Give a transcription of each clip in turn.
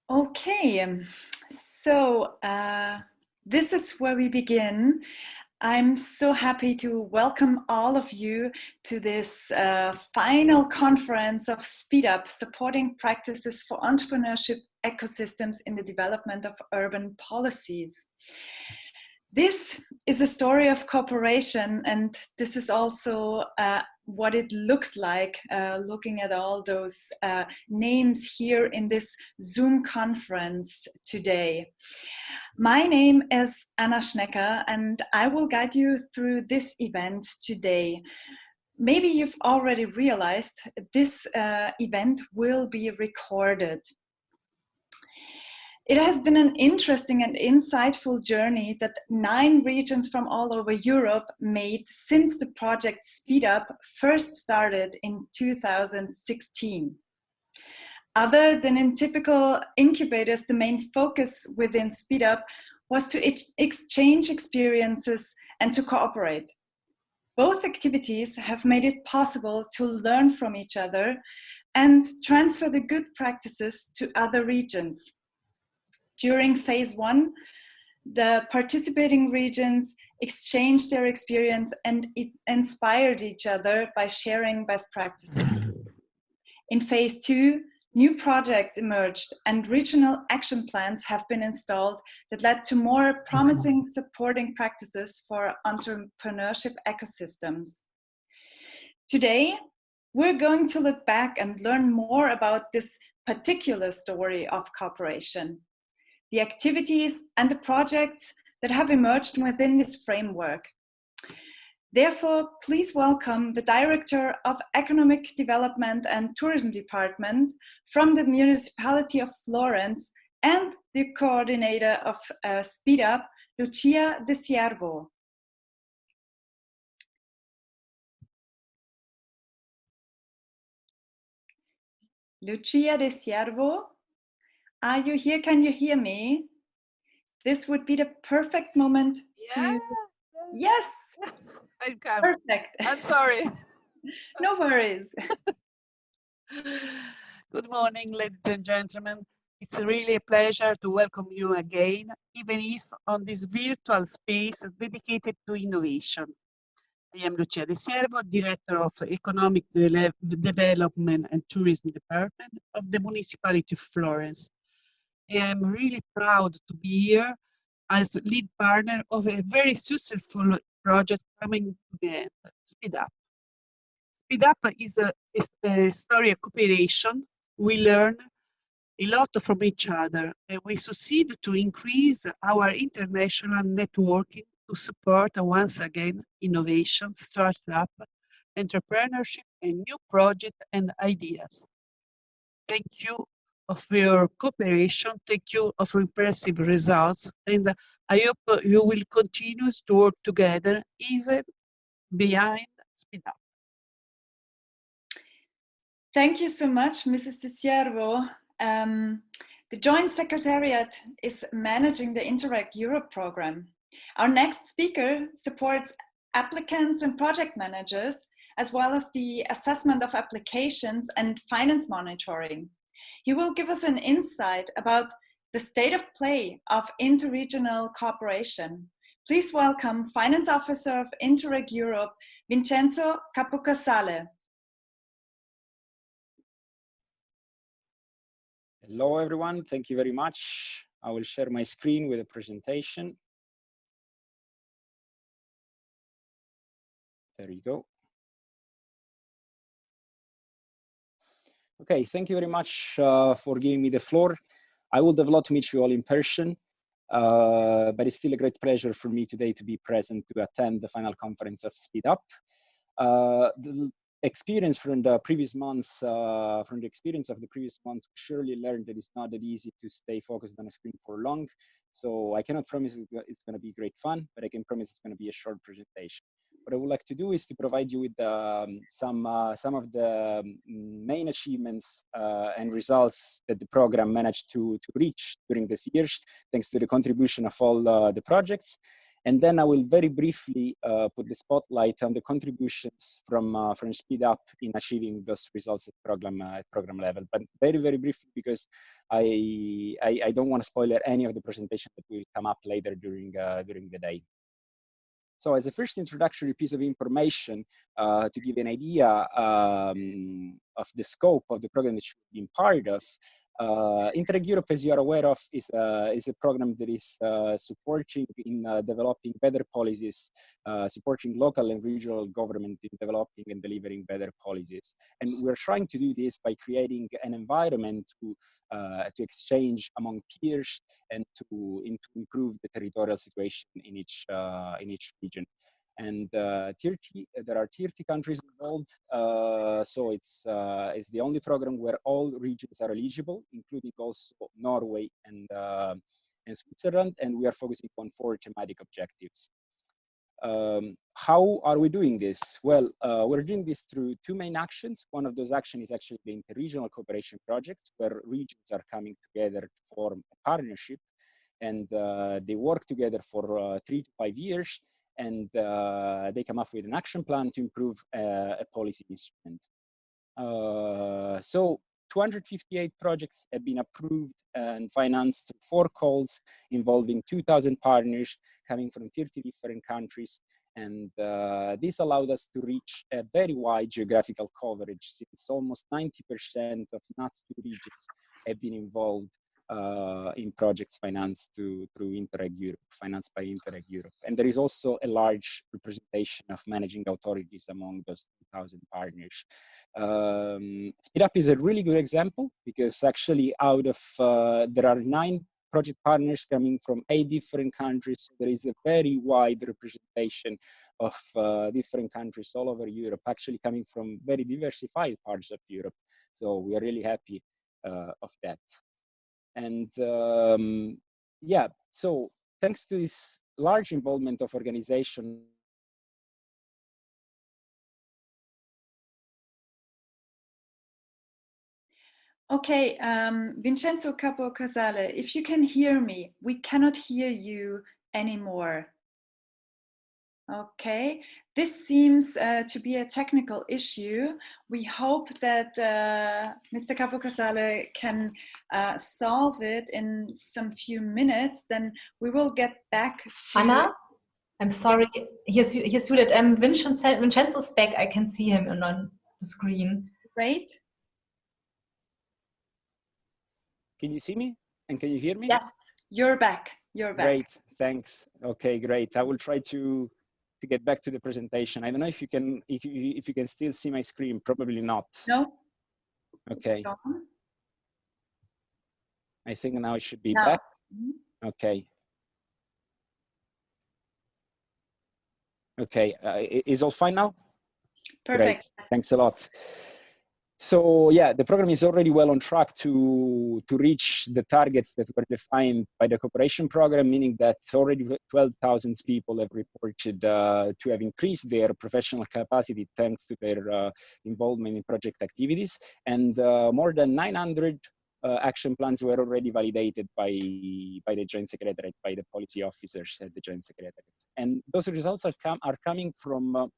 Okay, so this is where we begin. I'm so happy to welcome all of you to this final conference of Speed Up, supporting practices for entrepreneurship ecosystems in the development of urban policies. This is a story of cooperation, and this is also what it looks like looking at all those names here in this Zoom conference today. My name is Anna Schnecker, and I will guide you through this event today. Maybe you've already realized this event will be recorded. It has been an interesting and insightful journey that 9 regions from all over Europe made since the project Speed Up first started in 2016. Other than in typical incubators, the main focus within Speed Up was to exchange experiences and to cooperate. Both activities have made it possible to learn from each other and transfer the good practices to other regions. During phase 1, the participating regions exchanged their experience and inspired each other by sharing best practices. In phase 2, new projects emerged and regional action plans have been installed that led to more promising supporting practices for entrepreneurship ecosystems. Today, we're going to look back and learn more about this particular story of cooperation, the activities and the projects that have emerged within this framework. Therefore, please welcome the Director of Economic Development and Tourism Department from the Municipality of Florence and the Coordinator of Speed Up, Lucia De Siervo. Lucia De Siervo, are you here? Can you hear me? This would be the perfect moment to... Yes! Perfect. I'm sorry. No worries. Good morning, ladies and gentlemen. It's really a pleasure to welcome you again, even if on this virtual space dedicated to innovation. I am Lucia De Siervo, Director of Economic Development and Tourism Department of the Municipality of Florence. I am really proud to be here as lead partner of a very successful project coming to the end, Speed Up. Speed Up is a story of cooperation. We learn a lot from each other, and we succeed to increase our international networking to support once again innovation, startup, entrepreneurship, and new projects and ideas. Thank you for your cooperation. Thank you for impressive results, and I hope you will continue to work together even behind Speed Up. Thank you so much, Mrs. De Siervo. The Joint Secretariat is managing the Interreg Europe program. Our next speaker supports applicants and project managers, as well as the assessment of applications and finance monitoring. He will give us an insight about the state of play of interregional cooperation. Please welcome Finance Officer of Interreg Europe, Vincenzo Capocasale. Hello, everyone. Thank you very much. I will share my screen with a presentation. There you go. Okay, thank you very much for giving me the floor. I would have loved to meet you all in person, but it's still a great pleasure for me today to be present to attend the final conference of Speed Up. The experience from the previous months, from the experience of the previous months, we surely learned that it's not that easy to stay focused on a screen for long. So I cannot promise it's going to be great fun, but I can promise it's going to be a short presentation. What I would like to do is to provide you with some of the main achievements and results that the program managed to reach during this year, thanks to the contribution of all the projects. And then I will very briefly put the spotlight on the contributions from Speed Up in achieving those results at program level. But very, very briefly, because I don't want to spoil any of the presentation that will come up later during the day. So as a first introductory piece of information, to give an idea of the scope of the program that you've been part of, Interreg Europe, as you are aware of, is a program that is supporting in developing better policies, supporting local and regional government in developing and delivering better policies. And we're trying to do this by creating an environment to exchange among peers and to improve the territorial situation in each region. And there are 30 countries involved, so it's the only program where all regions are eligible, including also Norway and Switzerland, and we are focusing on 4 thematic objectives. How are we doing this? Well, we're doing this through 2 main actions. One of those actions is actually the interregional cooperation projects, where regions are coming together to form a partnership, and they work together for 3 to 5 years, and they come up with an action plan to improve a policy instrument. So 258 projects have been approved and financed through 4 calls involving 2,000 partners coming from 30 different countries. And this allowed us to reach a very wide geographical coverage, since almost 90% of NUTS2 regions have been involved in projects financed through Interreg Europe, financed by Interreg Europe. And there is also a large representation of managing authorities among those 2,000 partners. Speed Up is a really good example, because actually out of, there are 9 project partners coming from 8 different countries. There is a very wide representation of different countries all over Europe, actually coming from very diversified parts of Europe. So we are really happy of that. And yeah, so thanks to this large involvement of organization. Okay, Vincenzo Capocasale, if you can hear me, we cannot hear you anymore. Okay, this seems to be a technical issue. We hope that Mr. Capocasale can solve it in some few minutes. Then we will get back to Anna. I'm sorry. Here's Judith. Vincenzo's back. I can see him on the screen. Great. Can you see me? And can you hear me? Yes, you're back. You're back. Great, thanks. Okay, great. I will try to get back to the presentation. I don't know if you can still see my screen. Probably not. No. Okay. I think now it should be now. back. Mm-hmm. Okay. Okay. Is all fine now? Perfect. Great. Thanks a lot. So yeah, the program is already well on track to reach the targets that were defined by the cooperation program, meaning that already 12,000 people have reported to have increased their professional capacity thanks to their involvement in project activities, and more than 900 action plans were already validated by the Joint Secretariat, by the policy officers at the Joint Secretariat. And those results are coming from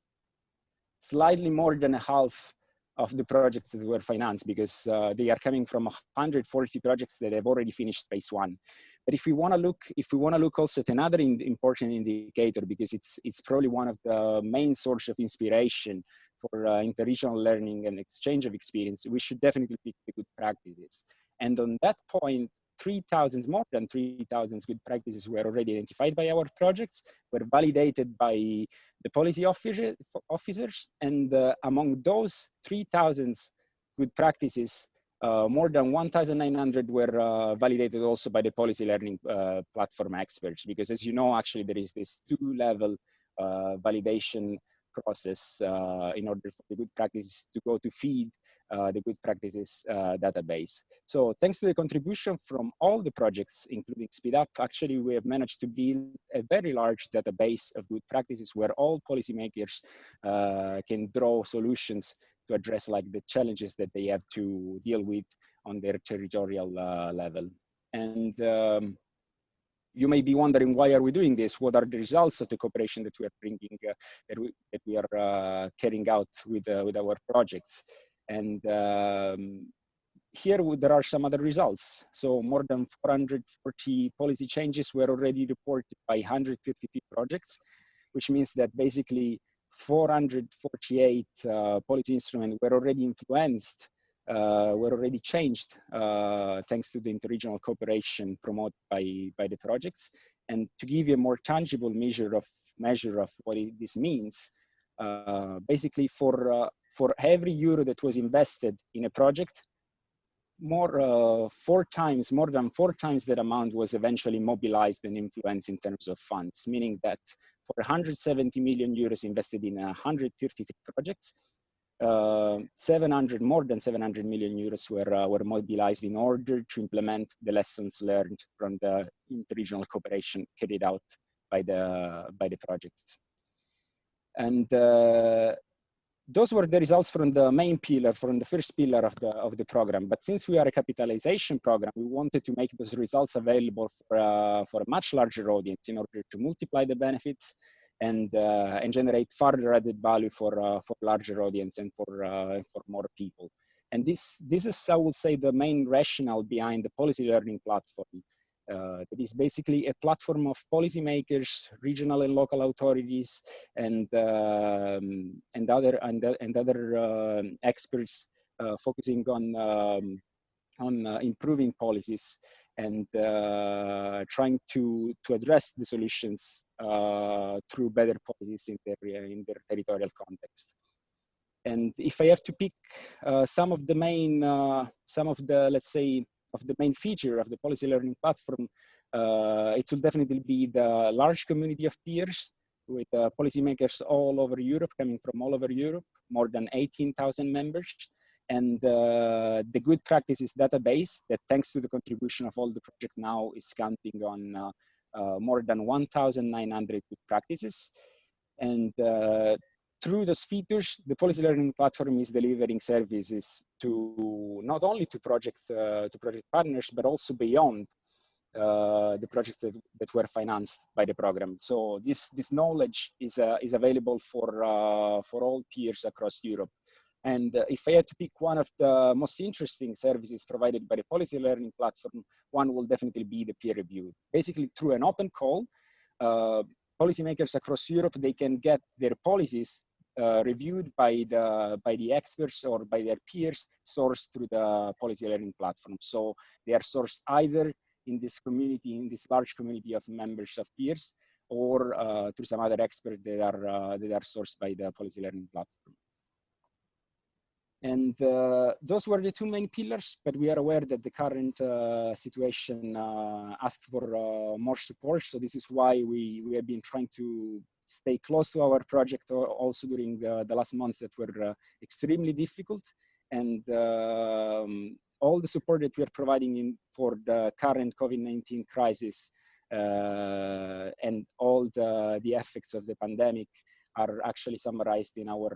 slightly more than a half of the projects that were financed, because they are coming from 140 projects that have already finished phase 1. But if we want to look also at another important indicator, because it's probably one of the main sources of inspiration for interregional learning and exchange of experience, we should definitely pick the good practices. And on that point, more than 3,000 good practices were already identified by our projects, were validated by the policy officers, and among those 3,000 good practices, more than 1,900 were validated also by the policy learning platform experts, because as you know, actually there is this 2-level validation process in order for the good practices to go to feed the good practices database. So thanks to the contribution from all the projects, including Speed Up, actually we have managed to build a very large database of good practices where all policymakers can draw solutions to address like the challenges that they have to deal with on their territorial level. And you may be wondering, why are we doing this? What are the results of the cooperation that we are bringing, that we are carrying out with our projects? And here there are some other results. So more than 440 policy changes were already reported by 152 projects, which means that basically 448 policy instruments were already influenced, were already changed thanks to the interregional cooperation promoted by the projects. And to give you a more tangible measure of what this means, basically for every euro that was invested in a project, more than four times that amount was eventually mobilized and influenced in terms of funds, meaning that for 170 million euros invested in 153 projects, more than 700 million euros were mobilized in order to implement the lessons learned from the interregional cooperation carried out by the projects. And those were the results from the main pillar, from the first pillar of the program. But since we are a capitalization program, we wanted to make those results available for a much larger audience in order to multiply the benefits and generate further added value for larger audience and for more people. And this is, I would say, the main rationale behind the policy learning platform. It is basically a platform of policymakers, regional and local authorities, and other experts focusing on improving policies and trying to address the solutions through better policies in their territorial context. And if I have to pick some of the main feature of the policy learning platform, it will definitely be the large community of peers with policymakers all over Europe, coming from all over Europe, more than 18,000 members, and the good practices database that, thanks to the contribution of all the project now, is counting on more than 1,900 good practices. And through those features, the policy learning platform is delivering services to not only to project partners, but also beyond the projects that were financed by the program. So this knowledge is available for all peers across Europe. And if I had to pick one of the most interesting services provided by the policy learning platform, one will definitely be the peer review. Basically, through an open call, policymakers across Europe, they can get their policies reviewed by the experts or by their peers, sourced through the policy learning platform. So they are sourced either in this community, in this large community of members of peers, or through some other experts that are sourced by the policy learning platform. And those were the two main pillars, but we are aware that the current situation asked for more support. So this is why we have been trying to stay close to our project also during the last months that were extremely difficult. And all the support that we are providing for the current COVID-19 crisis and all the effects of the pandemic are actually summarized in our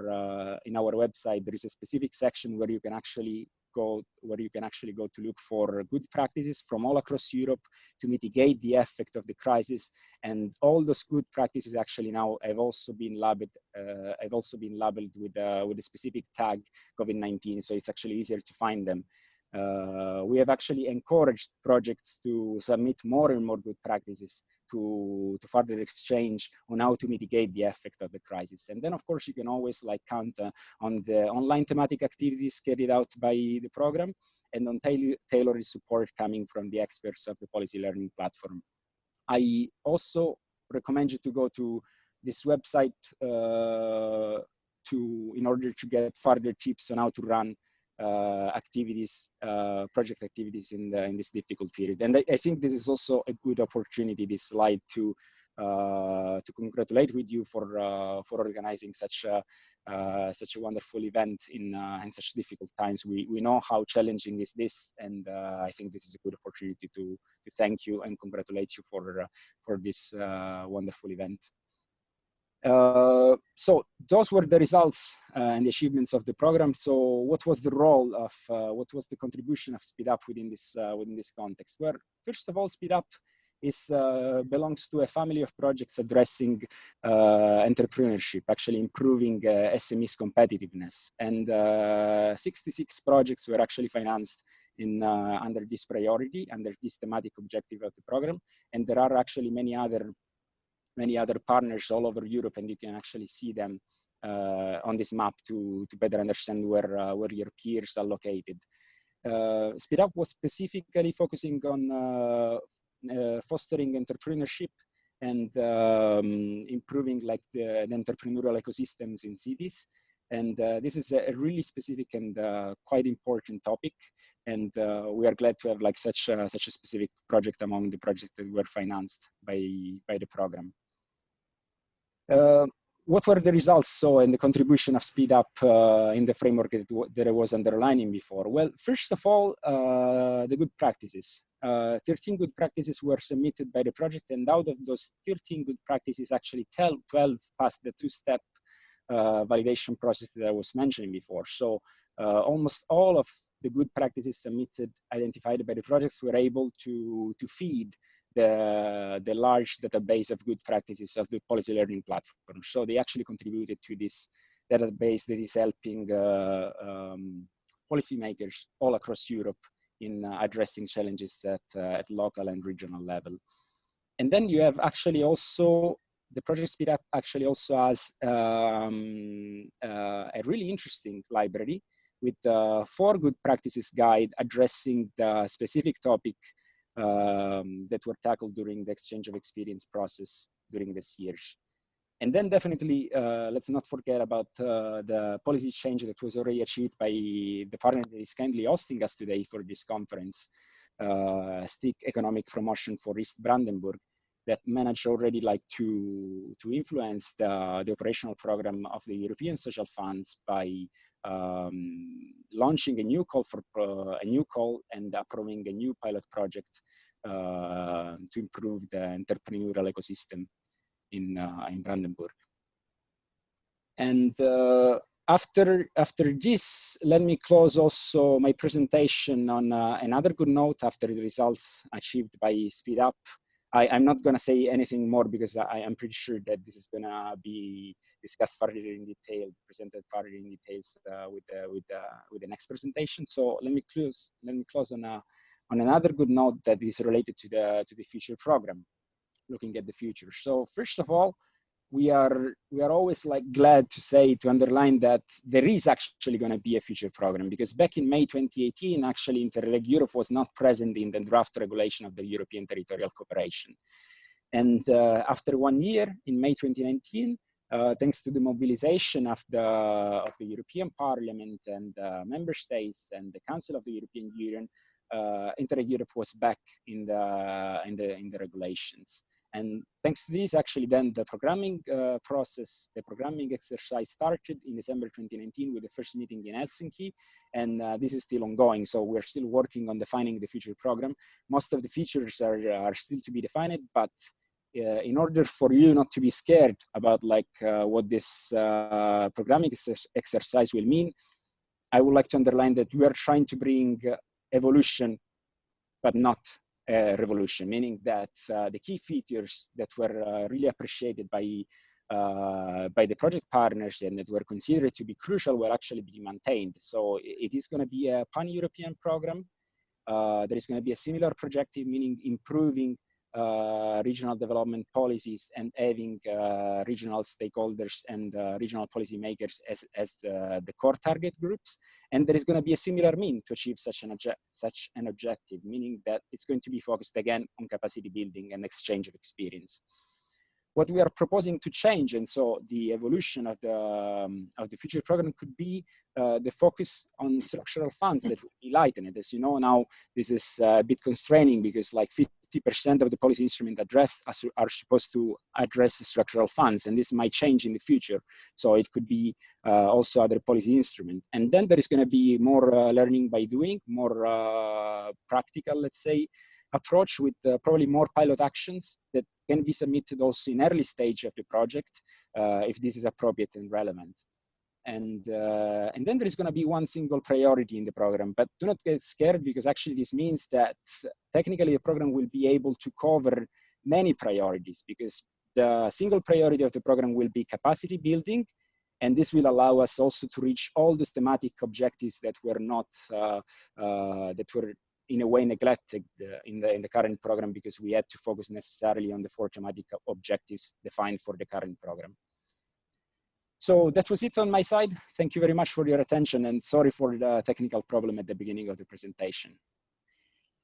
website. There is a specific section where you can actually go to look for good practices from all across Europe to mitigate the effect of the crisis. And all those good practices actually now have also been labeled with a specific tag COVID-19, so it's actually easier to find them. We have actually encouraged projects to submit more and more good practices to further exchange on how to mitigate the effect of the crisis. And then, of course, you can always count on the online thematic activities carried out by the program and on tailored support coming from the experts of the policy learning platform. I also recommend you to go to this website in order to get further tips on how to run project activities in this difficult period. And I think this is also a good opportunity, this slide, to congratulate with you for organizing such a wonderful event in such difficult times. We know how challenging is this, and I think this is a good opportunity to thank you and congratulate you for this wonderful event. So those were the results and the achievements of the program. So what was the role of, what was the contribution of Speed Up within this context? Well, first of all, Speed Up belongs to a family of projects addressing entrepreneurship, actually improving SMEs competitiveness. And 66 projects were actually financed under this priority, under this thematic objective of the program. And there are actually many other partners all over Europe, and you can actually see them on this map to better understand where your peers are located. Speed Up was specifically focusing on fostering entrepreneurship and improving like the entrepreneurial ecosystems in cities. And this is a really specific and quite important topic. And we are glad to have like such a specific project among the projects that were financed by the program. What were the results so and the contribution of Speed Up in the framework that I was underlining before? Well, first of all, the good practices. 13 good practices were submitted by the project, and out of those 13 good practices, actually 12 passed the two-step validation process that I was mentioning before. So almost all of the good practices submitted, identified by the projects, were able to feed the large database of good practices of the policy learning platform. So they actually contributed to this database that is helping policymakers all across Europe in addressing challenges at local and regional level. And then you have actually also, the project Speed Up actually also has a really interesting library with 4 good practices guide addressing the specific topic that were tackled during the exchange of experience process during this year. And then definitely, let's not forget about the policy change that was already achieved by the partner that is kindly hosting us today for this conference, STIC Economic Promotion for East Brandenburg, that managed already like to influence the operational program of the European social funds by launching a new call and approving a new pilot project to improve the entrepreneurial ecosystem in Brandenburg. And after this, let me close also my presentation on another good note after the results achieved by Speed Up. I'm not going to say anything more because I am pretty sure that this is going to be discussed further in detail, presented further in details with the next presentation. So let me close on another good note that is related to the future program, looking at the future. So first of all, we are always like glad to underline that there is actually going to be a future program, because back in May 2018, actually Interreg Europe was not present in the draft regulation of the European territorial cooperation. And after 1 year, in May 2019, thanks to the mobilization of the European Parliament and member states and the Council of the European Union, Interreg Europe was back in the regulations. And thanks to this, actually, then the programming process, the programming exercise started in December 2019 with the first meeting in Helsinki, and this is still ongoing. So we're still working on defining the future program. Most of the features are still to be defined, but in order for you not to be scared about like what this programming exercise will mean, I would like to underline that we are trying to bring evolution, but not revolution, meaning that the key features that were really appreciated by the project partners and that were considered to be crucial will actually be maintained. So it is going to be a pan-European program. There is going to be a similar projective, meaning improving regional development policies and having regional stakeholders and regional policymakers as the core target groups. And there is going to be a similar mean to achieve such an objective, meaning that it's going to be focused again on capacity building and exchange of experience. What we are proposing to change, and so the evolution of the future program could be the focus on structural funds that will be lightened. As you know now, this is a bit constraining because like 50% of the policy instrument addressed are supposed to address the structural funds, and this might change in the future. So it could be also other policy instrument. And then there is going to be more learning by doing, more practical, let's say, approach with probably more pilot actions that can be submitted also in early stage of the project if this is appropriate and relevant. And then there is going to be one single priority in the program. But do not get scared, because actually this means that technically the program will be able to cover many priorities, because the single priority of the program will be capacity building. And this will allow us also to reach all the thematic objectives that were not, that were in a way neglected in the current program, because we had to focus necessarily on the 4 thematic objectives defined for the current program. So that was it on my side. Thank you very much for your attention, and sorry for the technical problem at the beginning of the presentation.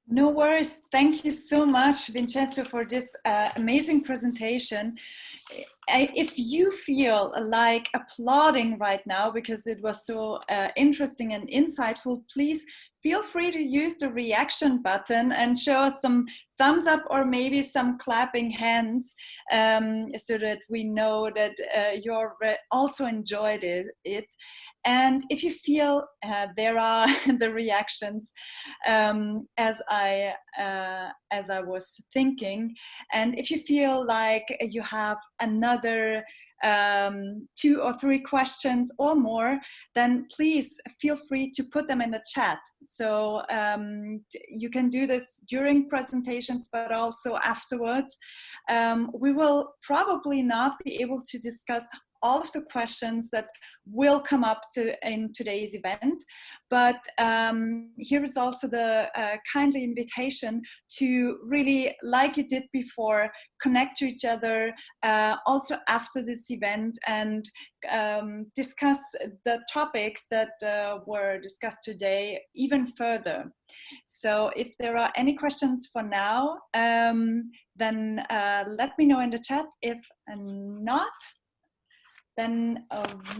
No worries. Thank you so much, Vincenzo, for this amazing presentation. If you feel like applauding right now because it was so interesting and insightful, please feel free to use the reaction button and show us some thumbs up or maybe some clapping hands, so that we know that you also enjoyed it. And if you feel there are the reactions, as I was thinking, and if you feel like you have another 2 or 3 questions or more, then please feel free to put them in the chat. So you can do this during presentations, but also afterwards. We will probably not be able to discuss all of the questions that will come up in today's event, but here is also the kindly invitation to really, like you did before, connect to each other also after this event, and discuss the topics that were discussed today even further. So if there are any questions for now, then let me know in the chat. If not, then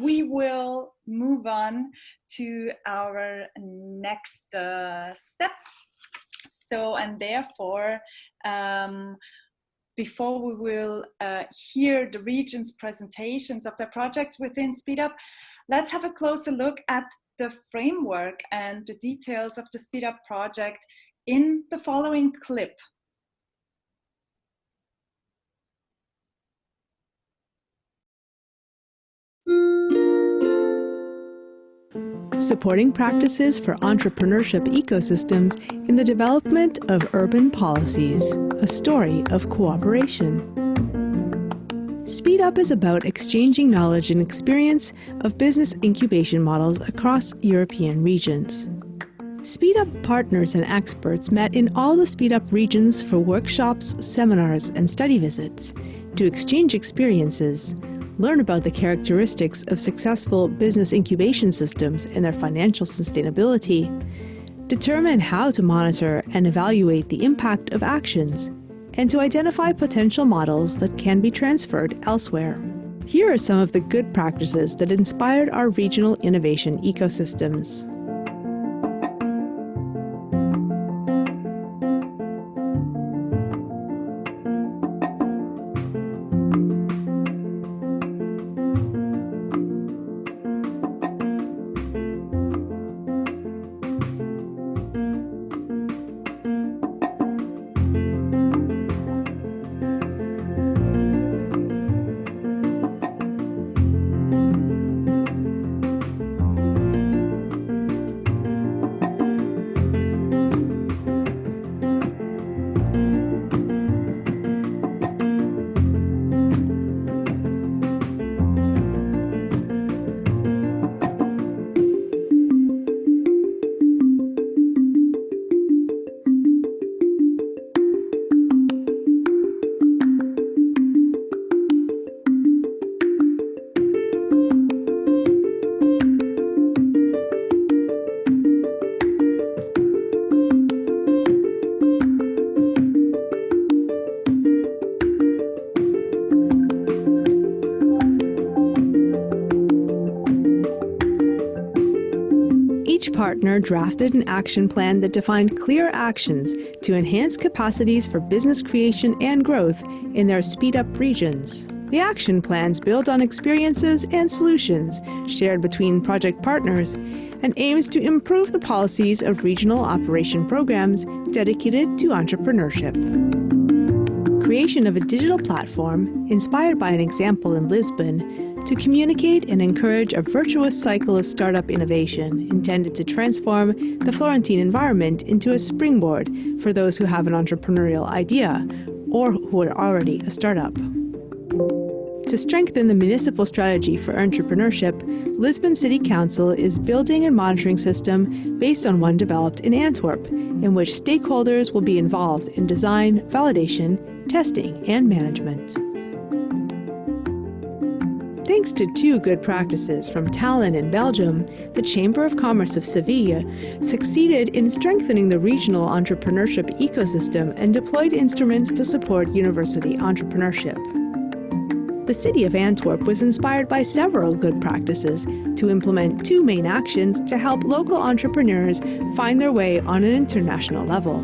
we will move on to our next step. So, and therefore, before we will hear the region's presentations of the projects within SpeedUp, let's have a closer look at the framework and the details of the SpeedUp project in the following clip. Supporting practices for entrepreneurship ecosystems in the development of urban policies, a story of cooperation. SpeedUp is about exchanging knowledge and experience of business incubation models across European regions. SpeedUp partners and experts met in all the SpeedUp regions for workshops, seminars, and study visits to exchange experiences, learn about the characteristics of successful business incubation systems and their financial sustainability, determine how to monitor and evaluate the impact of actions, and to identify potential models that can be transferred elsewhere. Here are some of the good practices that inspired our regional innovation ecosystems. Each partner drafted an action plan that defined clear actions to enhance capacities for business creation and growth in their SpeedUp regions. The action plans build on experiences and solutions shared between project partners and aims to improve the policies of regional operation programs dedicated to entrepreneurship. Creation of a digital platform, inspired by an example in Lisbon, to communicate and encourage a virtuous cycle of startup innovation intended to transform the Florentine environment into a springboard for those who have an entrepreneurial idea or who are already a startup. To strengthen the municipal strategy for entrepreneurship, Lisbon City Council is building a monitoring system based on one developed in Antwerp, in which stakeholders will be involved in design, validation, testing, and management. Thanks to two good practices from Tallinn in Belgium, the Chamber of Commerce of Seville succeeded in strengthening the regional entrepreneurship ecosystem and deployed instruments to support university entrepreneurship. The city of Antwerp was inspired by several good practices to implement two main actions to help local entrepreneurs find their way on an international level.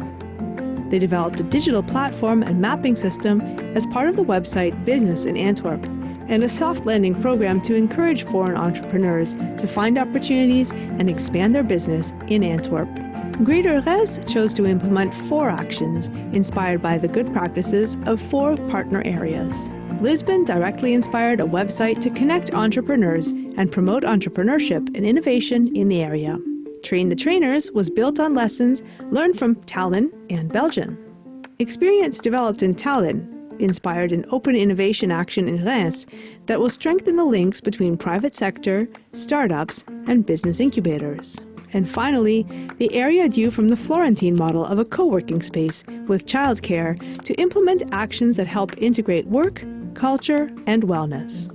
They developed a digital platform and mapping system as part of the website Business in Antwerp, and a soft landing program to encourage foreign entrepreneurs to find opportunities and expand their business in Antwerp. Greater Res chose to implement four actions inspired by the good practices of four partner areas. Lisbon directly inspired a website to connect entrepreneurs and promote entrepreneurship and innovation in the area. Train the Trainers was built on lessons learned from Tallinn and Belgium. Experience developed in Tallinn inspired an open innovation action in Reims that will strengthen the links between private sector, startups, and business incubators. And finally, the area drew from the Florentine model of a co-working space with childcare to implement actions that help integrate work, culture, and wellness.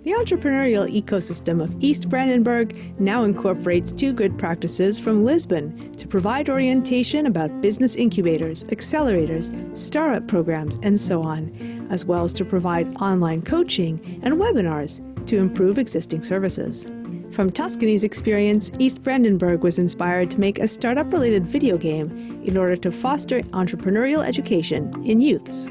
The entrepreneurial ecosystem of East Brandenburg now incorporates two good practices from Lisbon to provide orientation about business incubators, accelerators, startup programs, and so on, as well as to provide online coaching and webinars to improve existing services. From Tuscany's experience, East Brandenburg was inspired to make a startup-related video game in order to foster entrepreneurial education in youths.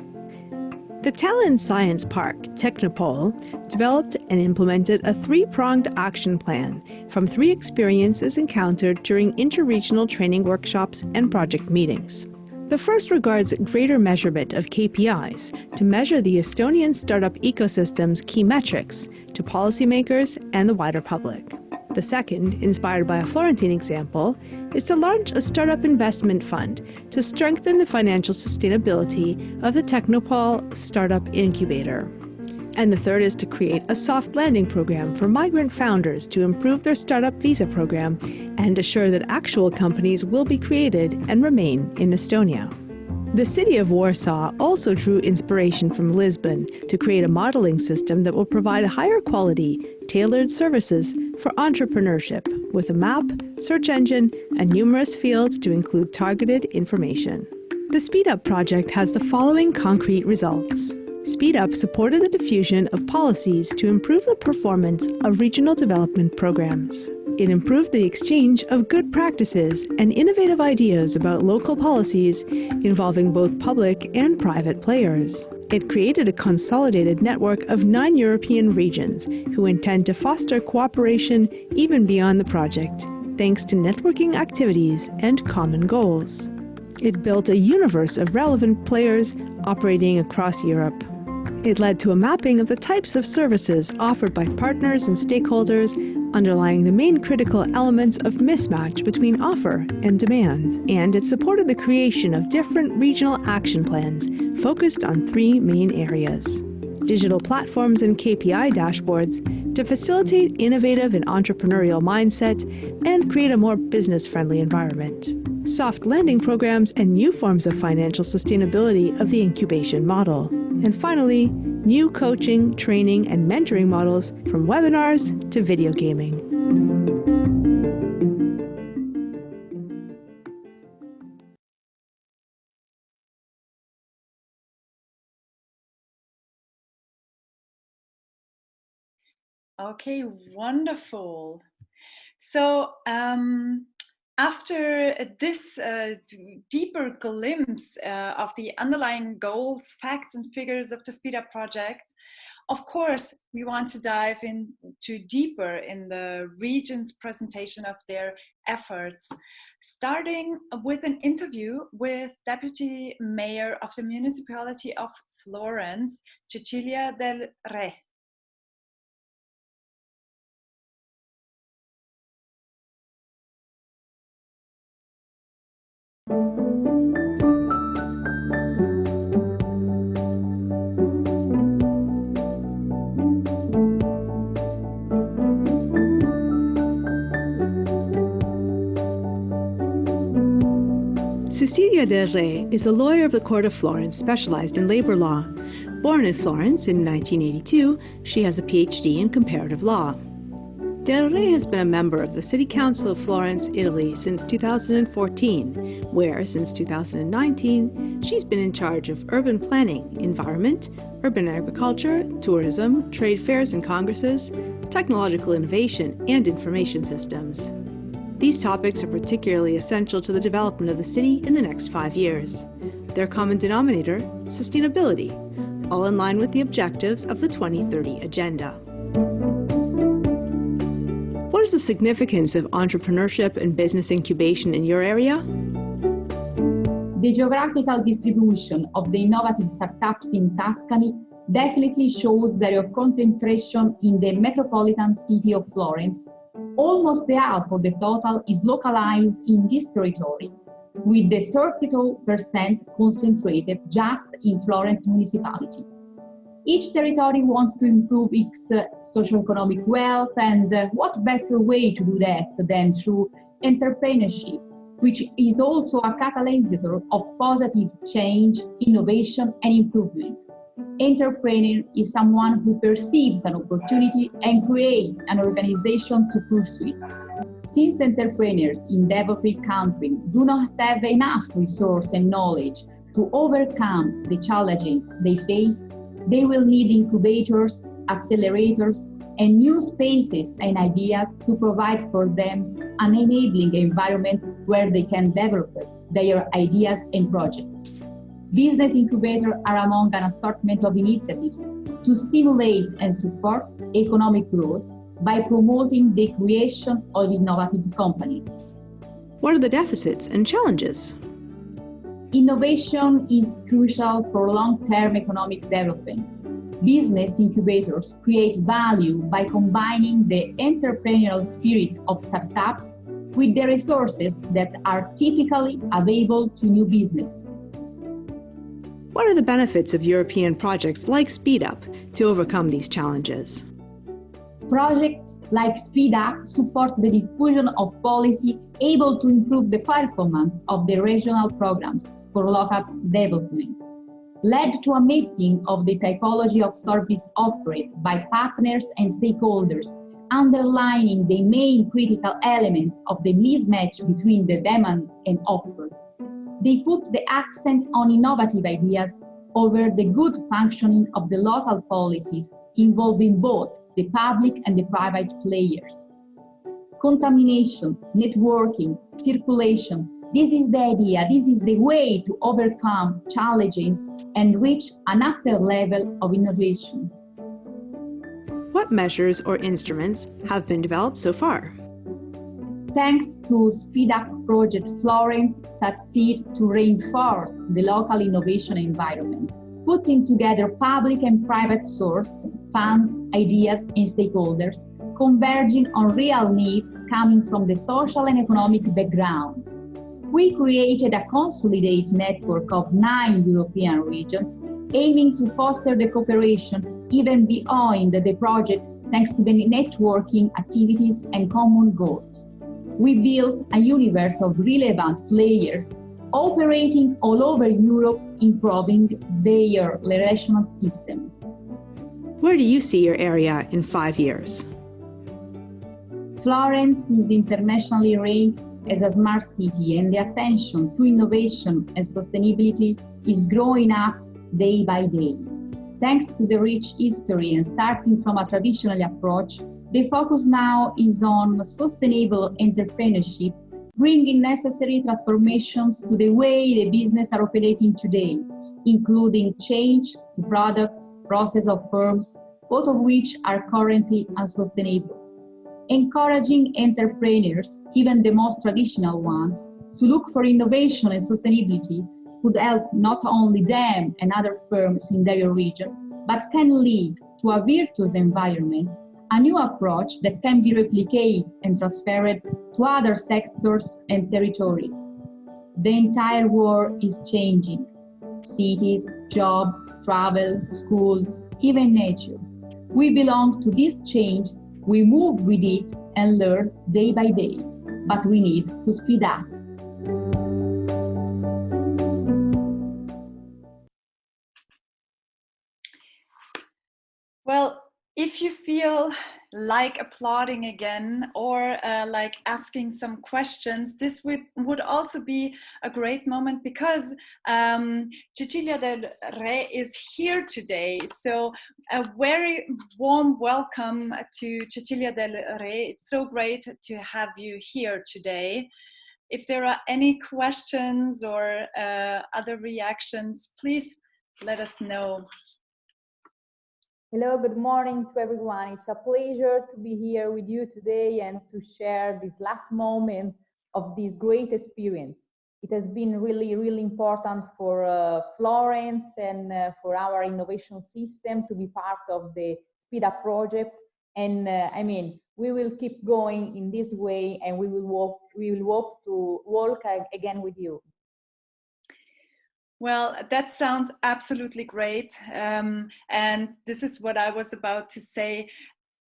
The Tallinn Science Park, Technopole, developed and implemented a three-pronged action plan from three experiences encountered during interregional training workshops and project meetings. The first regards greater measurement of KPIs to measure the Estonian startup ecosystem's key metrics to policymakers and the wider public. The second, inspired by a Florentine example, is to launch a startup investment fund to strengthen the financial sustainability of the Technopole Startup Incubator. And the third is to create a soft landing program for migrant founders to improve their startup visa program and assure that actual companies will be created and remain in Estonia. The city of Warsaw also drew inspiration from Lisbon to create a modeling system that will provide higher quality, tailored services for entrepreneurship with a map, search engine, and numerous fields to include targeted information. The SpeedUp project has the following concrete results. SpeedUp supported the diffusion of policies to improve the performance of regional development programs. It improved the exchange of good practices and innovative ideas about local policies involving both public and private players. It created a consolidated network of 9 European regions who intend to foster cooperation even beyond the project, thanks to networking activities and common goals. It built a universe of relevant players operating across Europe. It led to a mapping of the types of services offered by partners and stakeholders, underlying the main critical elements of mismatch between offer and demand. And it supported the creation of different regional action plans focused on 3 main areas: digital platforms and KPI dashboards to facilitate innovative and entrepreneurial mindset and create a more business-friendly environment, soft landing programs and new forms of financial sustainability of the incubation model, and finally, new coaching, training, and mentoring models from webinars to video gaming. Okay, wonderful. So after this deeper glimpse of the underlying goals, facts, and figures of the SpeedUp project, of course, we want to dive into deeper in the region's presentation of their efforts, starting with an interview with Deputy Mayor of the Municipality of Florence, Cecilia Del Re. Cecilia Del Re is a lawyer of the Court of Florence specialized in labor law. Born in Florence in 1982, she has a PhD in comparative law. Del Re has been a member of the City Council of Florence, Italy since 2014, where, since 2019, she's been in charge of urban planning, environment, urban agriculture, tourism, trade fairs and congresses, technological innovation, and information systems. These topics are particularly essential to the development of the city in the next 5 years. Their common denominator, sustainability, all in line with the objectives of the 2030 Agenda. What is the significance of entrepreneurship and business incubation in your area? The geographical distribution of the innovative startups in Tuscany definitely shows their concentration in the metropolitan city of Florence. Almost the half of the total is localized in this territory, with the 32% concentrated just in Florence municipality. Each territory wants to improve its socioeconomic wealth, and what better way to do that than through entrepreneurship, which is also a catalyst of positive change, innovation, and improvement. Entrepreneur is someone who perceives an opportunity and creates an organization to pursue it. Since entrepreneurs in developing countries do not have enough resource and knowledge to overcome the challenges they face, they will need incubators, accelerators, and new spaces and ideas to provide for them an enabling environment where they can develop their ideas and projects. Business incubators are among an assortment of initiatives to stimulate and support economic growth by promoting the creation of innovative companies. What are the deficits and challenges? Innovation is crucial for long-term economic development. Business incubators create value by combining the entrepreneurial spirit of startups with the resources that are typically available to new business. What are the benefits of European projects like Speed Up to overcome these challenges? Projects like Speed Up support the diffusion of policy able to improve the performance of the regional programs for local development, led to a mapping of the typology of service offered by partners and stakeholders, underlining the main critical elements of the mismatch between the demand and offer. They put the accent on innovative ideas over the good functioning of the local policies involving both the public and the private players. Contamination, networking, circulation, this is the idea, this is the way to overcome challenges and reach an upper level of innovation. What measures or instruments have been developed so far? Thanks to Speed Up Project, Florence succeed to reinforce the local innovation environment, putting together public and private source, funds, ideas, and stakeholders, converging on real needs coming from the social and economic background. We created a consolidated network of 9 European regions, aiming to foster the cooperation even beyond the project thanks to the networking activities and common goals. We built a universe of relevant players operating all over Europe, improving their relational system. Where do you see your area in 5 years? Florence is internationally ranked as a smart city, and the attention to innovation and sustainability is growing up day by day. Thanks to the rich history and starting from a traditional approach, the focus now is on sustainable entrepreneurship, bringing necessary transformations to the way the business are operating today, including change to products, process of firms, both of which are currently unsustainable. Encouraging entrepreneurs, even the most traditional ones, to look for innovation and sustainability could help not only them and other firms in their region, but can lead to a virtuous environment, a new approach that can be replicated and transferred to other sectors and territories. The entire world is changing. Cities, jobs, travel, schools, even nature. We belong to this change, we move with it and learn day by day, but we need to speed up. Well, if you feel like applauding again or like asking some questions, this would also be a great moment because Cecilia del Re is here today. So a very warm welcome to Cecilia del Re. It's so great to have you here today. If there are any questions or other reactions, please let us know. Hello, good morning to everyone. It's a pleasure to be here with you today and to share this last moment of this great experience. It has been really, really important for Florence and for our innovation system to be part of the Speed Up project. And I mean, we will keep going in this way, and we will hope to work again with you. Well, that sounds absolutely great. And this is what I was about to say.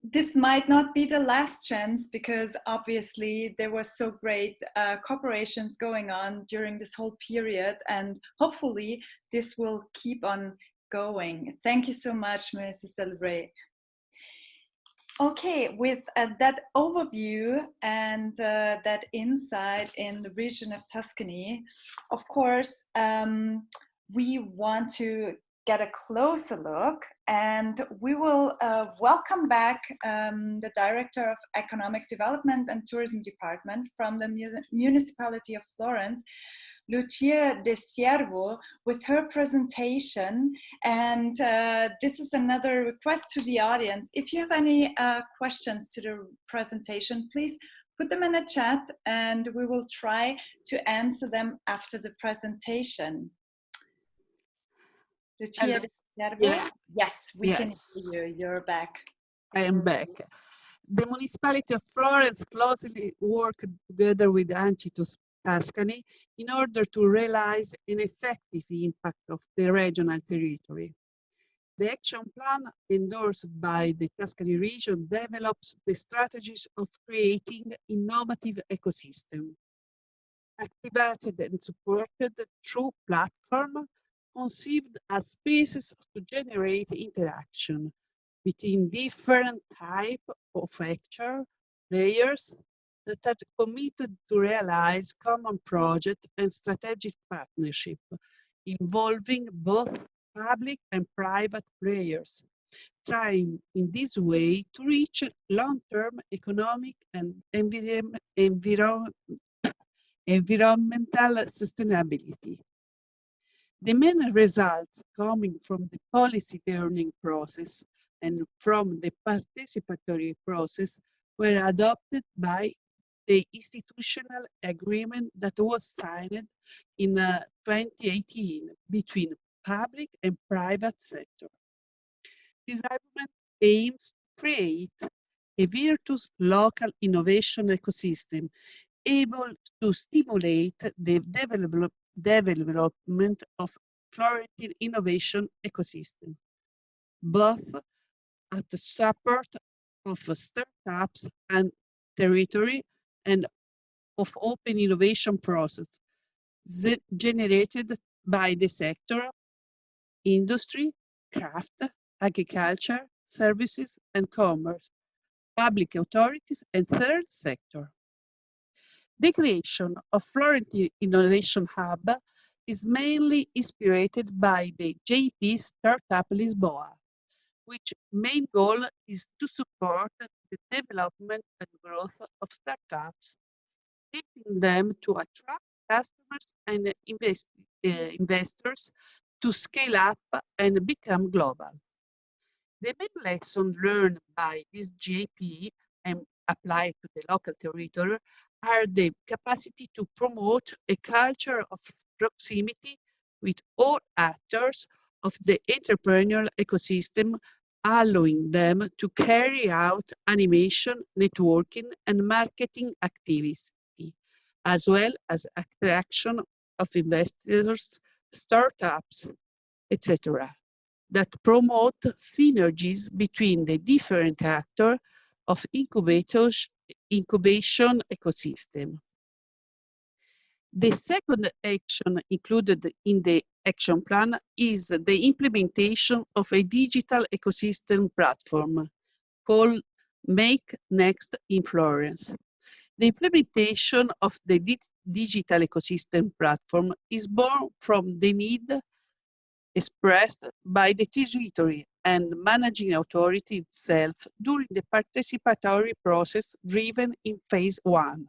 This might not be the last chance because obviously there were so great cooperations going on during this whole period, and hopefully this will keep on going. Thank you so much, Mrs. Del Rey. Okay, with that overview and that insight in the region of Tuscany, of course, we want to get a closer look, and we will welcome back the Director of Economic Development and Tourism Department from the Municipality of Florence, Lucia De Siervo, with her presentation. And this is another request to the audience. If you have any questions to the presentation, please put them in a chat and we will try to answer them after the presentation. Lucia De Siervo? Yeah. Yes, we can Yes. hear you. You're back. I am back. The municipality of Florence closely worked together with ANCI Tuscany in order to realize an effective impact of the regional territory. The action plan endorsed by the Tuscany region develops the strategies of creating innovative ecosystem, activated and supported through platform conceived as spaces to generate interaction between different types of actor players that are committed to realize common project and strategic partnership involving both public and private players, trying in this way to reach long-term economic and environmental sustainability. The main results coming from the policy learning process and from the participatory process were adopted by the institutional agreement that was signed in 2018 between public and private sector. This agreement aims to create a virtuous local innovation ecosystem able to stimulate the development of Florentine innovation ecosystem, both at the support of startups and territory and of open innovation process generated by the sector, industry, craft, agriculture, services, and commerce, public authorities, and third sector. The creation of Florentine Innovation Hub is mainly inspired by the JP Startup Lisboa, which main goal is to support the development and growth of startups, helping them to attract customers and investors to scale up and become global. The main lesson learned by this JP and applied to the local territory are the capacity to promote a culture of proximity with all actors of the entrepreneurial ecosystem, allowing them to carry out animation, networking, and marketing activities, as well as attraction of investors, startups, etc., that promote synergies between the different actors of incubation ecosystem. The second action included in the action plan is the implementation of a digital ecosystem platform called Make Next in Florence. The implementation of the digital ecosystem platform is born from the need expressed by the territory and managing authority itself during the participatory process driven in phase 1.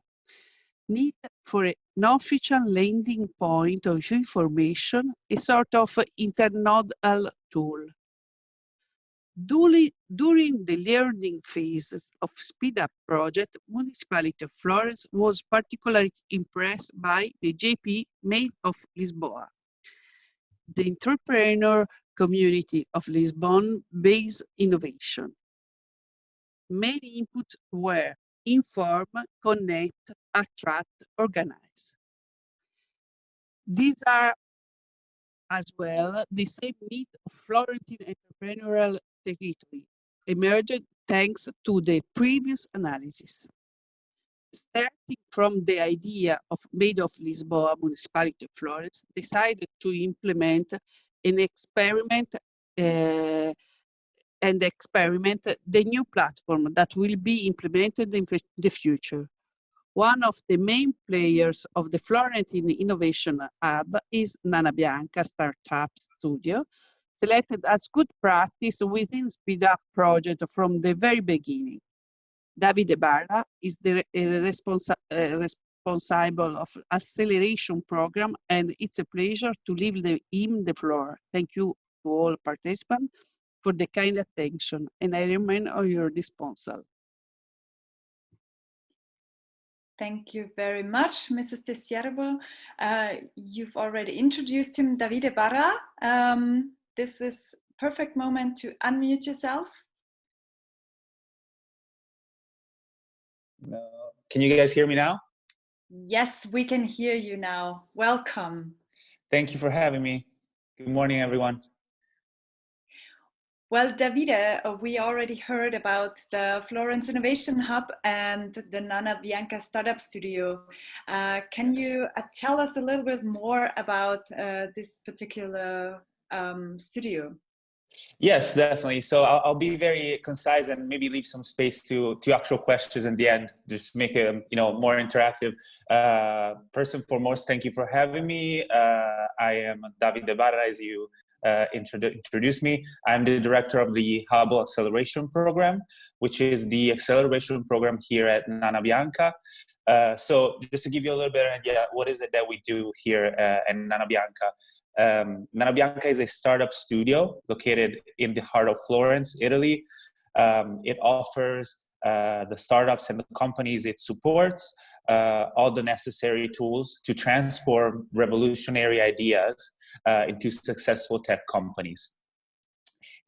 Need for an official landing point of information, a sort of internodal tool. During the learning phases of Speed Up project, Municipality of Florence was particularly impressed by the JP made of Lisboa. The entrepreneur community of Lisbon-based innovation. Many inputs were inform, connect, attract, organize. These are as well the same need of Florentine entrepreneurial territory, emerged thanks to the previous analysis. Starting from the idea of made of Lisboa, Municipality of Florence decided to implement an experiment the new platform that will be implemented in the future. One of the main players of the Florentine Innovation Hub is Nana Bianca Startup Studio, selected as good practice within Speed Up project from the very beginning. Davide Barra is the responsible of acceleration program, and it's a pleasure to leave him the floor. Thank you to all participants for the kind attention, and I remain at your disposal. Thank you very much, Mrs. De Ciervo. You've already introduced him, Davide Barra. This is perfect moment to unmute yourself. Can you guys hear me now? Yes, we can hear you now. Welcome. Thank you for having me. Good morning, everyone. Well, Davide, we already heard about the Florence Innovation Hub and the Nana Bianca Startup Studio. Can you tell us a little bit more about this particular studio? Yes, definitely. So I'll be very concise and maybe leave some space to actual questions in the end. Just make it more interactive. First and foremost, thank you for having me. I am Davide Barra, as you introduced me. I'm the director of the Hubble Acceleration Program, which is the acceleration program here at Nana Bianca. So just to give you a little bit of an idea, what is it that we do here at Nana Bianca? Nana Bianca is a startup studio located in the heart of Florence, Italy. It offers the startups and the companies it supports all the necessary tools to transform revolutionary ideas into successful tech companies.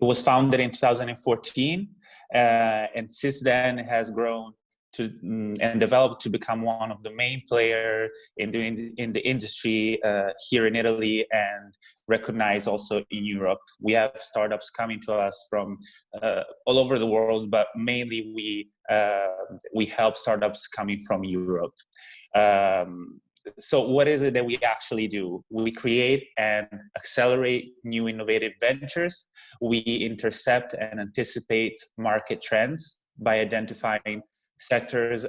It was founded in 2014, and since then it has grown and developed to become one of the main players in the industry here in Italy and recognized also in Europe. We have startups coming to us from all over the world, but mainly we help startups coming from Europe. So what is it that we actually do? We create and accelerate new innovative ventures. We intercept and anticipate market trends by identifying sectors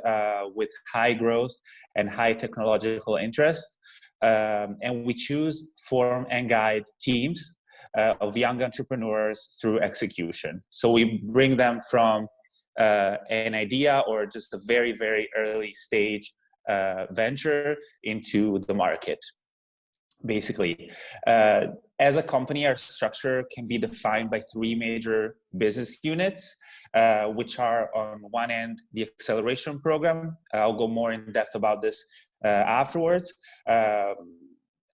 with high growth and high technological interest. And we choose, form, and guide teams of young entrepreneurs through execution. So we bring them from an idea or just a very, very early stage venture into the market. Basically, as a company, our structure can be defined by three major business units, which are on one end, the acceleration program. I'll go more in depth about this afterwards. I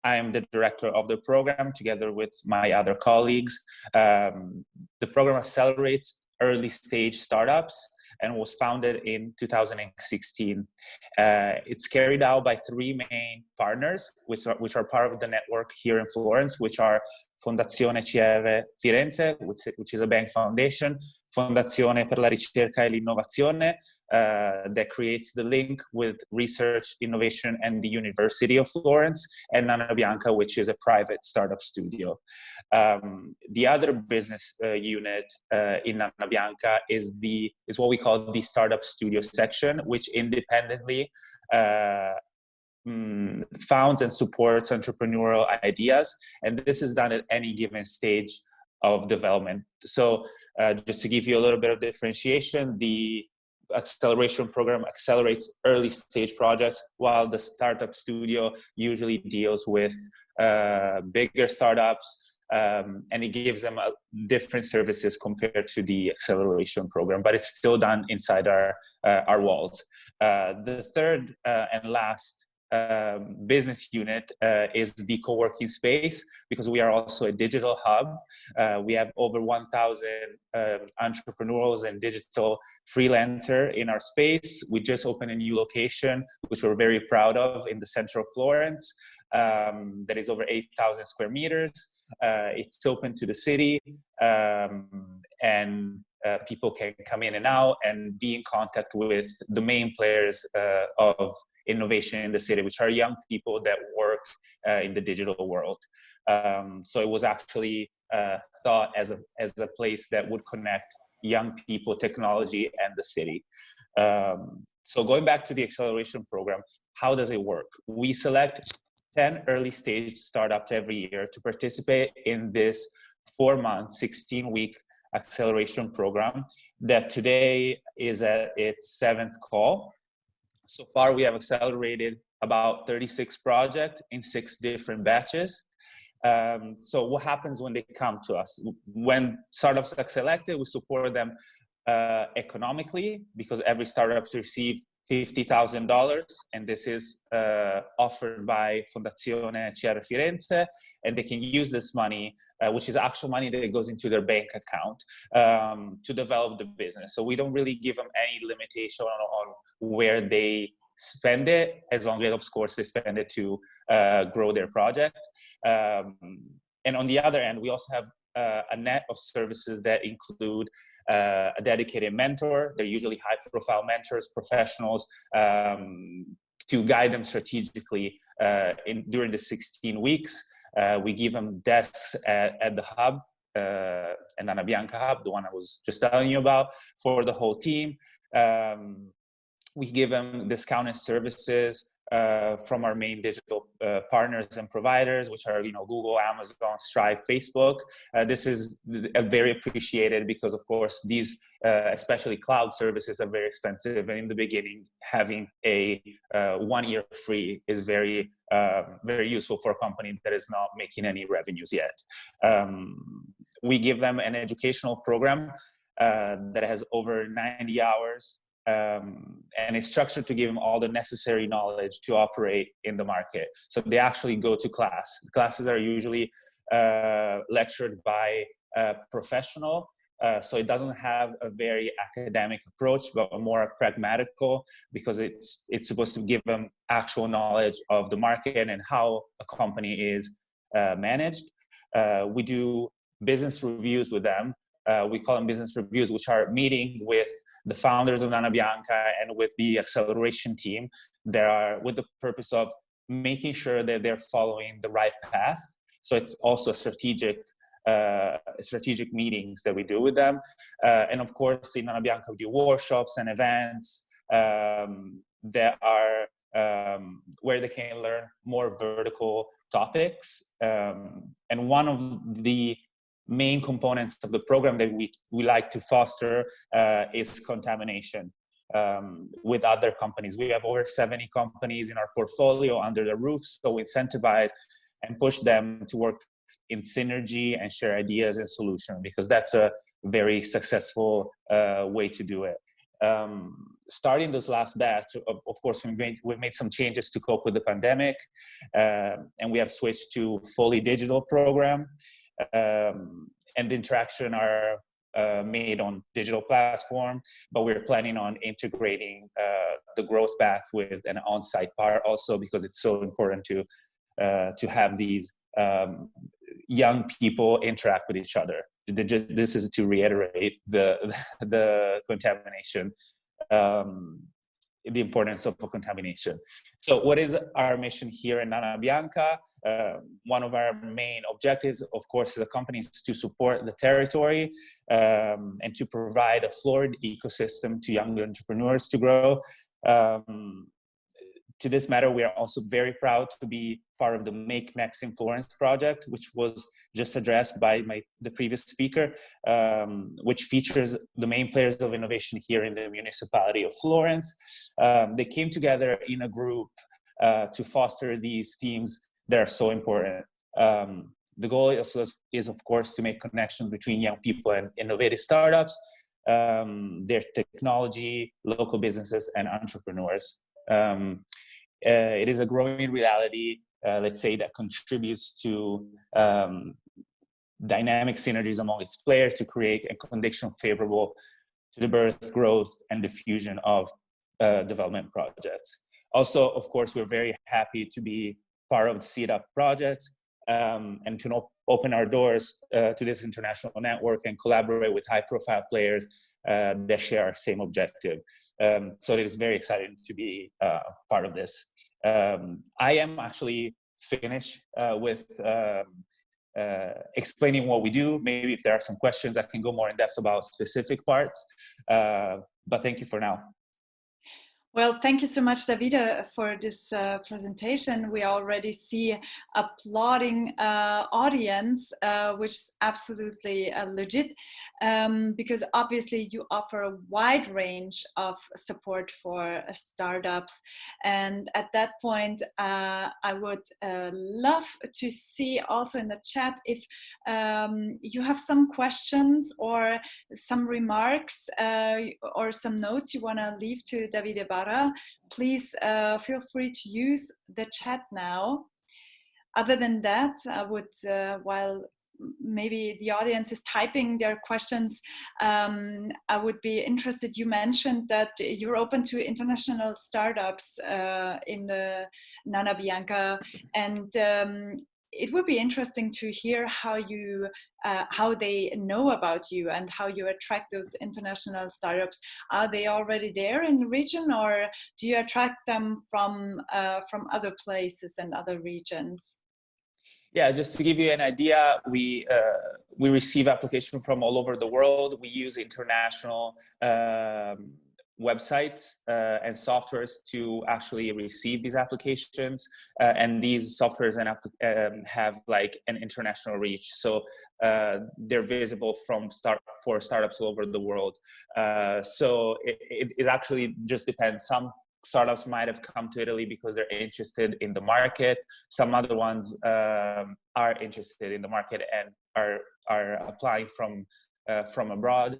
am the director of the program together with my other colleagues. The program accelerates early stage startups and was founded in 2016. It's carried out by three main partners, which are part of the network here in Florence, which are Fondazione CR Firenze, which is a bank foundation, Fondazione per la Ricerca e l'Innovazione, that creates the link with research, innovation, and the University of Florence, and Nana Bianca, which is a private startup studio. The other business unit in Nana Bianca is what we call the startup studio section, which independently founds and supports entrepreneurial ideas, and this is done at any given stage of development. So just to give you a little bit of differentiation, the acceleration program accelerates early stage projects, while the startup studio usually deals with bigger startups, and it gives them different services compared to the acceleration program, but it's still done inside our walls. The third and last business unit is the co-working space, because we are also a digital hub. We have over 1,000 entrepreneurs and digital freelancers in our space. We just opened a new location, which we're very proud of, in the center of Florence, that is over 8,000 square meters. It's open to the city, and people can come in and out and be in contact with the main players of innovation in the city, which are young people that work in the digital world. So it was actually thought as a place that would connect young people, technology, and the city. So going back to the acceleration program, how does it work? We select 10 early stage startups every year to participate in this 4-month, 16-week acceleration program that today is at its 7th call. So far, we have accelerated about 36 projects in 6 different batches. So what happens when they come to us? When startups are selected, we support them economically, because every startup receives $50,000, and this is offered by Fondazione CR Firenze, and they can use this money, which is actual money that goes into their bank account, to develop the business. So we don't really give them any limitation on where they spend it, as long as, of course, they spend it to grow their project. And on the other end, we also have a net of services that include a dedicated mentor. They're usually high-profile mentors, professionals, to guide them strategically during the 16 weeks. We give them desks at the hub, and Nana Bianca hub, the one I was just telling you about, for the whole team. We give them discounted services from our main digital partners and providers, which are, Google, Amazon, Stripe, Facebook. This is very appreciated because, of course, these, especially cloud services, are very expensive. And in the beginning, having a 1 year free is very, very useful for a company that is not making any revenues yet. We give them an educational program that has over 90 hours. And it's structured to give them all the necessary knowledge to operate in the market. So they actually go to class. The classes are usually lectured by a professional. So it doesn't have a very academic approach, but a more pragmatical, because it's supposed to give them actual knowledge of the market and how a company is managed. We do business reviews with them. We call them business reviews, which are meeting with the founders of Nana Bianca and with the acceleration team. They are with the purpose of making sure that they're following the right path. So it's also strategic meetings that we do with them. And of course, in Nana Bianca, we do workshops and events that are where they can learn more vertical topics. And one of the main components of the program that we like to foster is contamination with other companies. We have over 70 companies in our portfolio under the roof, so we incentivize and push them to work in synergy and share ideas and solutions, because that's a very successful way to do it. Starting this last batch, of course, we've made some changes to cope with the pandemic, and we have switched to fully digital program. And the interaction are made on digital platform, but we're planning on integrating the growth path with an on-site part also, because it's so important to have these young people interact with each other. This is to reiterate the contamination, the importance of contamination. So what is our mission here in Nana Bianca? One of our main objectives, of course, as a company is to support the territory and to provide a florid ecosystem to young entrepreneurs to grow. To this matter, we are also very proud to be part of the Make Next in Florence project, which was just addressed by the previous speaker, which features the main players of innovation here in the municipality of Florence. They came together in a group to foster these themes that are so important. The goal is, of course, to make connections between young people and innovative startups, their technology, local businesses, and entrepreneurs. It is a growing reality, let's say, that contributes to dynamic synergies among its players to create a condition favorable to the birth, growth, and diffusion of development projects. Also, of course, we're very happy to be part of the Seed Up projects and to open our doors to this international network and collaborate with high-profile players that share our same objective. So it is very exciting to be part of this. I am actually finished with explaining what we do. Maybe if there are some questions, I can go more in depth about specific parts, but thank you for now. Well, thank you so much, Davide, for this presentation. We already see applauding audience, which is absolutely legit, because obviously you offer a wide range of support for startups. And at that point, I would love to see also in the chat if you have some questions or some remarks or some notes you want to leave to Davide Barra. Please feel free to use the chat now. Other than that, I would, while maybe the audience is typing their questions, I would be interested. You mentioned that you're open to international startups in the Nana Bianca, and it would be interesting to hear how they know about you and how you attract those international startups. Are they already there in the region, or do you attract them from other places and other regions? Yeah, just to give you an idea, we receive applications from all over the world. We use international websites and softwares to actually receive these applications, and these softwares and have like an international reach, so they're visible for startups all over the world. So it actually just depends. Some startups might have come to Italy because they're interested in the market. Some other ones are interested in the market and are applying from abroad.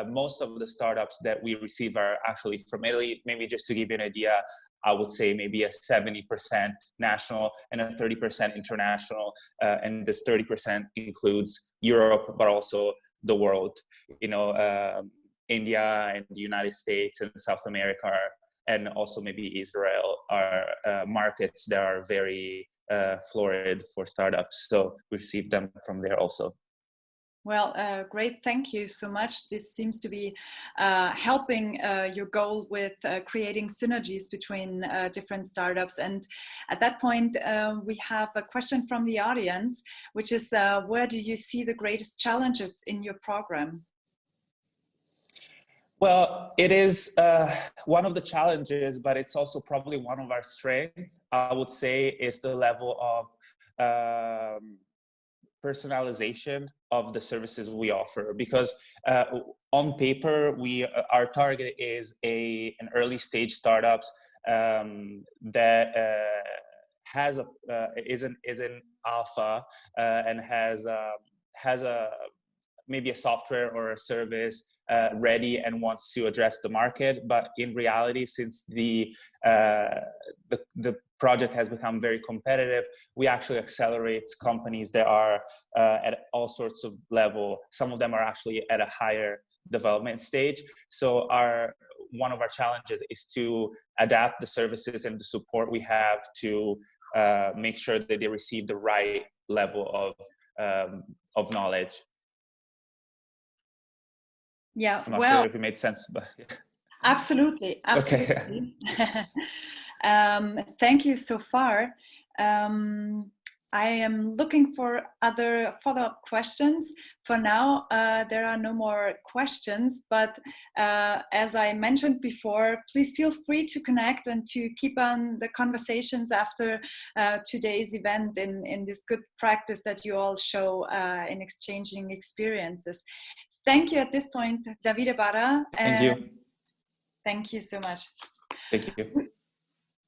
Most of the startups that we receive are actually from Italy. Maybe just to give you an idea, I would say maybe a 70% national and a 30% international. And this 30% includes Europe, but also the world. You know, India and the United States and South America and also maybe Israel are markets that are very florid for startups. So we receive them from there also. Well, great. Thank you so much. This seems to be helping your goal with creating synergies between different startups. And at that point, we have a question from the audience, which is, where do you see the greatest challenges in your program? Well, it is one of the challenges, but it's also probably one of our strengths, I would say, is the level of personalization of the services we offer. Because on paper, our target is an early stage startups that is an alpha and has a maybe a software or a service ready and wants to address the market. But in reality, since the project has become very competitive, we actually accelerate companies that are at all sorts of level. Some of them are actually at a higher development stage. So one of our challenges is to adapt the services and the support we have to make sure that they receive the right level of knowledge. Yeah, I'm not sure if it made sense, but yeah. Absolutely. Okay. Thank you so far. I am looking for other follow-up questions. For now, there are no more questions, but as I mentioned before, please feel free to connect and to keep on the conversations after today's event in this good practice that you all show in exchanging experiences. Thank you at this point, Davide Barra. Thank you. Thank you so much. Thank you.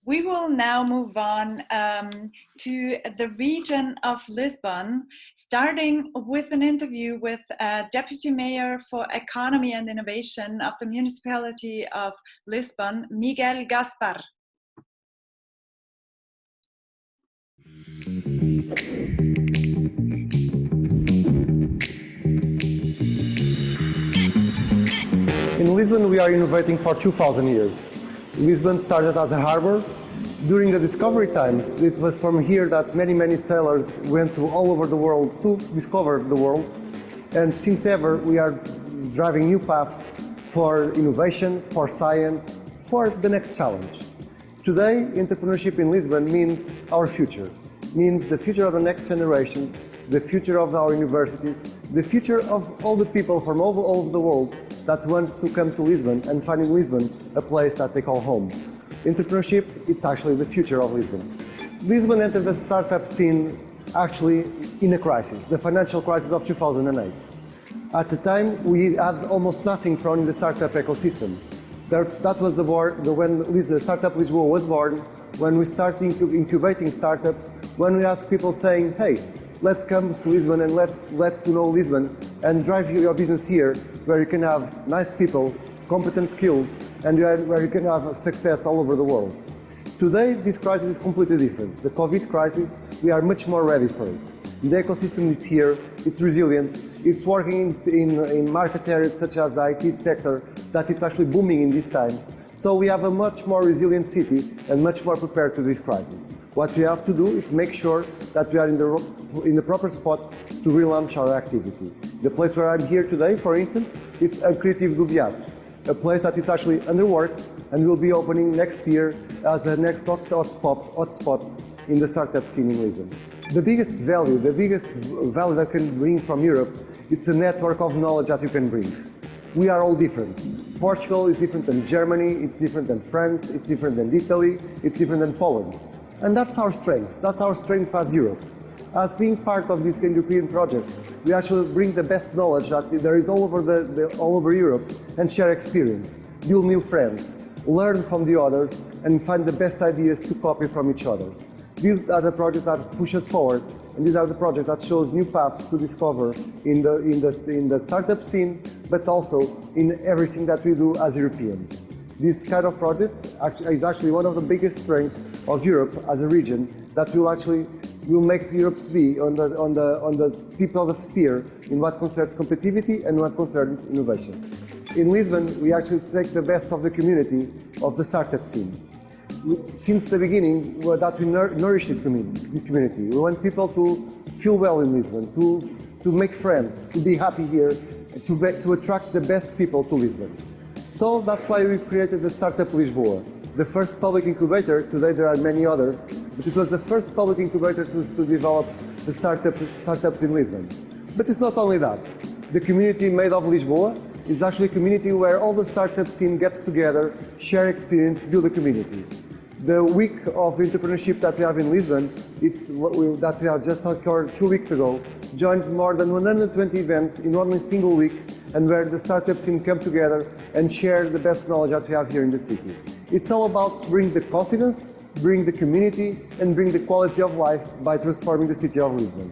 We will now move on to the region of Lisbon, starting with an interview with Deputy Mayor for Economy and Innovation of the Municipality of Lisbon, Miguel Gaspar. In Lisbon, we are innovating for 2,000 years. Lisbon started as a harbor. During the discovery times, it was from here that many sailors went to all over the world to discover the world. And since ever, we are driving new paths for innovation, for science, for the next challenge. Today, entrepreneurship in Lisbon means our future, means the future of the next generations, the future of our universities, the future of all the people from all over the world that wants to come to Lisbon and find in Lisbon a place that they call home. Entrepreneurship, it's actually the future of Lisbon. Lisbon entered the startup scene actually in a crisis, the financial crisis of 2008. At the time, we had almost nothing from the startup ecosystem. That was when the startup Lisboa was born, when we started incubating startups, when we asked people saying, hey, let's come to Lisbon and let's know Lisbon and drive your business here, where you can have nice people, competent skills, and where you can have success all over the world. Today, this crisis is completely different. The COVID crisis, we are much more ready for it. The ecosystem is here, it's resilient, it's working in market areas such as the IT sector, that it's actually booming in these times. So we have a much more resilient city and much more prepared to this crisis. What we have to do is make sure that we are in the proper spot to relaunch our activity. The place where I'm here today, for instance, it's a Creative Dubiat, a place that is actually under works and will be opening next year as a next hotspot in the startup scene in Lisbon. The biggest value that can bring from Europe, it's a network of knowledge that you can bring. We are all different. Portugal is different than Germany, it's different than France, it's different than Italy, it's different than Poland. And that's our strength. That's our strength as Europe. As being part of these European projects, we actually bring the best knowledge that there is all over Europe and share experience, build new friends, learn from the others, and find the best ideas to copy from each other. These are the projects that push us forward, and these are the projects that shows new paths to discover in the startup scene, but also in everything that we do as Europeans. This kind of projects is actually one of the biggest strengths of Europe as a region that will make Europe be on the tip of the spear in what concerns competitivity and what concerns innovation. In Lisbon, we actually take the best of the community of the startup scene. Since the beginning, that we nourish this community. We want people to feel well in Lisbon, to make friends, to be happy here, to attract the best people to Lisbon. So that's why we created the Startup Lisboa, the first public incubator. Today there are many others, but it was the first public incubator to develop the startups in Lisbon. But it's not only that. The community made of Lisboa is actually a community where all the startup scene gets together, share experience, build a community. The week of entrepreneurship that we have in Lisbon, that we have just occurred 2 weeks ago, joins more than 120 events in only a single week, and where the startup scene come together and share the best knowledge that we have here in the city. It's all about bringing the confidence, bring the community, and bring the quality of life by transforming the city of Lisbon.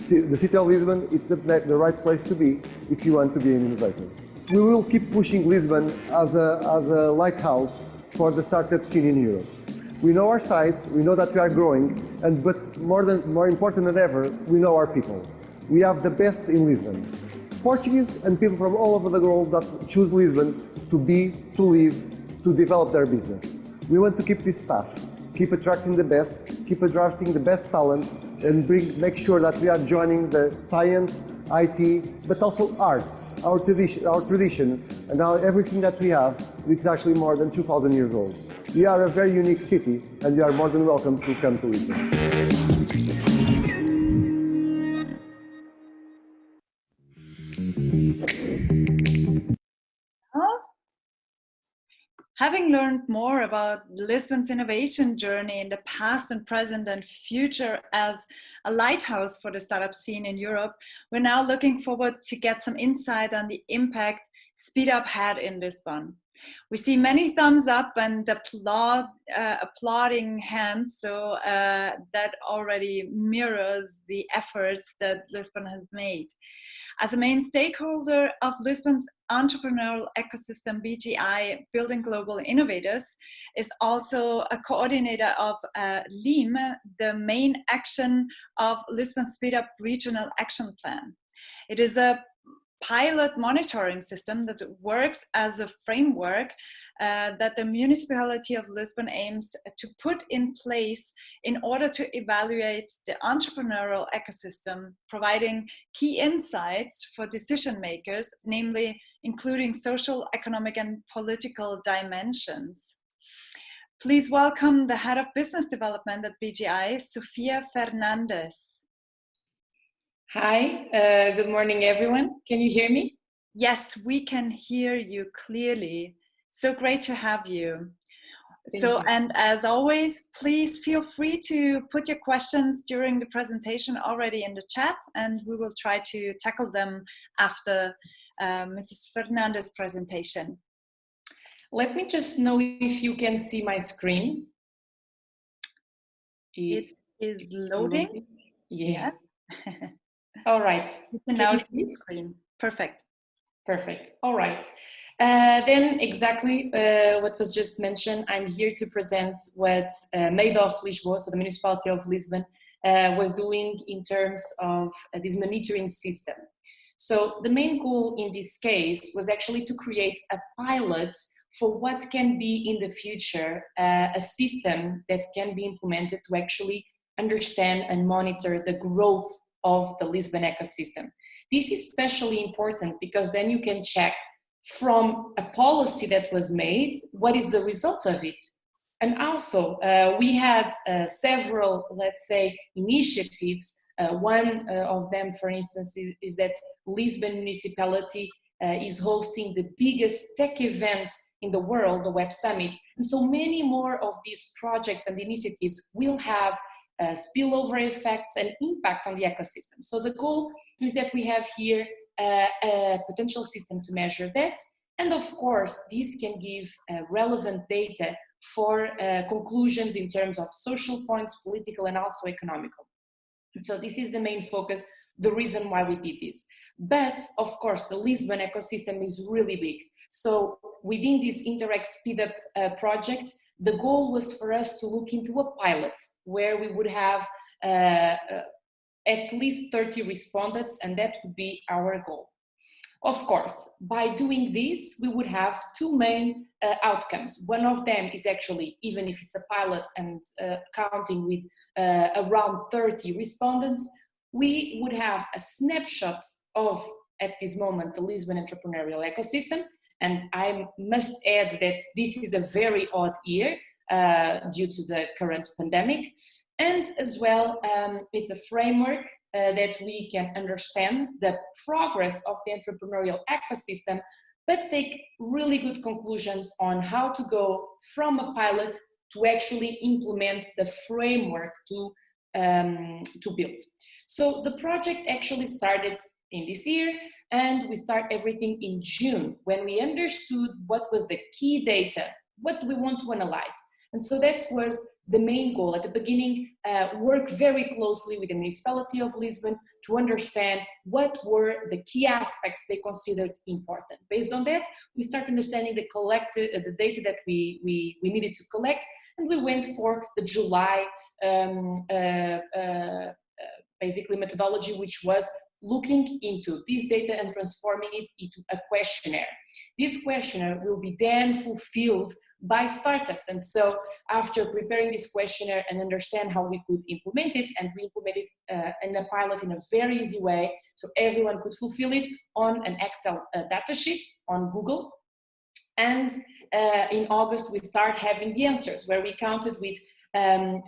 The city of Lisbon, it's the right place to be if you want to be an innovator. We will keep pushing Lisbon as a lighthouse for the startup scene in Europe. We know our size, we know that we are growing, but more important than ever, we know our people. We have the best in Lisbon. Portuguese and people from all over the world that choose Lisbon to be, to live, to develop their business. We want to keep this path, keep attracting the best, keep attracting the best talent, and make sure that we are joining the science, IT, but also arts, our tradition, and now everything that we have, it's actually more than 2,000 years old. We are a very unique city, and you are more than welcome to come to Lisbon. Having learned more about Lisbon's innovation journey in the past and present and future as a lighthouse for the startup scene in Europe, we're now looking forward to get some insight on the impact SpeedUp had in Lisbon. We see many thumbs up and applauding hands, so that already mirrors the efforts that Lisbon has made. As a main stakeholder of Lisbon's entrepreneurial ecosystem, BGI, Building Global Innovators, is also a coordinator of LIM, the main action of Lisbon's SpeedUp Regional Action Plan. It is a pilot monitoring system that works as a framework that the municipality of Lisbon aims to put in place in order to evaluate the entrepreneurial ecosystem, providing key insights for decision makers, namely including social, economic, and political dimensions. Please welcome the Head of Business Development at BGI, Sofia Fernandez. Hi, good morning, everyone. Can you hear me? Yes, we can hear you clearly. So great to have you. Thank you. And as always, please feel free to put your questions during the presentation already in the chat, and we will try to tackle them after Mrs. Fernandez's presentation. Let me just know if you can see my screen. It is loading. Yeah. All right. You can now see the screen. Perfect. Perfect. All right. Then exactly what was just mentioned, I'm here to present what Made of Lisboa, so the municipality of Lisbon, was doing in terms of this monitoring system. So the main goal in this case was actually to create a pilot for what can be in the future a system that can be implemented to actually understand and monitor the growth of the Lisbon ecosystem. This is especially important because then you can check from a policy that was made, what is the result of it? And also, we had several, let's say, initiatives. One of them, for instance, is that Lisbon municipality is hosting the biggest tech event in the world, the Web Summit. And so many more of these projects and initiatives will have spillover effects and impact on the ecosystem. So the goal is that we have here a potential system to measure that. And of course, this can give relevant data for conclusions in terms of social points, political, and also economical. And so this is the main focus, the reason why we did this. But of course, the Lisbon ecosystem is really big. So within this Interreg SpeedUp project, the goal was for us to look into a pilot where we would have at least 30 respondents, and that would be our goal. Of course, by doing this, we would have two main outcomes. One of them is actually, even if it's a pilot and counting with around 30 respondents, we would have a snapshot of, at this moment, the Lisbon entrepreneurial ecosystem. And I must add that this is a very odd year due to the current pandemic. And as well, it's a framework that we can understand the progress of the entrepreneurial ecosystem, but take really good conclusions on how to go from a pilot to actually implement the framework to build. So the project actually started in this year, and we start everything in June when we understood what was the key data, what we want to analyze. And so that was the main goal. At the beginning, work very closely with the municipality of Lisbon to understand what were the key aspects they considered important. Based on that, we start understanding the data that we needed to collect, and we went for the July basically methodology, which was looking into this data and transforming it into a questionnaire. This questionnaire will be then fulfilled by startups. And so after preparing this questionnaire and understand how we could implement it, and we implemented in a pilot in a very easy way, so everyone could fulfill it on an Excel data sheet on Google. And in August, we start having the answers, where we counted with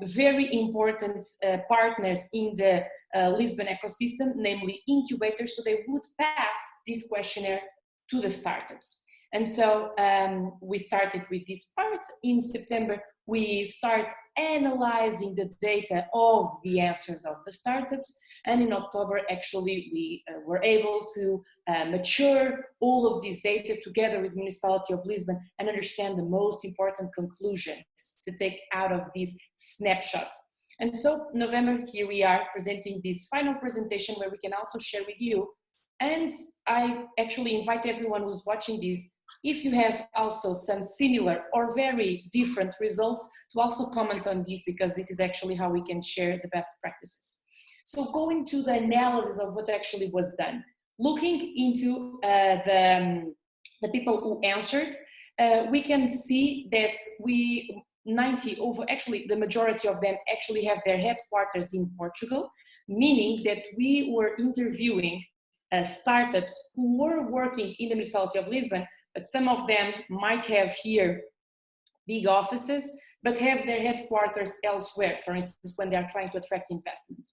very important partners in the Lisbon ecosystem, namely incubators, so they would pass this questionnaire to the startups. And so we started with this part. In September, we start analyzing the data of the answers of the startups. And in October, actually, we were able to mature all of this data together with the municipality of Lisbon and understand the most important conclusions to take out of this snapshot. And so November, here we are presenting this final presentation where we can also share with you. And I actually invite everyone who's watching this, if you have also some similar or very different results, to also comment on this, because this is actually how we can share the best practices. So going to the analysis of what actually was done, looking into the people who answered, we can see that the majority of them actually have their headquarters in Portugal, meaning that we were interviewing startups who were working in the municipality of Lisbon, but some of them might have here big offices, but have their headquarters elsewhere, for instance, when they are trying to attract investment.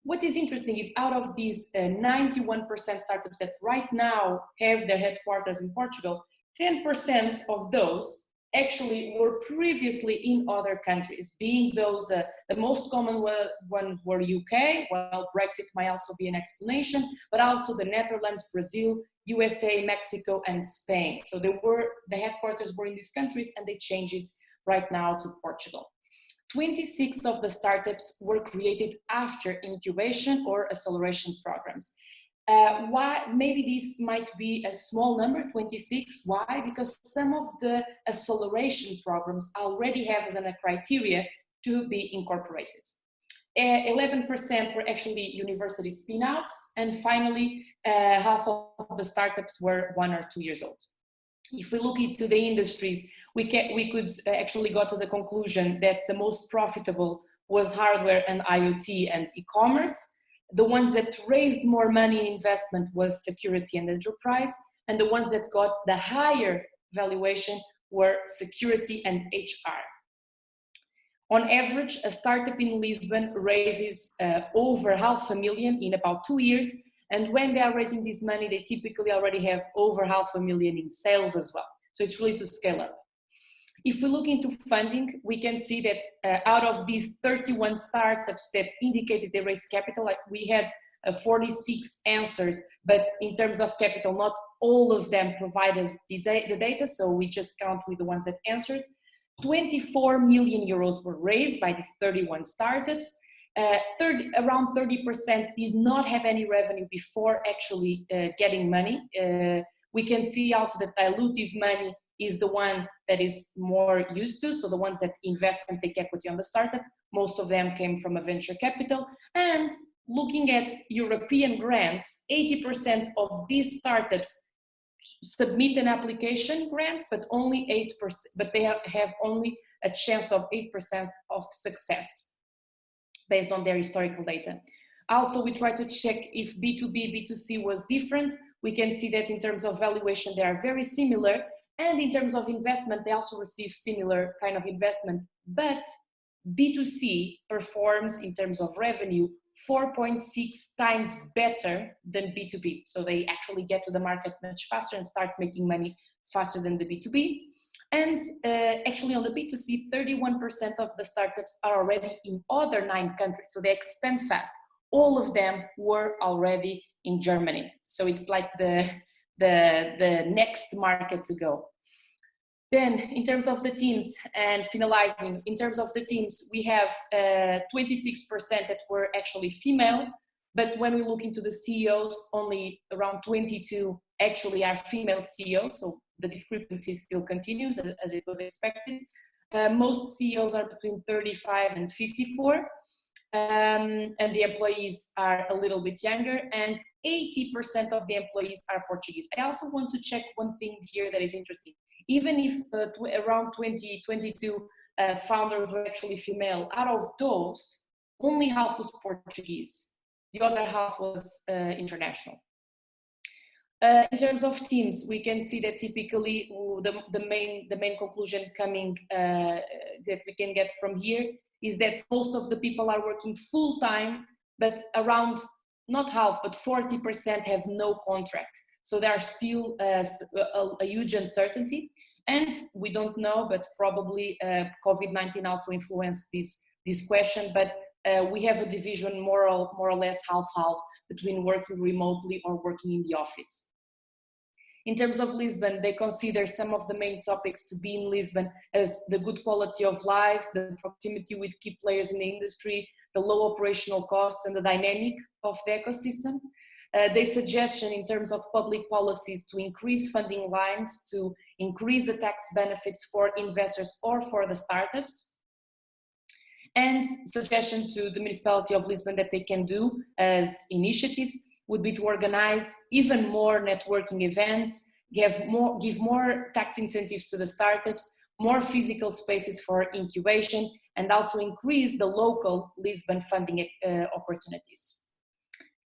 What is interesting is, out of these 91% startups that right now have their headquarters in Portugal, 10% of those actually were previously in other countries, being those the most common one were UK, well, Brexit might also be an explanation, but also the Netherlands, Brazil, USA, Mexico, and Spain. So the headquarters were in these countries, and they changed it right now to Portugal. 26 of the startups were created after incubation or acceleration programs. Why? Maybe this might be a small number, 26. Why? Because some of the acceleration programs already have as a criteria to be incorporated. 11% were actually university spin-outs, and finally, half of the startups were 1 or 2 years old. If we look into the industries, we could actually go to the conclusion that the most profitable was hardware and IoT and e-commerce. The ones that raised more money in investment was security and enterprise, and the ones that got the higher valuation were security and HR. On average, a startup in Lisbon raises over $500,000 in about 2 years, and when they are raising this money, they typically already have over $500,000 in sales as well. So it's really to scale up. If we look into funding, we can see that out of these 31 startups that indicated they raised capital, like we had 46 answers, but in terms of capital, not all of them provide us the data, so we just count with the ones that answered. 24 million euros were raised by these 31 startups. Around 30% did not have any revenue before actually getting money. We can see also that dilutive money is the one that is more used to, so the ones that invest and take equity on the startup, most of them came from a venture capital. And looking at European grants, 80% of these startups submit an application grant, but only 8%, but they have only a chance of 8% of success based on their historical data. Also, we try to check if B2B, B2C was different. We can see that in terms of valuation, they are very similar. And in terms of investment, they also receive similar kind of investment. But B2C performs in terms of revenue 4.6 times better than B2B. So they actually get to the market much faster and start making money faster than the B2B. And actually on the B2C, 31% of the startups are already in other 9 countries. So they expand fast. All of them were already in Germany. So it's like the next market to go. Then, in terms of the teams, and finalizing, in terms of the teams, we have 26% that were actually female, but when we look into the CEOs, only around 22 actually are female CEOs, so the discrepancy still continues as it was expected. Most CEOs are between 35 and 54, and the employees are a little bit younger, and 80% of the employees are Portuguese. I also want to check one thing here that is interesting. Even if around 22 founders were actually female, out of those, only half was Portuguese. The other half was international. In terms of teams, we can see that typically the main conclusion coming that we can get from here is that most of the people are working full time, but around not half, but 40% have no contract. So there are still a huge uncertainty, and we don't know, but probably COVID-19 also influenced this question. But we have a division more or less half-half between working remotely or working in the office. In terms of Lisbon, they consider some of the main topics to be in Lisbon as the good quality of life, the proximity with key players in the industry, the low operational costs, and the dynamic of the ecosystem. They suggestion in terms of public policies to increase funding lines, to increase the tax benefits for investors or for the startups. And suggestion to the municipality of Lisbon that they can do as initiatives would be to organize even more networking events, give more tax incentives to the startups, more physical spaces for incubation, and also increase the local Lisbon funding opportunities.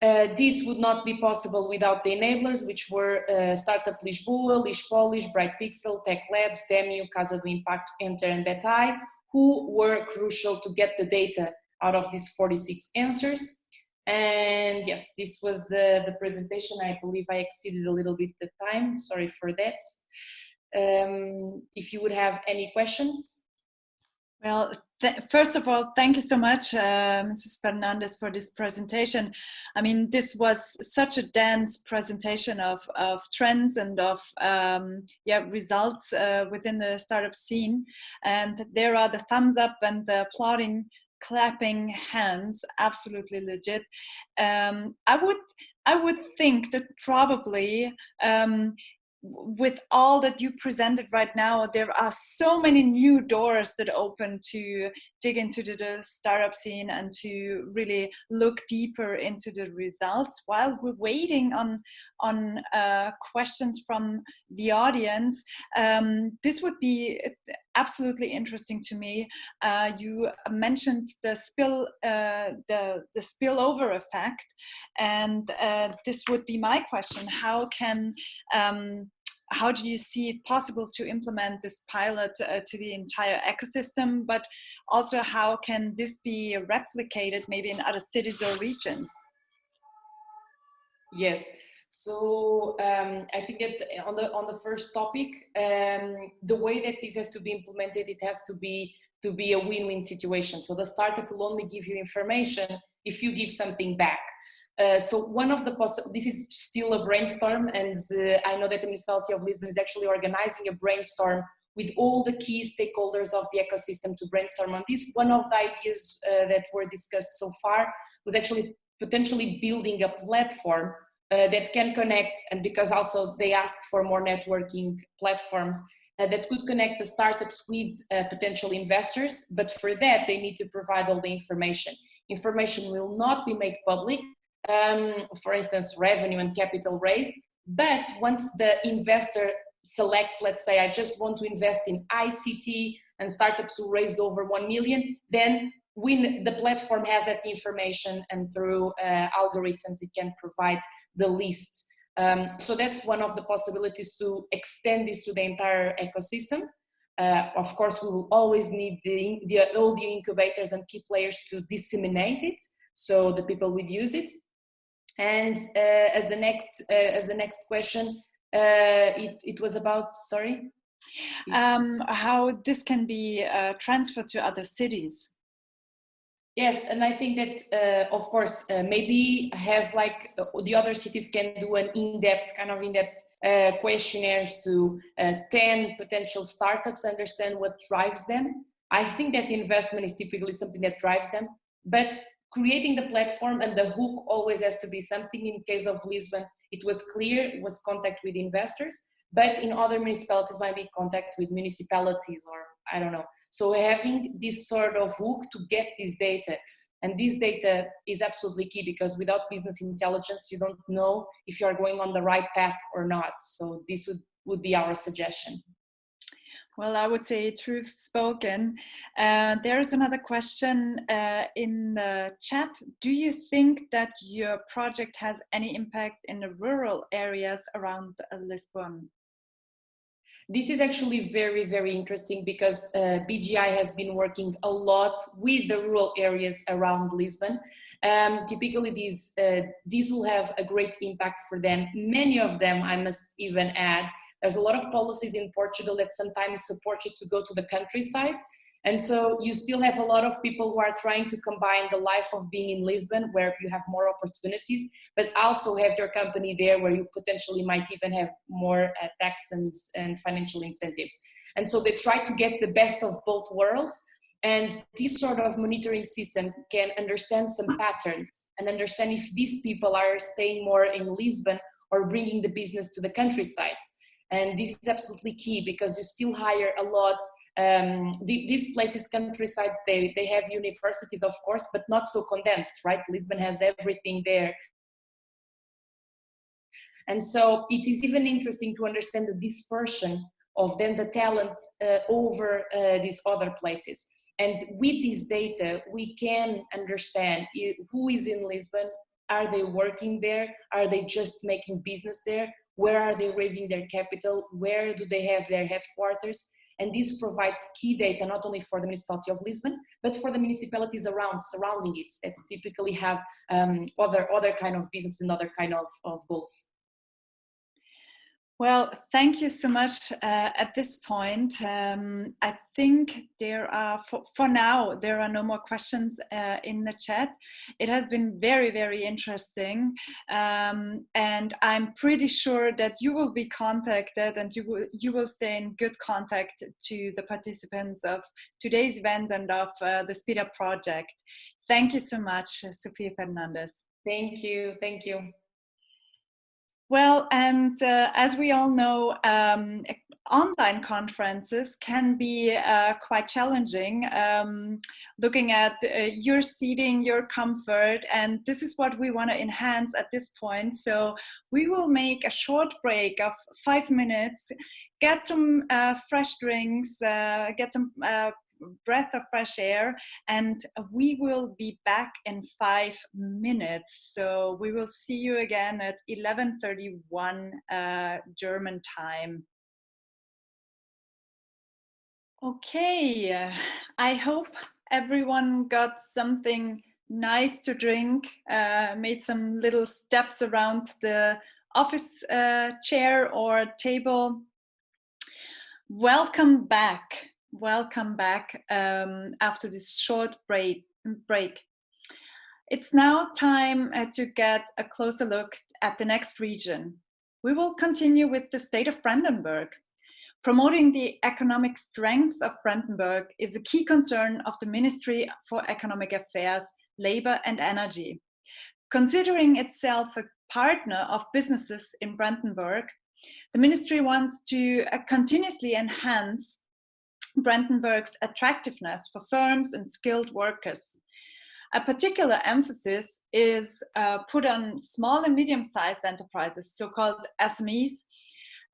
This would not be possible without the enablers, which were Startup Lisboa, Lispolish, Bright Pixel, Tech Labs, Demio, Casa do Impacto, Enter, and Betai, who were crucial to get the data out of these 46 answers. And yes, this was the presentation. I believe I exceeded a little bit the time. Sorry for that. If you would have any questions. Well, first of all, thank you so much, Mrs. Fernandez, for this presentation. I mean, this was such a dense presentation of trends and of results within the startup scene. And there are the thumbs up and the applauding, clapping hands, absolutely legit. I would think that probably with all that you presented right now, there are so many new doors that open to dig into the startup scene and to really look deeper into the results while we're waiting on questions from the audience. This would be absolutely interesting to me. You mentioned the spillover effect, and this would be my question. How do you see it possible to implement this pilot to the entire ecosystem, but also how can this be replicated maybe in other cities or regions? Yes, so I think on the first topic, the way that this has to be implemented, it has to be a win-win situation. So the startup will only give you information if you give something back. So one of this is still a brainstorm, and I know that the municipality of Lisbon is actually organizing a brainstorm with all the key stakeholders of the ecosystem to brainstorm on this. One of the ideas that were discussed so far was actually potentially building a platform that can connect, and because also they asked for more networking platforms that could connect the startups with potential investors, but for that they need to provide all the information. Information will not be made public. For instance, revenue and capital raised, but once the investor selects, let's say, I just want to invest in ICT and startups who raised over 1 million, then when the platform has that information and through algorithms, it can provide the list. So that's one of the possibilities to extend this to the entire ecosystem. Of course, we will always need all the incubators and key players to disseminate it, so the people would use it. And as the next question, it was about, sorry? How this can be transferred to other cities. Yes, and I think that, of course, maybe have like the other cities can do an in-depth questionnaires to 10 potential startups, understand what drives them. I think that investment is typically something that drives them, but creating the platform and the hook always has to be something. In case of Lisbon, it was clear, it was contact with investors, but in other municipalities might be contact with municipalities, or I don't know. So having this sort of hook to get this data, and this data is absolutely key, because without business intelligence, you don't know if you are going on the right path or not. So this would be our suggestion. Well, I would say truth spoken. There is another question in the chat. Do you think that your project has any impact in the rural areas around Lisbon? This is actually very, very interesting, because BGI has been working a lot with the rural areas around Lisbon. Typically, these will have a great impact for them. Many of them, I must even add, there's a lot of policies in Portugal that sometimes support you to go to the countryside. And so you still have a lot of people who are trying to combine the life of being in Lisbon, where you have more opportunities, but also have your company there, where you potentially might even have more tax and financial incentives. And so they try to get the best of both worlds. And this sort of monitoring system can understand some patterns and understand if these people are staying more in Lisbon or bringing the business to the countryside. And this is absolutely key, because you still hire a lot. These places, countrysides, they have universities, of course, but not so condensed, right? Lisbon has everything there. And so it is even interesting to understand the dispersion of then the talent over these other places. And with this data, we can understand who is in Lisbon. Are they working there? Are they just making business there? Where are they raising their capital? Where do they have their headquarters? And this provides key data, not only for the municipality of Lisbon, but for the municipalities surrounding it, that typically have other kind of business and other kind of goals. Well, thank you so much. At this point, I think there are, for now, there are no more questions in the chat. It has been very, very interesting. And I'm pretty sure that you will be contacted, and you will stay in good contact to the participants of today's event and of the Speed Up project. Thank you so much, Sofia Fernandez. Thank you. Thank you. Well, and as we all know, online conferences can be quite challenging, looking at your seating, your comfort, and this is what we want to enhance at this point. So we will make a short break of 5 minutes, get some fresh drinks, get some breath of fresh air, and we will be back in 5 minutes. So we will see you again at 11:31 German time. Okay, I hope everyone got something nice to drink, made some little steps around the office chair or table. Welcome back. Welcome back after this short break. It's now time to get a closer look at the next region. We will continue with the state of Brandenburg. Promoting the economic strength of Brandenburg is a key concern of the Ministry for Economic Affairs, Labor and Energy. Considering itself a partner of businesses in Brandenburg, the ministry wants to continuously enhance Brandenburg's attractiveness for firms and skilled workers. A particular emphasis is put on small and medium-sized enterprises, so-called SMEs,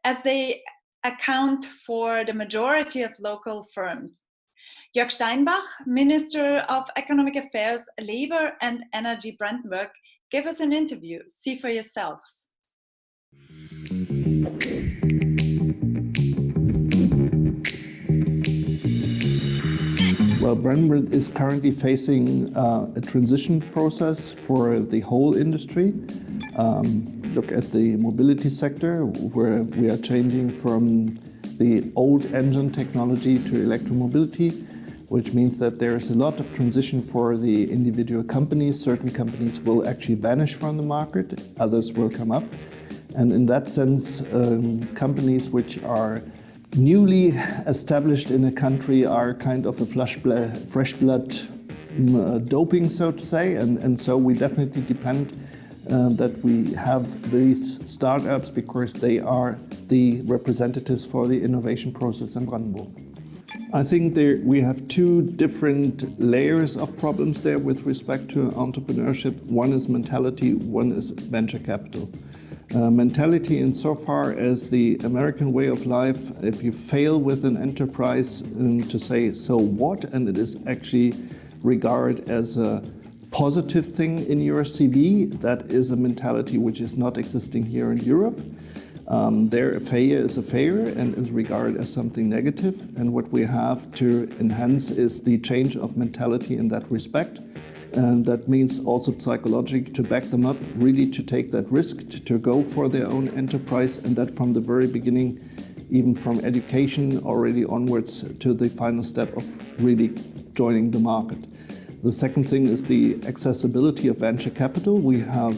as they account for the majority of local firms. Jörg Steinbach, Minister of Economic Affairs, Labor and Energy Brandenburg, gave us an interview. See for yourselves. Well, Brandenburg is currently facing a transition process for the whole industry. Look at the mobility sector, where we are changing from the old engine technology to electromobility. which means that there is a lot of transition for the individual companies. Certain companies will actually vanish from the market, others will come up. And in that sense, companies which are newly established in a country are kind of a fresh blood doping, so to say. And so we definitely depend that we have these startups because they are the representatives for the innovation process in Brandenburg. I think we have two different layers of problems there with respect to entrepreneurship. One is mentality, one is venture capital. Mentality insofar as the American way of life, if you fail with an enterprise, to say, so what? And it is actually regarded as a positive thing in your CV. That is a mentality which is not existing here in Europe. There, a failure is a failure and is regarded as something negative. And what we have to enhance is the change of mentality in that respect. And that means also psychologically to back them up, really to take that risk, to go for their own enterprise, and that from the very beginning, even from education already onwards to the final step of really joining the market. The second thing is the accessibility of venture capital. We have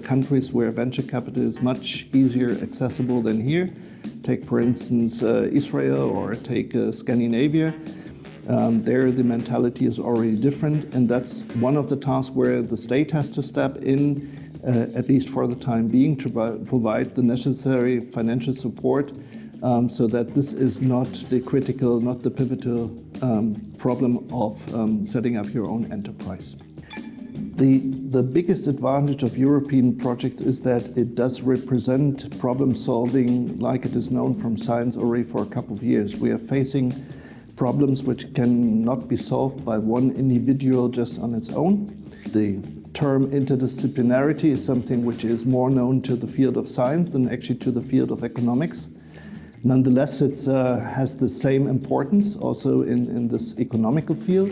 countries where venture capital is much easier accessible than here. Take, for instance, Israel, or take Scandinavia. There the mentality is already different, and that's one of the tasks where the state has to step in, at least for the time being, to provide the necessary financial support so that this is not the critical, not the pivotal problem of setting up your own enterprise. The biggest advantage of European projects is that it does represent problem solving like it is known from science already for a couple of years. We are facing problems which cannot be solved by one individual just on its own. The term interdisciplinarity is something which is more known to the field of science than actually to the field of economics. Nonetheless, it has the same importance also in this economical field.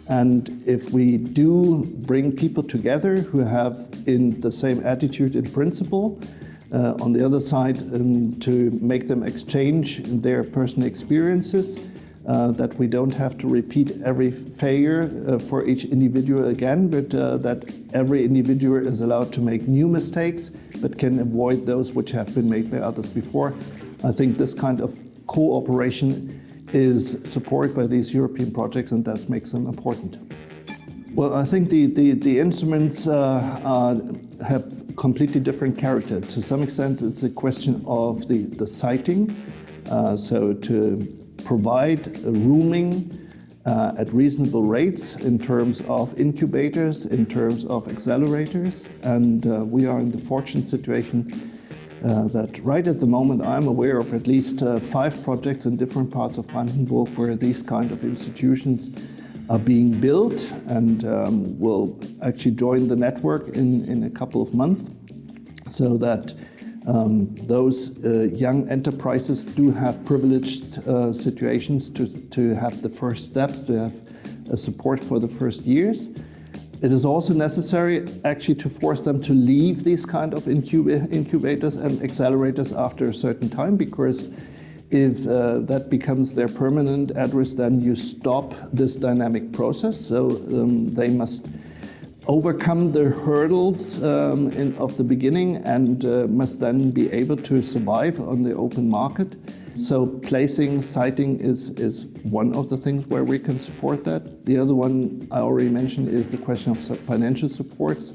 And if we do bring people together who have in the same attitude in principle, on the other side, to make them exchange their personal experiences, that we don't have to repeat every failure for each individual again, but that every individual is allowed to make new mistakes, but can avoid those which have been made by others before. I think this kind of cooperation is supported by these European projects, and that makes them important. Well, I think the instruments have completely different character. To some extent, it's a question of the siting, so to provide rooming at reasonable rates in terms of incubators, in terms of accelerators, and we are in the fortunate situation that right at the moment I'm aware of at least 5 projects in different parts of Brandenburg where these kind of institutions are being built and will actually join the network in a couple of months, so that those young enterprises do have privileged situations to have the first steps, to have support for the first years. It is also necessary actually to force them to leave these kind of incubators and accelerators after a certain time, because if that becomes their permanent address, then you stop this dynamic process. So they must overcome the hurdles of the beginning and must then be able to survive on the open market. So placing, siting is one of the things where we can support that. The other one I already mentioned is the question of financial supports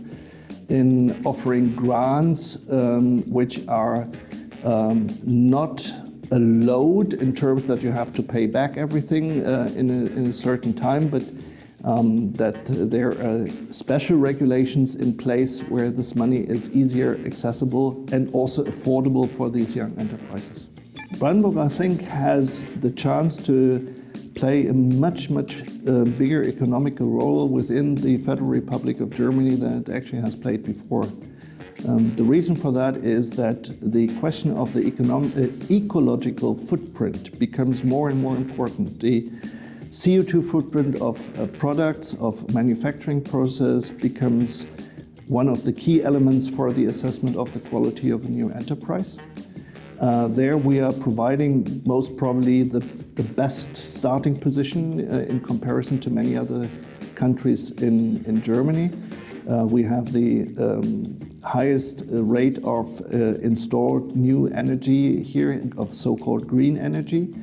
in offering grants which are not a load in terms that you have to pay back everything in a certain time, but that there are special regulations in place where this money is easier accessible and also affordable for these young enterprises. Brandenburg, I think, has the chance to play a much bigger economical role within the Federal Republic of Germany than it actually has played before. The reason for that is that the question of the ecological footprint becomes more and more important. The CO2 footprint of products, of manufacturing process becomes one of the key elements for the assessment of the quality of a new enterprise. There we are providing most probably the the best starting position in comparison to many other countries in Germany. We have the highest rate of installed new energy here, of so-called green energy.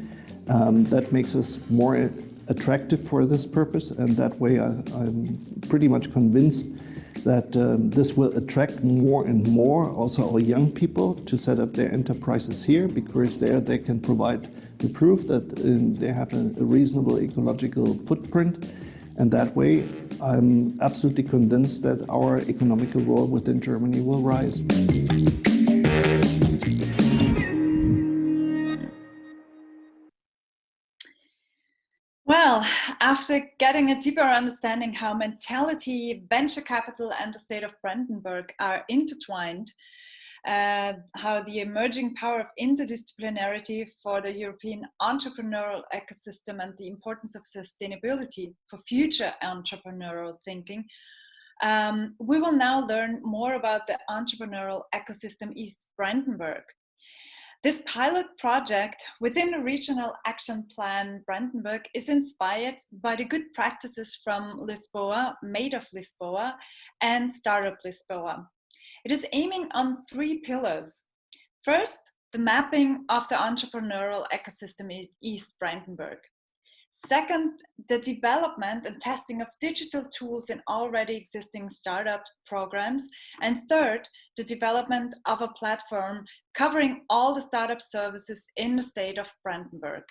That makes us more attractive for this purpose, and that way I'm pretty much convinced that this will attract more and more also our young people to set up their enterprises here, because there they can provide the proof that they have a reasonable ecological footprint, and that way I'm absolutely convinced that our economical role within Germany will rise. Well, after getting a deeper understanding how mentality, venture capital, and the state of Brandenburg are intertwined, how the emerging power of interdisciplinarity for the European entrepreneurial ecosystem and the importance of sustainability for future entrepreneurial thinking, we will now learn more about the entrepreneurial ecosystem East Brandenburg. This pilot project within the Regional Action Plan Brandenburg is inspired by the good practices from Lisboa, Made of Lisboa, and Startup Lisboa. It is aiming on 3 pillars. First, the mapping of the entrepreneurial ecosystem in East Brandenburg. Second, the development and testing of digital tools in already existing startup programs. And third, the development of a platform covering all the startup services in the state of Brandenburg.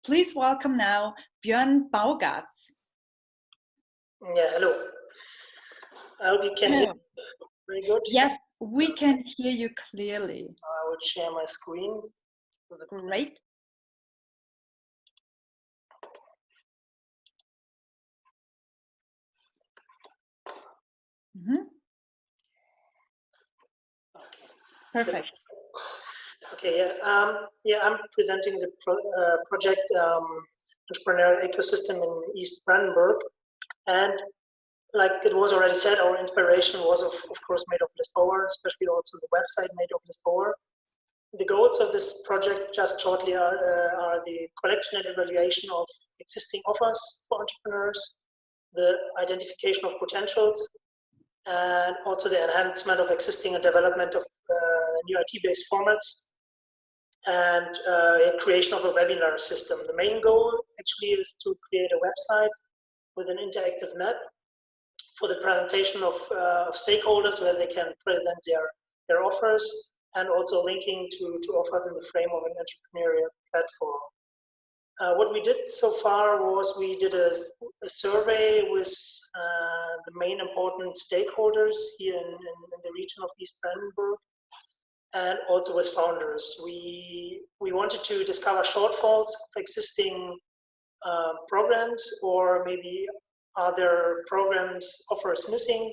Please welcome now Björn Baugatz. Yeah, hello. I hope you can hear me. Very good. Yes, we can hear you clearly. I will share my screen. Great. Mm-hmm. Okay. Perfect. Okay, yeah, I'm presenting the project Entrepreneurial Ecosystem in East Brandenburg. And like it was already said, our inspiration was of course Made of Lisboa, especially also the website Made of Lisboa. The goals of this project, just shortly, are the collection and evaluation of existing offers for entrepreneurs, the identification of potentials, and also the enhancement of existing and development of new IT-based formats, and creation of a webinar system. The main goal actually is to create a website with an interactive map for the presentation of stakeholders, where they can present their offers, and also linking to offers in the frame of an entrepreneurial platform. What we did so far was we did a survey with the main important stakeholders here in the region of East Brandenburg, and also with founders. We wanted to discover shortfalls of existing programs, or maybe are there programs offers missing,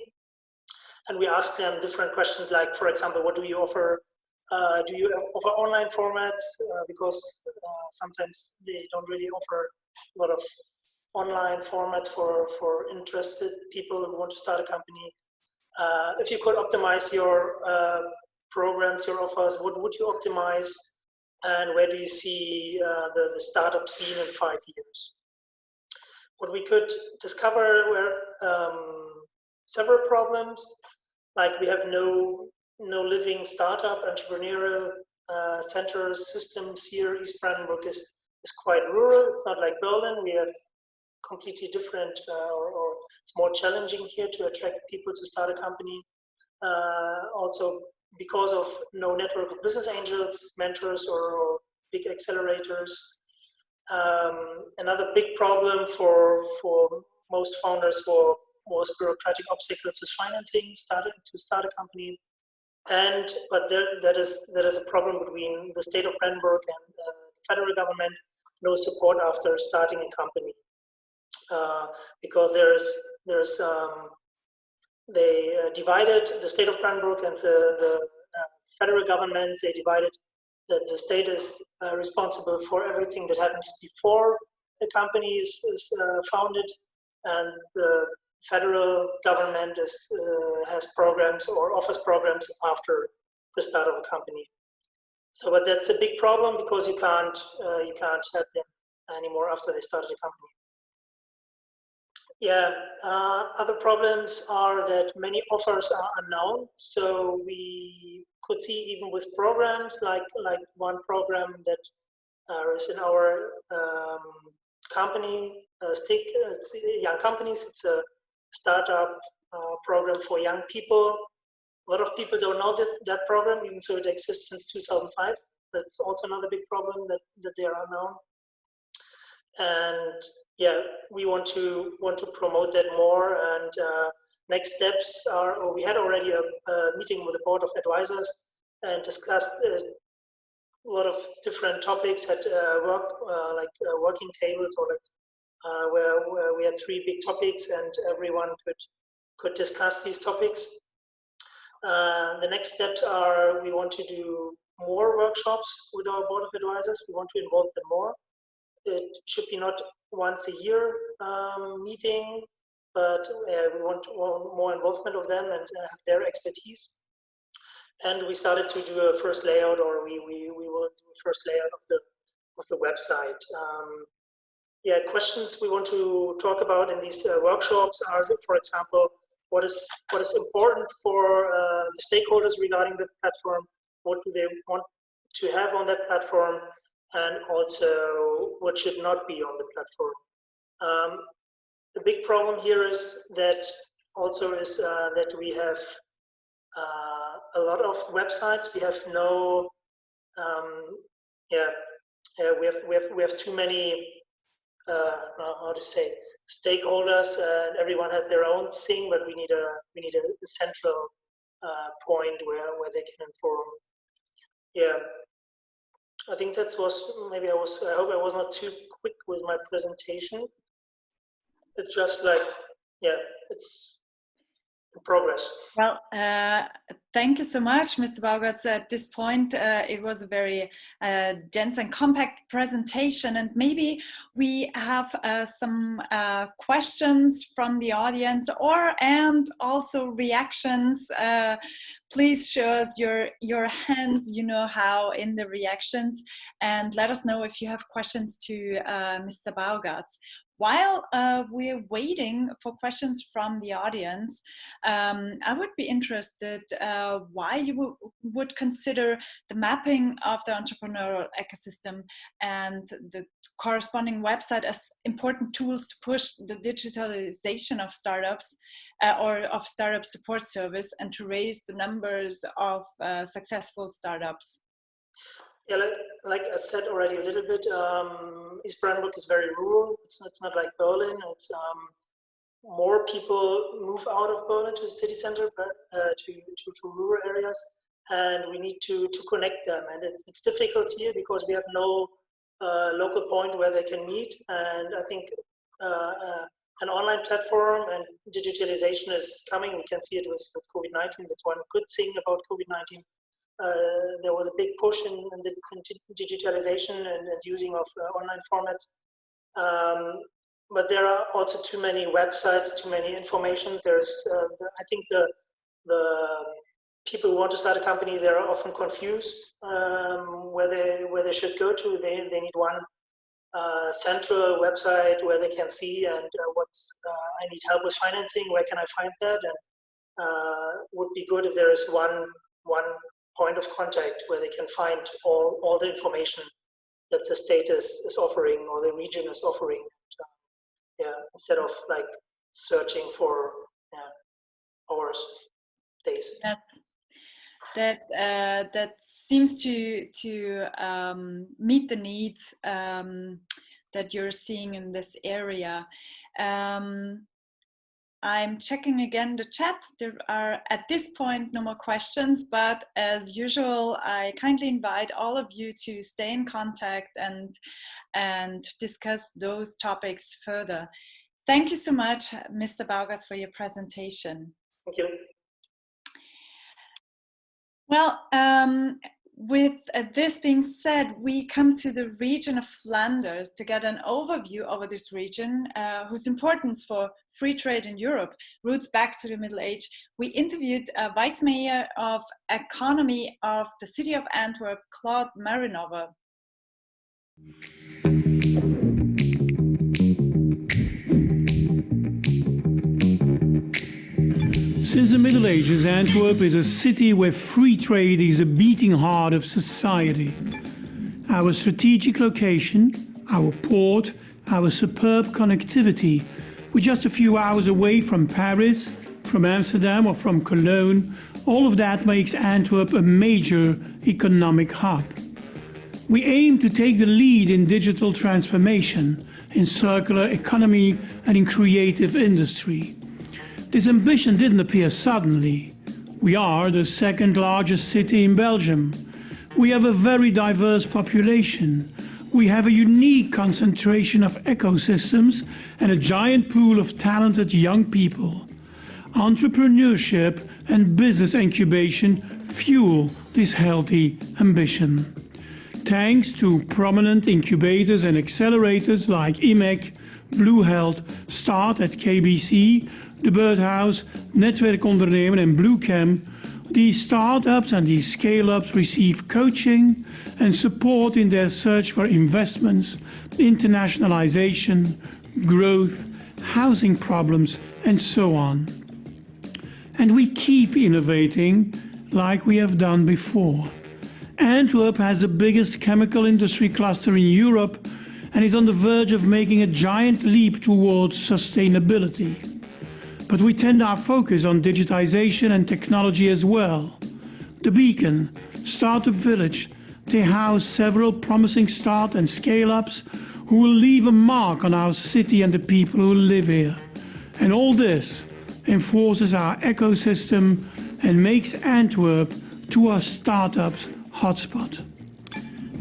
and we asked them different questions, like, for example, what do you offer? Do you offer online formats? Because sometimes they don't really offer a lot of online formats for interested people who want to start a company. If you could optimize your programs, your offers, what would you optimize? And where do you see the startup scene in 5 years? What we could discover were several problems, like we have no living startup entrepreneurial centers, systems here. East Brandenburg is quite rural. It's not like Berlin. We have completely different, or it's more challenging here to attract people to start a company. Also because of no network of business angels, mentors, or big accelerators. Another big problem for most founders was bureaucratic obstacles with financing to start a company. But that is a problem between the state of Brandenburg and the federal government. No support after starting a company, because they divided the state of Brandenburg and the federal government. They divided that the state is responsible for everything that happens before the company is founded, and the federal government has programs or offers programs after the start of a company. So, but that's a big problem, because you can't have them anymore after they started a company. Yeah, other problems are that many offers are unknown. So we could see even with programs like one program that is in our company, young companies. It's a startup program for young people. A lot of people don't know that program, even though it exists since 2005. That's also another big problem, that they are unknown. And yeah, we want to promote that more. And next steps are, or we had already a meeting with the board of advisors and discussed a lot of different topics at work, like working tables, or like where we had 3 big topics, and everyone could discuss these topics. The next steps are, we want to do more workshops with our board of advisors. We want to involve them more. It should be not once a year meeting, but we want more involvement of them and have their expertise. And we started to do a first layout, or we will do a first layout of the website. Yeah, questions we want to talk about in these workshops are, for example, what is important for the stakeholders regarding the platform? What do they want to have on that platform? And also what should not be on the platform. The big problem here is that that we have a lot of websites. We have no, we have too many, how to say, stakeholders, and everyone has their own thing. But we need a central point where they can inform. Yeah. I think that was, maybe I hope I was not too quick with my presentation. It's just like, yeah, it's in progress. Well, thank you so much, Mr. Baugatz. At this point, it was a very dense and compact presentation, and maybe we have some questions from the audience, and also reactions. Please show us your hands, you know how, in the reactions, and let us know if you have questions to Mr. Baugatz. While we're waiting for questions from the audience, I would be interested why you would consider the mapping of the entrepreneurial ecosystem and the corresponding website as important tools to push the digitalization of startups or of startup support service, and to raise the numbers of successful startups. Yeah, like I said already a little bit, East Brandenburg is very rural. It's not like Berlin. It's more people move out of Berlin to the city center, but to rural areas, and we need to connect them. And it's difficult here because we have no local point where they can meet. And I think an online platform and digitalization is coming. We can see it with COVID-19. That's one good thing about COVID-19. There was a big push in digitalization and using of online formats. But there are also too many websites, too many information. There's, I think the people who want to start a company, they're often confused where they should go to. They need one central website where they can see, and I need help with financing. Where can I find that? And would be good if there is one point of contact where they can find all the information that the state is offering or the region is offering. Yeah, instead of like searching for hours, days. That seems to meet the needs that you're seeing in this area. I'm checking again the chat. There are at this point no more questions, but as usual, I kindly invite all of you to stay in contact and discuss those topics further. Thank you so much, Mr. Baugatz, for your presentation. Thank you. Well, with this being said, we come to the region of Flanders to get an overview over this region, whose importance for free trade in Europe roots back to the Middle Age. We interviewed Vice Mayor of Economy of the City of Antwerp, Claude Marinova. Since the Middle Ages, Antwerp is a city where free trade is the beating heart of society. Our strategic location, our port, our superb connectivity, we're just a few hours away from Paris, from Amsterdam or from Cologne, all of that makes Antwerp a major economic hub. We aim to take the lead in digital transformation, in circular economy and in creative industry. This ambition didn't appear suddenly. We are the second largest city in Belgium. We have a very diverse population. We have a unique concentration of ecosystems and a giant pool of talented young people. Entrepreneurship and business incubation fuel this healthy ambition. Thanks to prominent incubators and accelerators like IMEC, Blue Health, Start at KBC, the Birdhouse, Netwerk Ondernemen and Bluecam, these startups and these scale-ups receive coaching and support in their search for investments, internationalization, growth, housing problems, and so on. And we keep innovating like we have done before. Antwerp has the biggest chemical industry cluster in Europe and is on the verge of making a giant leap towards sustainability. But we tend our focus on digitization and technology as well. The Beacon, Startup Village, they house several promising start and scale-ups who will leave a mark on our city and the people who live here. And all this enforces our ecosystem and makes Antwerp to our startups hotspot.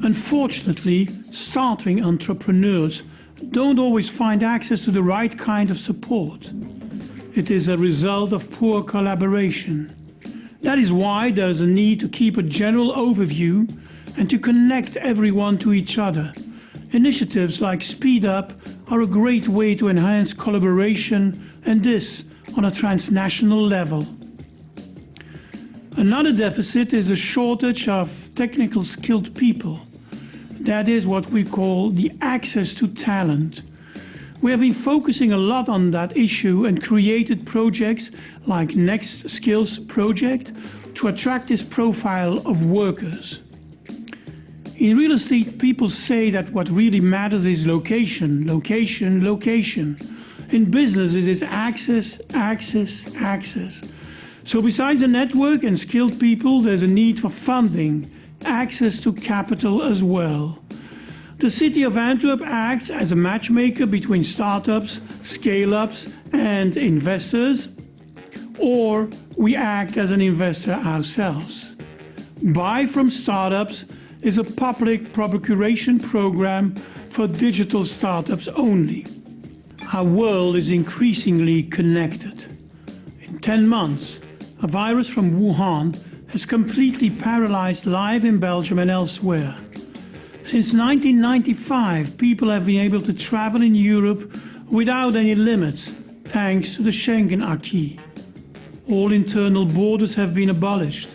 Unfortunately, starting entrepreneurs don't always find access to the right kind of support. It is a result of poor collaboration. That is why there is a need to keep a general overview and to connect everyone to each other. Initiatives like Speed Up are a great way to enhance collaboration, and this on a transnational level. Another deficit is a shortage of technical skilled people. That is what we call the access to talent. We have been focusing a lot on that issue and created projects like Next Skills Project to attract this profile of workers. In real estate, people say that what really matters is location, location, location. In business, it is access, access, access. So besides a network and skilled people, there's a need for funding, access to capital as well. The city of Antwerp acts as a matchmaker between startups, scale-ups, and investors, or we act as an investor ourselves. Buy from Startups is a public procuration program for digital startups only. Our world is increasingly connected. In 10 months, a virus from Wuhan has completely paralyzed life in Belgium and elsewhere. Since 1995, people have been able to travel in Europe without any limits, thanks to the Schengen acquis. All internal borders have been abolished.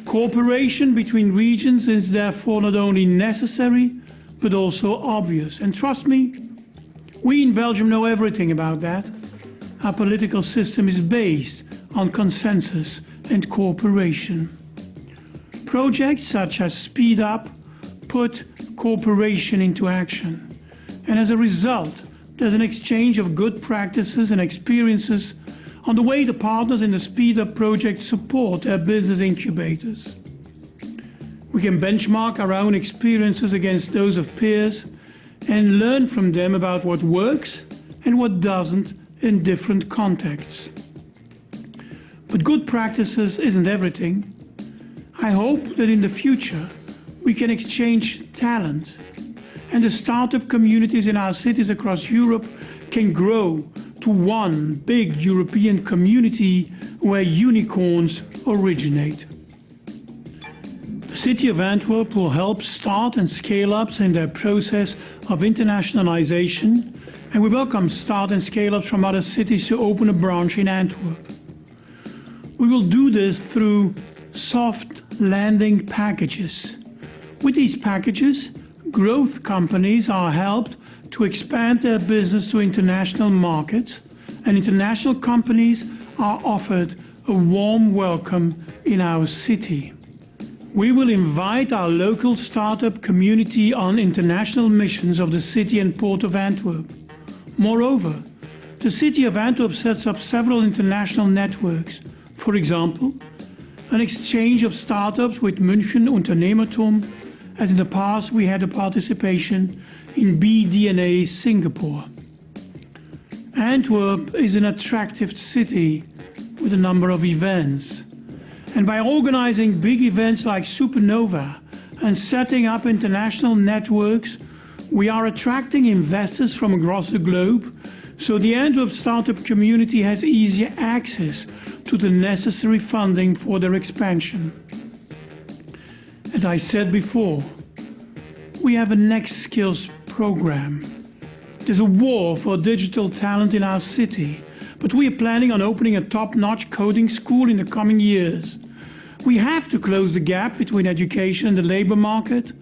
Cooperation between regions is therefore not only necessary, but also obvious. And trust me, we in Belgium know everything about that. Our political system is based on consensus and cooperation. Projects such as Speed Up put cooperation into action. And as a result, there's an exchange of good practices and experiences on the way the partners in the Speed Up project support their business incubators. We can benchmark our own experiences against those of peers and learn from them about what works and what doesn't in different contexts. But good practices isn't everything. I hope that in the future we can exchange talent, and the startup communities in our cities across Europe can grow to one big European community where unicorns originate. The city of Antwerp will help start and scale-ups in their process of internationalization, and we welcome start and scale-ups from other cities to open a branch in Antwerp. We will do this through soft landing packages. With these packages, growth companies are helped to expand their business to international markets, and international companies are offered a warm welcome in our city. We will invite our local startup community on international missions of the city and port of Antwerp. Moreover, the city of Antwerp sets up several international networks. For example, an exchange of startups with München Unternehmertum, as in the past we had a participation in BDNA Singapore. Antwerp is an attractive city with a number of events. And by organizing big events like Supernova and setting up international networks, we are attracting investors from across the globe, so the Antwerp startup community has easier access to the necessary funding for their expansion. As I said before, we have a Next Skills program. There's a war for digital talent in our city, but we are planning on opening a top-notch coding school in the coming years. We have to close the gap between education and the labor market,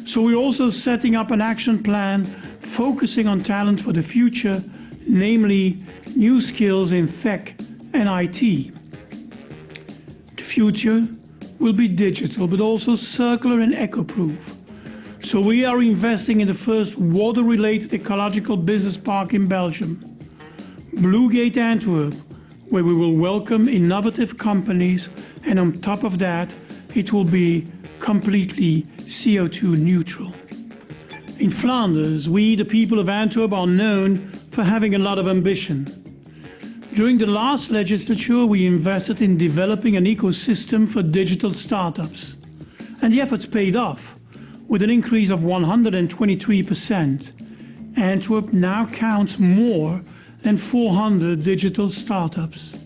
so we're also setting up an action plan focusing on talent for the future, namely new skills in tech and IT. The future will be digital, but also circular and eco-proof. So we are investing in the first water-related ecological business park in Belgium, Bluegate Antwerp, where we will welcome innovative companies, and on top of that, it will be completely CO2 neutral. In Flanders, we, the people of Antwerp, are known for having a lot of ambition. During the last legislature, we invested in developing an ecosystem for digital startups. And the efforts paid off, with an increase of 123%. Antwerp now counts more than 400 digital startups.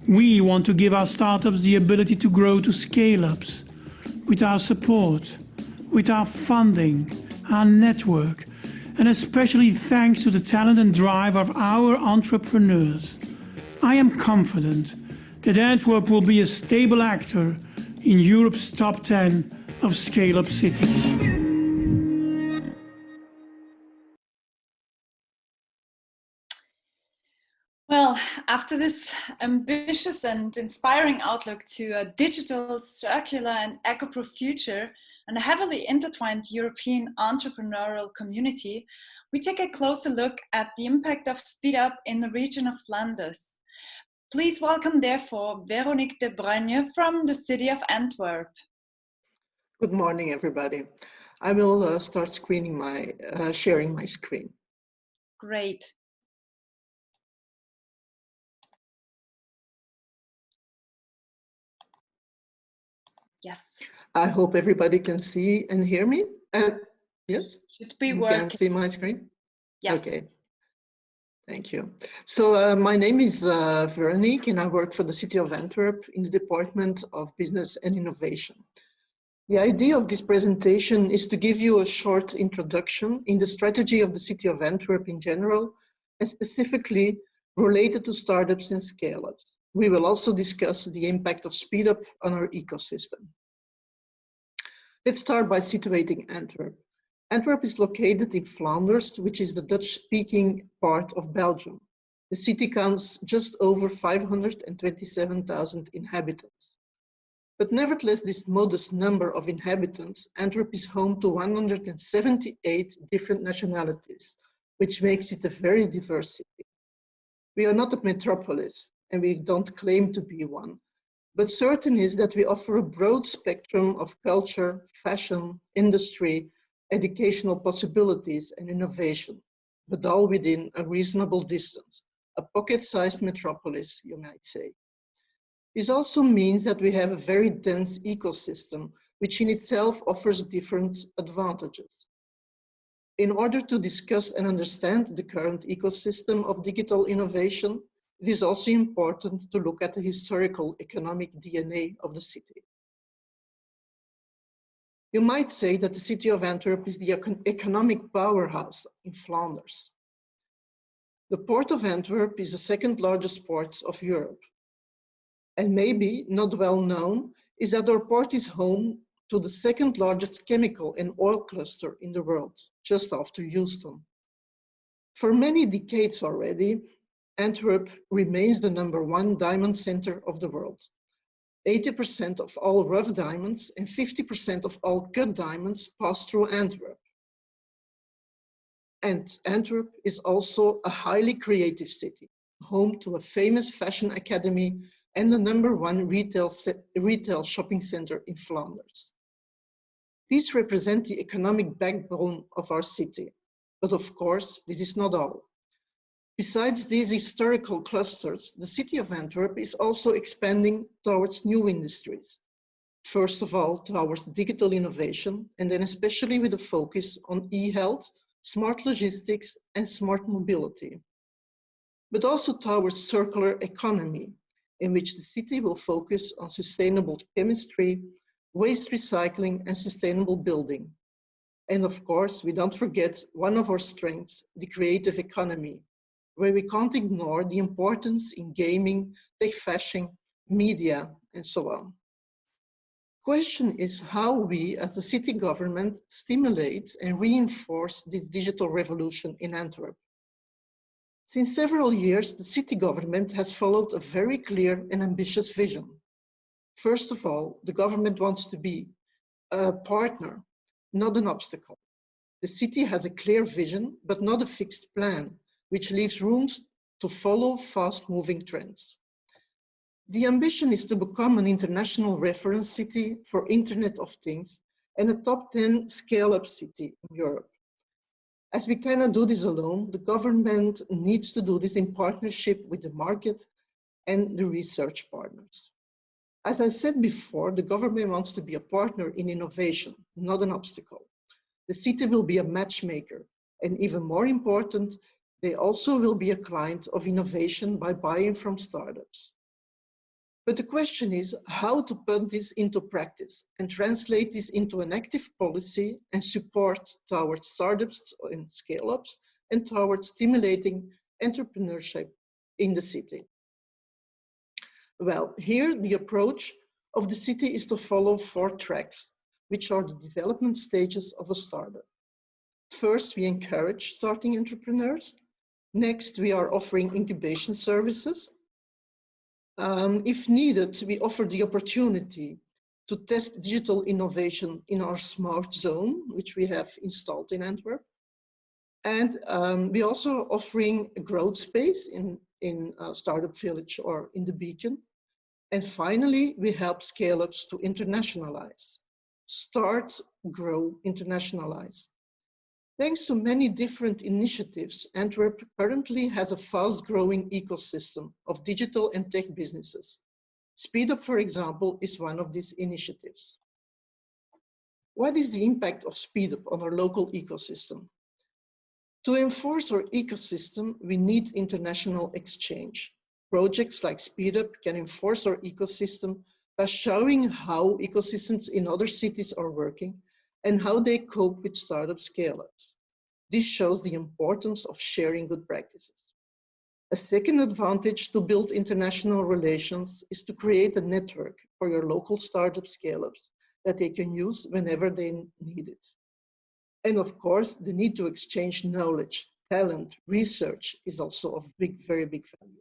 We want to give our startups the ability to grow to scale-ups with our support, with our funding, our network, and especially thanks to the talent and drive of our entrepreneurs. I am confident that Antwerp will be a stable actor in Europe's top 10 of scale-up cities. Well, after this ambitious and inspiring outlook to a digital, circular and eco-proof future and a heavily intertwined European entrepreneurial community, we take a closer look at the impact of Speed Up in the region of Flanders. Please welcome, therefore, Veronique de Bruyne from the city of Antwerp. Good morning, everybody. I will start sharing my screen. Great. Yes. I hope everybody can see and hear me. Yes? Should be working. You can see my screen? Yes. Okay. Thank you. So my name is Veronique, and I work for the City of Antwerp in the Department of Business and Innovation. The idea of this presentation is to give you a short introduction in the strategy of the City of Antwerp in general, and specifically related to startups and scale-ups. We will also discuss the impact of Speed Up on our ecosystem. Let's start by situating Antwerp. Antwerp is located in Flanders, which is the Dutch-speaking part of Belgium. The city counts just over 527,000 inhabitants. But nevertheless, this modest number of inhabitants, Antwerp is home to 178 different nationalities, which makes it a very diverse city. We are not a metropolis, and we don't claim to be one, but certain is that we offer a broad spectrum of culture, fashion, industry, educational possibilities and innovation, but all within a reasonable distance, a pocket-sized metropolis, you might say. This also means that we have a very dense ecosystem, which in itself offers different advantages. In order to discuss and understand the current ecosystem of digital innovation, it is also important to look at the historical economic DNA of the city. You might say that the city of Antwerp is the economic powerhouse in Flanders. The port of Antwerp is the second largest port of Europe. And maybe not well known is that our port is home to the second largest chemical and oil cluster in the world, just after Houston. For many decades already, Antwerp remains the #1 diamond center of the world. 80% of all rough diamonds and 50% of all cut diamonds pass through Antwerp. And Antwerp is also a highly creative city, home to a famous fashion academy and the #1 retail shopping center in Flanders. These represent the economic backbone of our city. But of course, this is not all. Besides these historical clusters, the city of Antwerp is also expanding towards new industries. First of all, towards digital innovation, and then especially with a focus on e-health, smart logistics, and smart mobility. But also towards circular economy, in which the city will focus on sustainable chemistry, waste recycling, and sustainable building. And of course, we don't forget one of our strengths, the creative economy, where we can't ignore the importance in gaming, tech fashion, media, and so on. Question is how we, as the city government, stimulate and reinforce this digital revolution in Antwerp. Since several years, the city government has followed a very clear and ambitious vision. First of all, the government wants to be a partner, not an obstacle. The city has a clear vision, but not a fixed plan, which leaves room to follow fast-moving trends. The ambition is to become an international reference city for Internet of Things and a top 10 scale-up city in Europe. As we cannot do this alone, the government needs to do this in partnership with the market and the research partners. As I said before, the government wants to be a partner in innovation, not an obstacle. The city will be a matchmaker, and even more important, they also will be a client of innovation by buying from startups. But the question is how to put this into practice and translate this into an active policy and support towards startups and scale-ups and towards stimulating entrepreneurship in the city. Well, here the approach of the city is to follow 4 tracks, which are the development stages of a startup. First, we encourage starting entrepreneurs. Next, we are offering incubation services. If needed, we offer the opportunity to test digital innovation in our smart zone, which we have installed in Antwerp. And we also offering a growth space in Startup Village or in the Beacon. And finally, we help scale-ups to internationalize. Start, grow, internationalize. Thanks to many different initiatives, Antwerp currently has a fast-growing ecosystem of digital and tech businesses. SpeedUp, for example, is one of these initiatives. What is the impact of SpeedUp on our local ecosystem? To enforce our ecosystem, we need international exchange. Projects like SpeedUp can enforce our ecosystem by showing how ecosystems in other cities are working and how they cope with startup scale-ups. This shows the importance of sharing good practices. A second advantage to build international relations is to create a network for your local startup scale-ups that they can use whenever they need it. And of course, the need to exchange knowledge, talent, research is also of very big value.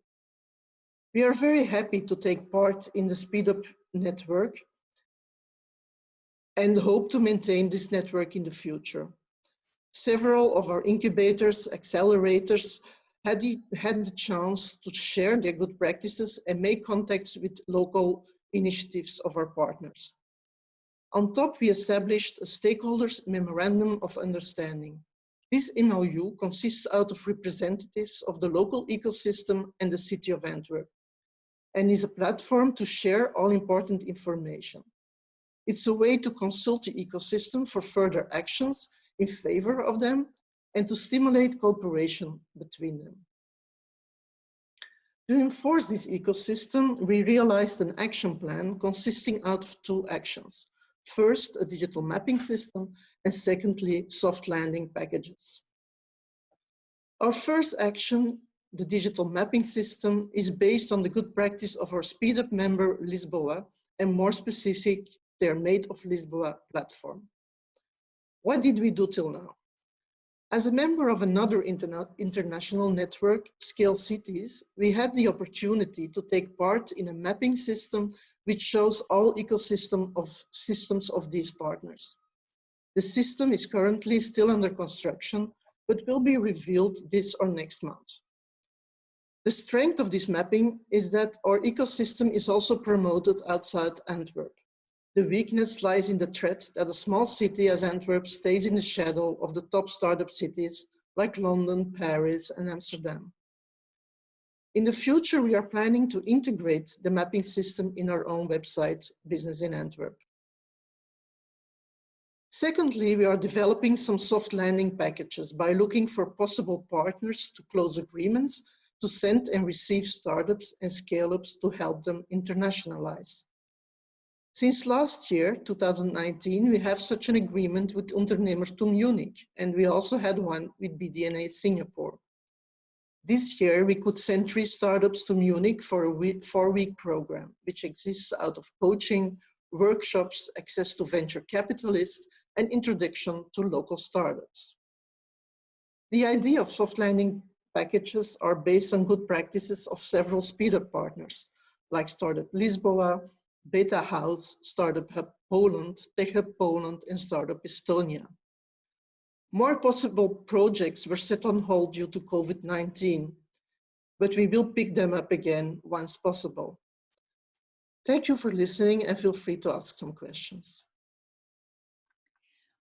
We are very happy to take part in the SpeedUp network and hope to maintain this network in the future. Several of our incubators, accelerators had the chance to share their good practices and make contacts with local initiatives of our partners. On top, we established a stakeholders memorandum of understanding. This MOU consists out of representatives of the local ecosystem and the city of Antwerp, and is a platform to share all important information. It's a way to consult the ecosystem for further actions in favor of them and to stimulate cooperation between them. To enforce this ecosystem, we realized an action plan consisting out of 2 actions. First, a digital mapping system, and secondly, soft landing packages. Our first action, the digital mapping system, is based on the good practice of our SpeedUp member Lisboa, and more specific, their Made of Lisboa platform. What did we do till now? As a member of another international network, Scale Cities, we had the opportunity to take part in a mapping system which shows all systems of these partners. The system is currently still under construction, but will be revealed this or next month. The strength of this mapping is that our ecosystem is also promoted outside Antwerp. The weakness lies in the threat that a small city as Antwerp stays in the shadow of the top startup cities like London, Paris, and Amsterdam. In the future, we are planning to integrate the mapping system in our own website, Business in Antwerp. Secondly, we are developing some soft landing packages by looking for possible partners to close agreements to send and receive startups and scale-ups to help them internationalize. Since last year, 2019, we have such an agreement with Unternehmer to Munich, and we also had one with BDNA Singapore. This year, we could send 3 startups to Munich for a 4-week program, which exists out of coaching, workshops, access to venture capitalists, and introduction to local startups. The idea of soft landing packages are based on good practices of several speed-up partners, like Startup Lisboa, Beta House, Startup Hub Poland, Tech Hub Poland, and Startup Estonia. More possible projects were set on hold due to COVID-19, but we will pick them up again once possible. Thank you for listening and feel free to ask some questions.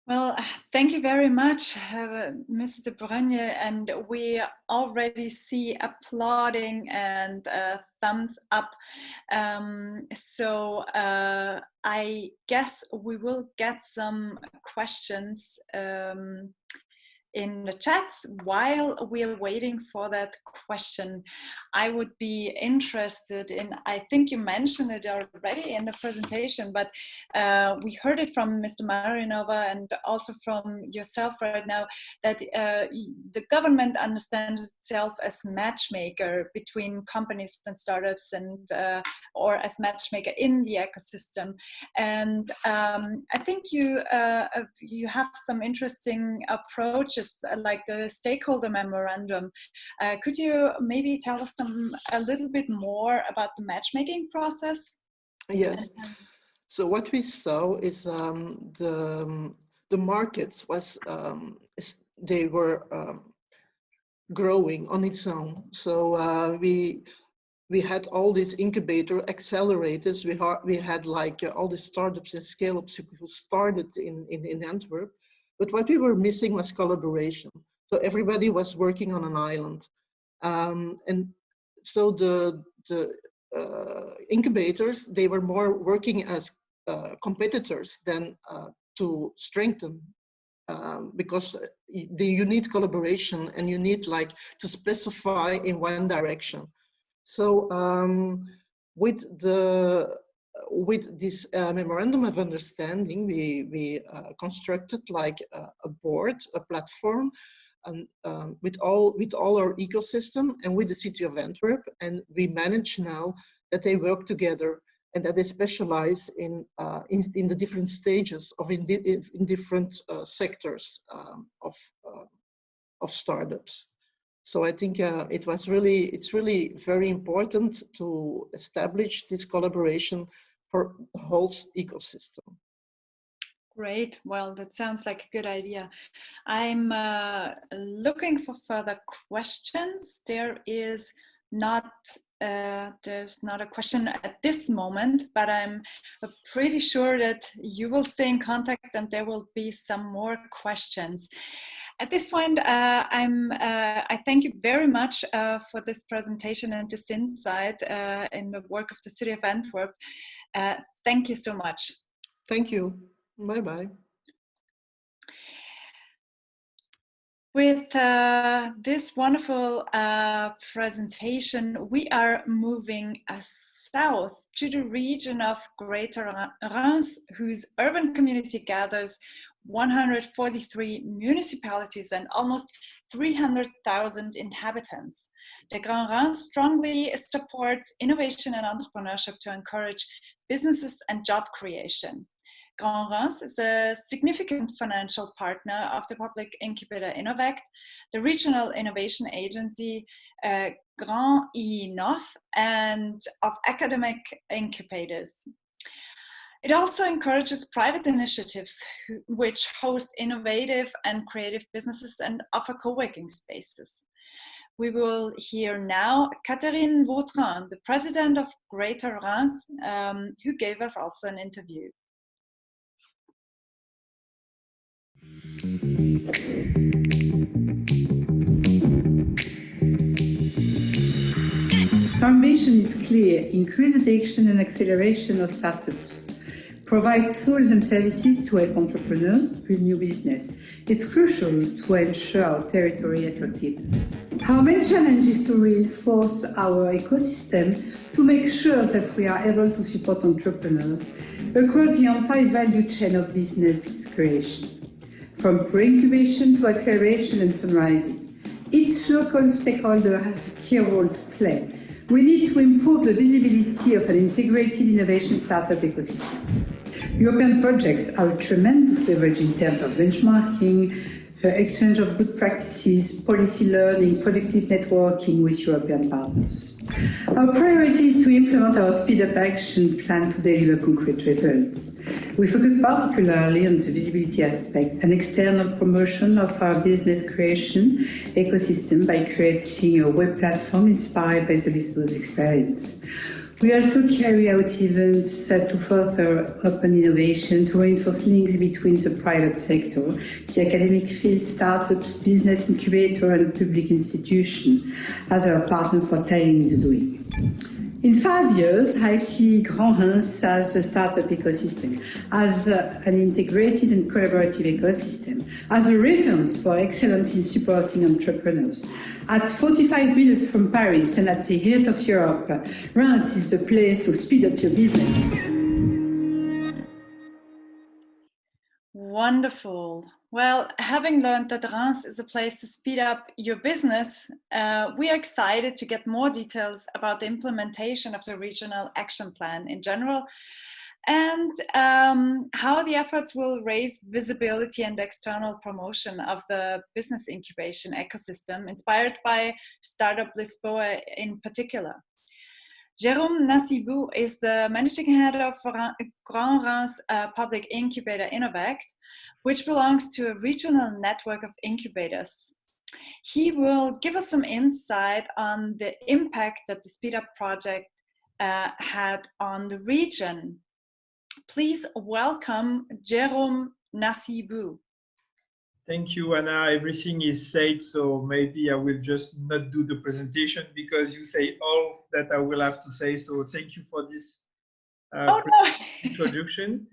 Well, thank you very much, Mrs. de Bruyne, and we already see applauding and thumbs up. So I guess we will get some questions in the chats while we are waiting for that question. I would be interested in, I think you mentioned it already in the presentation, but we heard it from Mr. Marinova and also from yourself right now, that the government understands itself as matchmaker between companies and startups, and or as matchmaker in the ecosystem. And I think you have some interesting approaches, like the stakeholder memorandum. Could you maybe tell us a little bit more about the matchmaking process? Yes. So what we saw is the markets they were growing on its own. So we had all these incubator accelerators. We had like all the startups and scale-ups who started in Antwerp. But what we were missing was collaboration. So everybody was working on an island. And so the incubators, they were more working as competitors than to strengthen, because you need collaboration and you need like to specify in one direction. So with this memorandum of understanding, we constructed like a board, a platform, with all our ecosystem and with the city of Antwerp, and we manage now that they work together and that they specialize in the different stages of in different sectors of startups. So I think it's really very important to establish this collaboration for the whole ecosystem. Great. Well, that sounds like a good idea. I'm looking for further questions. There's not a question at this moment, but I'm pretty sure that you will stay in contact and there will be some more questions. At this point, I thank you very much for this presentation and this insight in the work of the City of Antwerp. Thank you so much. Thank you. Bye-bye. With this wonderful presentation, we are moving south to the region of Greater Reims, whose urban community gathers 143 municipalities and almost 300,000 inhabitants. The Grand Reims strongly supports innovation and entrepreneurship to encourage businesses and job creation. Grand Reims is a significant financial partner of the public incubator Innovect, the regional innovation agency Grand I9, and of academic incubators. It also encourages private initiatives which host innovative and creative businesses and offer co-working spaces. We will hear now Catherine Vautrin, the president of Greater Reims, who gave us also an interview. Our mission is clear: increase adoption and acceleration of startups, provide tools and services to help entrepreneurs build new business. It's crucial to ensure our territory attractiveness. Our main challenge is to reinforce our ecosystem to make sure that we are able to support entrepreneurs across the entire value chain of business creation, from pre-incubation to acceleration and fundraising. Each local stakeholder has a key role to play. We need to improve the visibility of an integrated innovation startup ecosystem. European projects are a tremendous leverage in terms of benchmarking, exchange of good practices, policy learning, productive networking with European partners. Our priority is to implement our speed-up action plan to deliver concrete results. We focus particularly on the visibility aspect and external promotion of our business creation ecosystem by creating a web platform inspired by the Lisbon's experience. We also carry out events to further open innovation, to reinforce links between the private sector, the academic field, startups, business incubator, and public institution as our partner for telling the doing. In 5 years, I see Grand Reims as a startup ecosystem, as an integrated and collaborative ecosystem, as a reference for excellence in supporting entrepreneurs. At 45 minutes from Paris and at the heart of Europe, Reims is the place to speed up your business. Wonderful. Well, having learned that Reims is a place to speed up your business, we are excited to get more details about the implementation of the regional action plan in general, and how the efforts will raise visibility and external promotion of the business incubation ecosystem, inspired by Startup Lisboa in particular. Jérôme Nassibou is the managing head of Grand Reims public incubator Innovect, which belongs to a regional network of incubators. He will give us some insight on the impact that the Speed Up project had on the region. Please welcome Jérôme Nassibou. Thank you, Anna. Everything is said, so maybe I will just not do the presentation because you say all that I will have to say. So thank you for this introduction.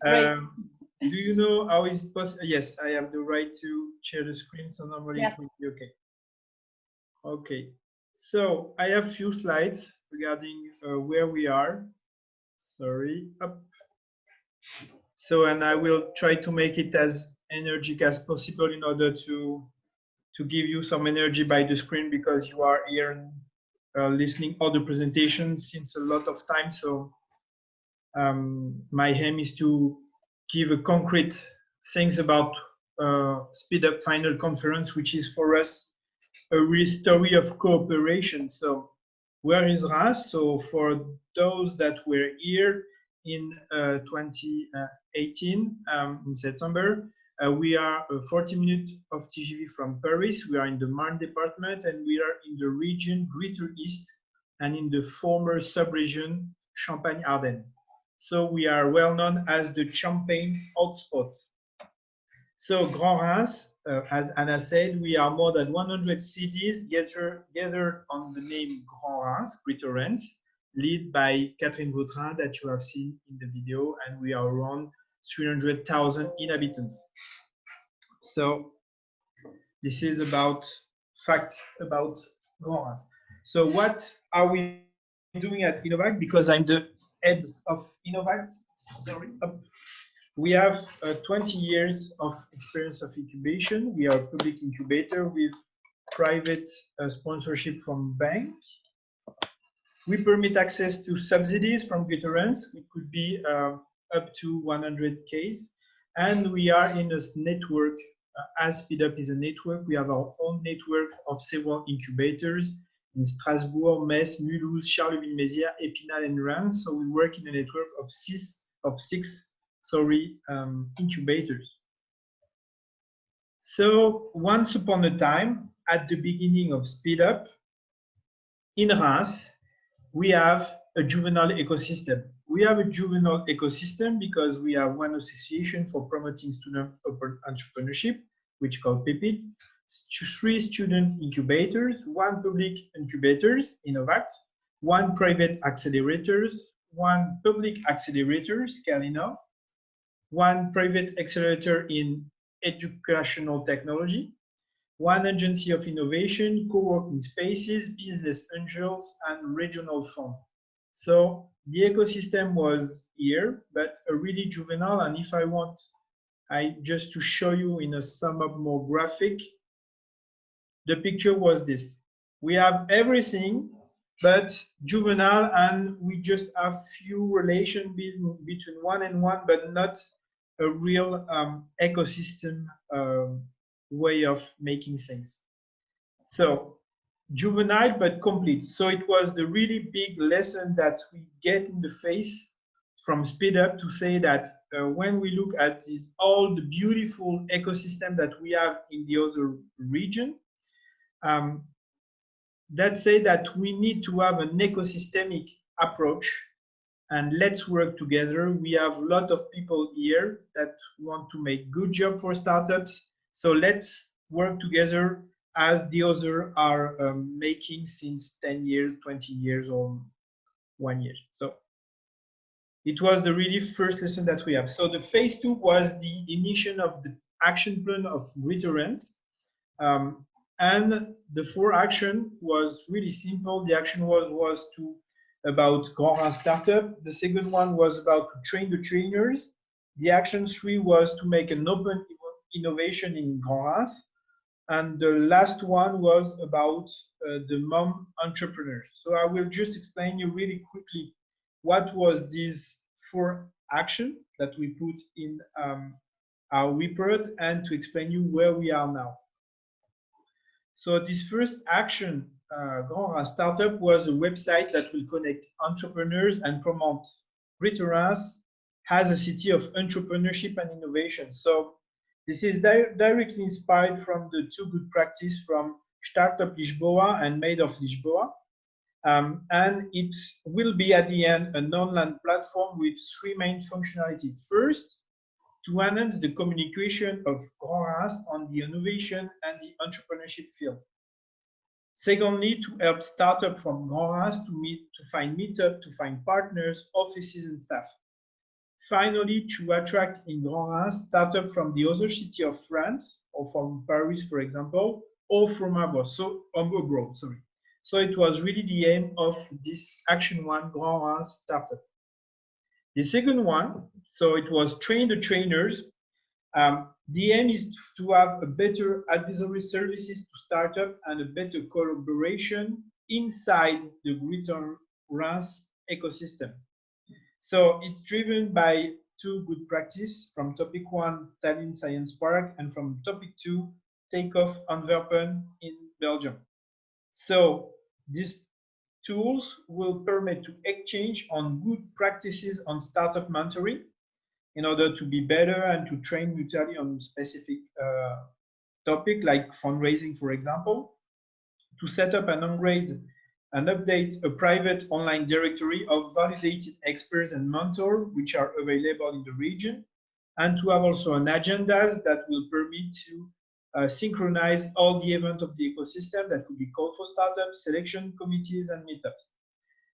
Do you know how is it possible? Yes, I have the right to share the screen, so normally it will be okay. Okay, so I have a few slides regarding where we are. Sorry, up. So, and I will try to make it as energetic as possible in order to give you some energy by the screen, because you are here listening all the presentations since a lot of time. So my aim is to give a concrete things about Speed Up Final Conference, which is for us a real story of cooperation. So where is Reims? So for those that were here in 2018, in September, we are 40 minutes of TGV from Paris. We are in the Marne department, and we are in the region Greater East and in the former sub-region Champagne-Ardenne. So we are well known as the Champagne hotspot. So Grand Reims, as Anna said, we are more than 100 cities gathered on the name Grand Reims, Greater Reims, led by Catherine Vautrin that you have seen in the video, and we are around 300,000 inhabitants. So this is about facts about Grand Reims. So what are we doing at Innovact? Because I'm the head of Innovact. Sorry. We have 20 years of experience of incubation. We are a public incubator with private sponsorship from bank. We permit access to subsidies from veterans. It could be up to 100Ks. And we are in a network, as SpeedUp is a network, we have our own network of several incubators in Strasbourg, Metz, Mulhouse, Charleville-Mézières, Épinal, and Reims. So we work in a network of six incubators. So once upon a time, at the beginning of SpeedUp, in Reims, we have a juvenile ecosystem. We have a juvenile ecosystem because we have one association for promoting student entrepreneurship, which is called PEPIT, 3 student incubators, 1 public incubators, Innovat, 1 private accelerators, 1 public accelerator, Scalino, 1 private accelerator in educational technology, 1 agency of innovation, co-working spaces, business angels, and regional fund. So the ecosystem was here, but a really juvenile. And if I want, just to show you in a sum up more graphic, the picture was this. We have everything, but juvenile, and we just have few relation between one and one, but not a real ecosystem way of making things. So juvenile but complete. So it was the really big lesson that we get in the face from SpeedUp to say that when we look at all the beautiful ecosystem that we have in the other region, that say that we need to have an ecosystemic approach, and let's work together. We have a lot of people here that want to make good job for startups. So let's work together as the others are making since 10 years, 20 years, or 1 year. So it was the really first lesson that we have. So the phase 2 was the initiation of the action plan of veterans. And the 4 action was really simple. The action was about Grand Reims startup. The second one was about to train the trainers. The action 3 was to make an open innovation in Grand Reims. And the last one was about the mom entrepreneurs. So I will just explain you really quickly what was these 4 action that we put in our report, and to explain you where we are now. So this first action, Grand Reims Startup, was a website that will connect entrepreneurs and promote Greater Reims as a city of entrepreneurship and innovation. So this is directly inspired from the 2 good practices from Startup Lisboa and Made of Lisboa. And it will be at the end an online platform with 3 main functionalities. First, to enhance the communication of Grand Reims on the innovation and the entrepreneurship field. Secondly, to help startups from Grand Reims to find meetup, to find partners, offices, and staff. Finally, to attract in Grand Reims startups from the other city of France, or from Paris, for example, or from abroad. So it was really the aim of this Action 1 Grand Reims Startup. The second one, so it was train the trainers. The aim is to have a better advisory services to startup and a better collaboration inside the Greater Reims ecosystem. So it's driven by 2 good practices, from topic 1, Tallinn Science Park, and from topic 2, Takeoff Antwerpen in Belgium. So these tools will permit to exchange on good practices on startup mentoring in order to be better and to train mutually on specific topic like fundraising, for example, to set up and update a private online directory of validated experts and mentors which are available in the region, and to have also an agenda that will permit to synchronize all the events of the ecosystem that could be called for startups, selection committees, and meetups.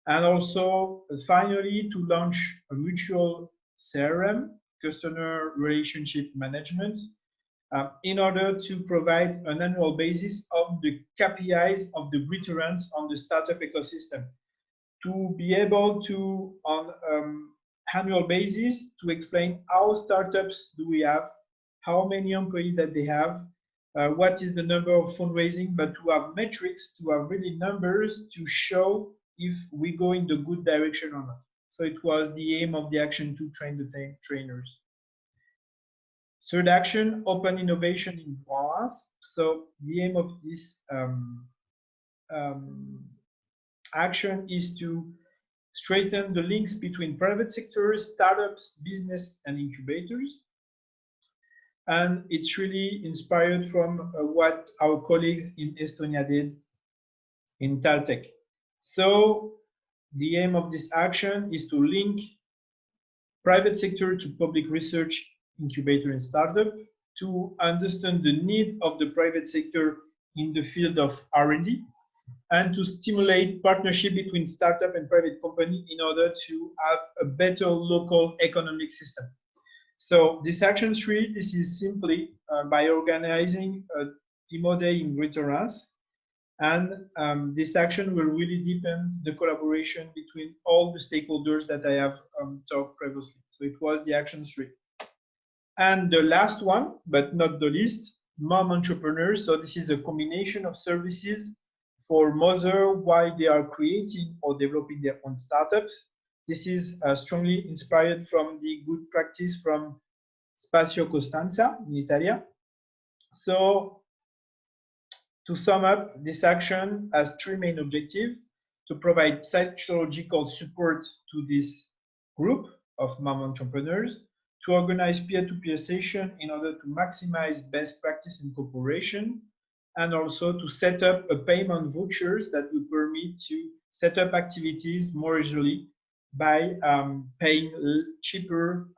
And also, finally, to launch a mutual CRM, customer relationship management, in order to provide an annual basis of the KPIs of the veterans on the startup ecosystem, to be able to, on annual basis, to explain how startups do we have, how many employees that they have, what is the number of fundraising, but to have metrics, to have really numbers to show if we go in the good direction or not. So it was the aim of the action to train the trainers. Third action, open innovation in France. So the aim of this action is to strengthen the links between private sectors, startups, business, and incubators. And it's really inspired from what our colleagues in Estonia did in Taltech. So the aim of this action is to link private sector to public research, incubator, and startup, to understand the need of the private sector in the field of R&D, and to stimulate partnership between startup and private company in order to have a better local economic system. So this action 3, this is simply by organizing a demo day in Greater Reims, and this action will really deepen the collaboration between all the stakeholders that I have talked previously. So it was the action 3. And the last one, but not the least, mom entrepreneurs. So this is a combination of services for mothers while they are creating or developing their own startups. This is strongly inspired from the good practice from Spazio Costanza in Italy. So to sum up, this action has 3 main objectives: to provide psychological support to this group of mom entrepreneurs, to organize peer-to-peer sessions in order to maximize best practice and cooperation, and also to set up a payment vouchers that will permit to set up activities more easily by paying cheaper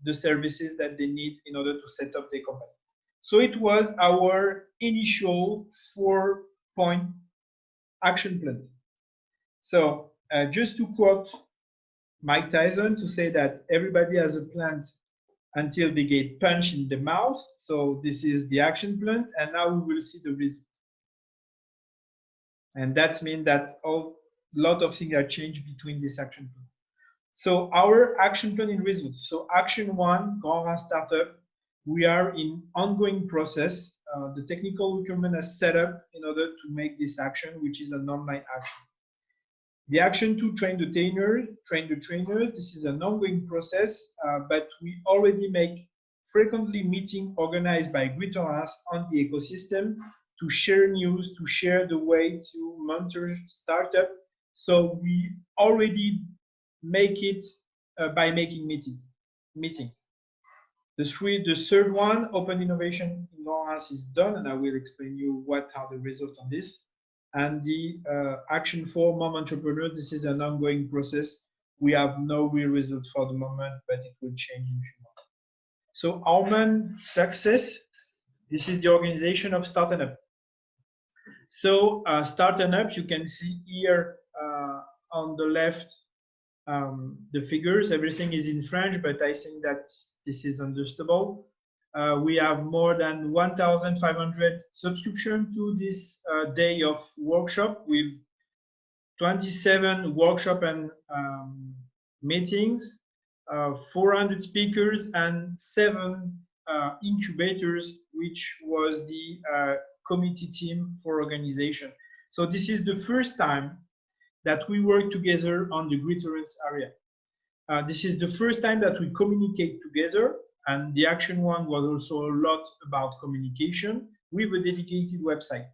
the services that they need in order to set up their company. So it was our initial 4-point action plan. So just to quote Mike Tyson, to say that everybody has a plan until they get punched in the mouth. So this is the action plan, and now we will see the result. And that means that a lot of things are changed between this action plan. So our action plan in results. So action 1, Grand Reims Startup, we are in ongoing process. The technical requirement is set up in order to make this action, which is an online action. The action 2, train the trainers. This is an ongoing process, but we already make frequently meetings organized by Greater Reims on the ecosystem to share news, to share the way to monitor startup. So we already make it by making meetings. The third one, open innovation in Grand Reims, is done, and I will explain you what are the results on this. And the action 4, mom entrepreneurs, this is an ongoing process. We have no real results for the moment, but it will change in a few months. So our main success, this is the organization of Starting Up. So Starting Up, you can see here on the left the figures. Everything is in French, but I think that this is understandable. We have more than 1,500 subscriptions to this day of workshop, with 27 workshop and meetings, 400 speakers, and 7 incubators, which was the committee team for organization. So this is the first time that we work together on the Greater Reims area. This is the first time that we communicate together, and the action 1 was also a lot about communication with a dedicated website.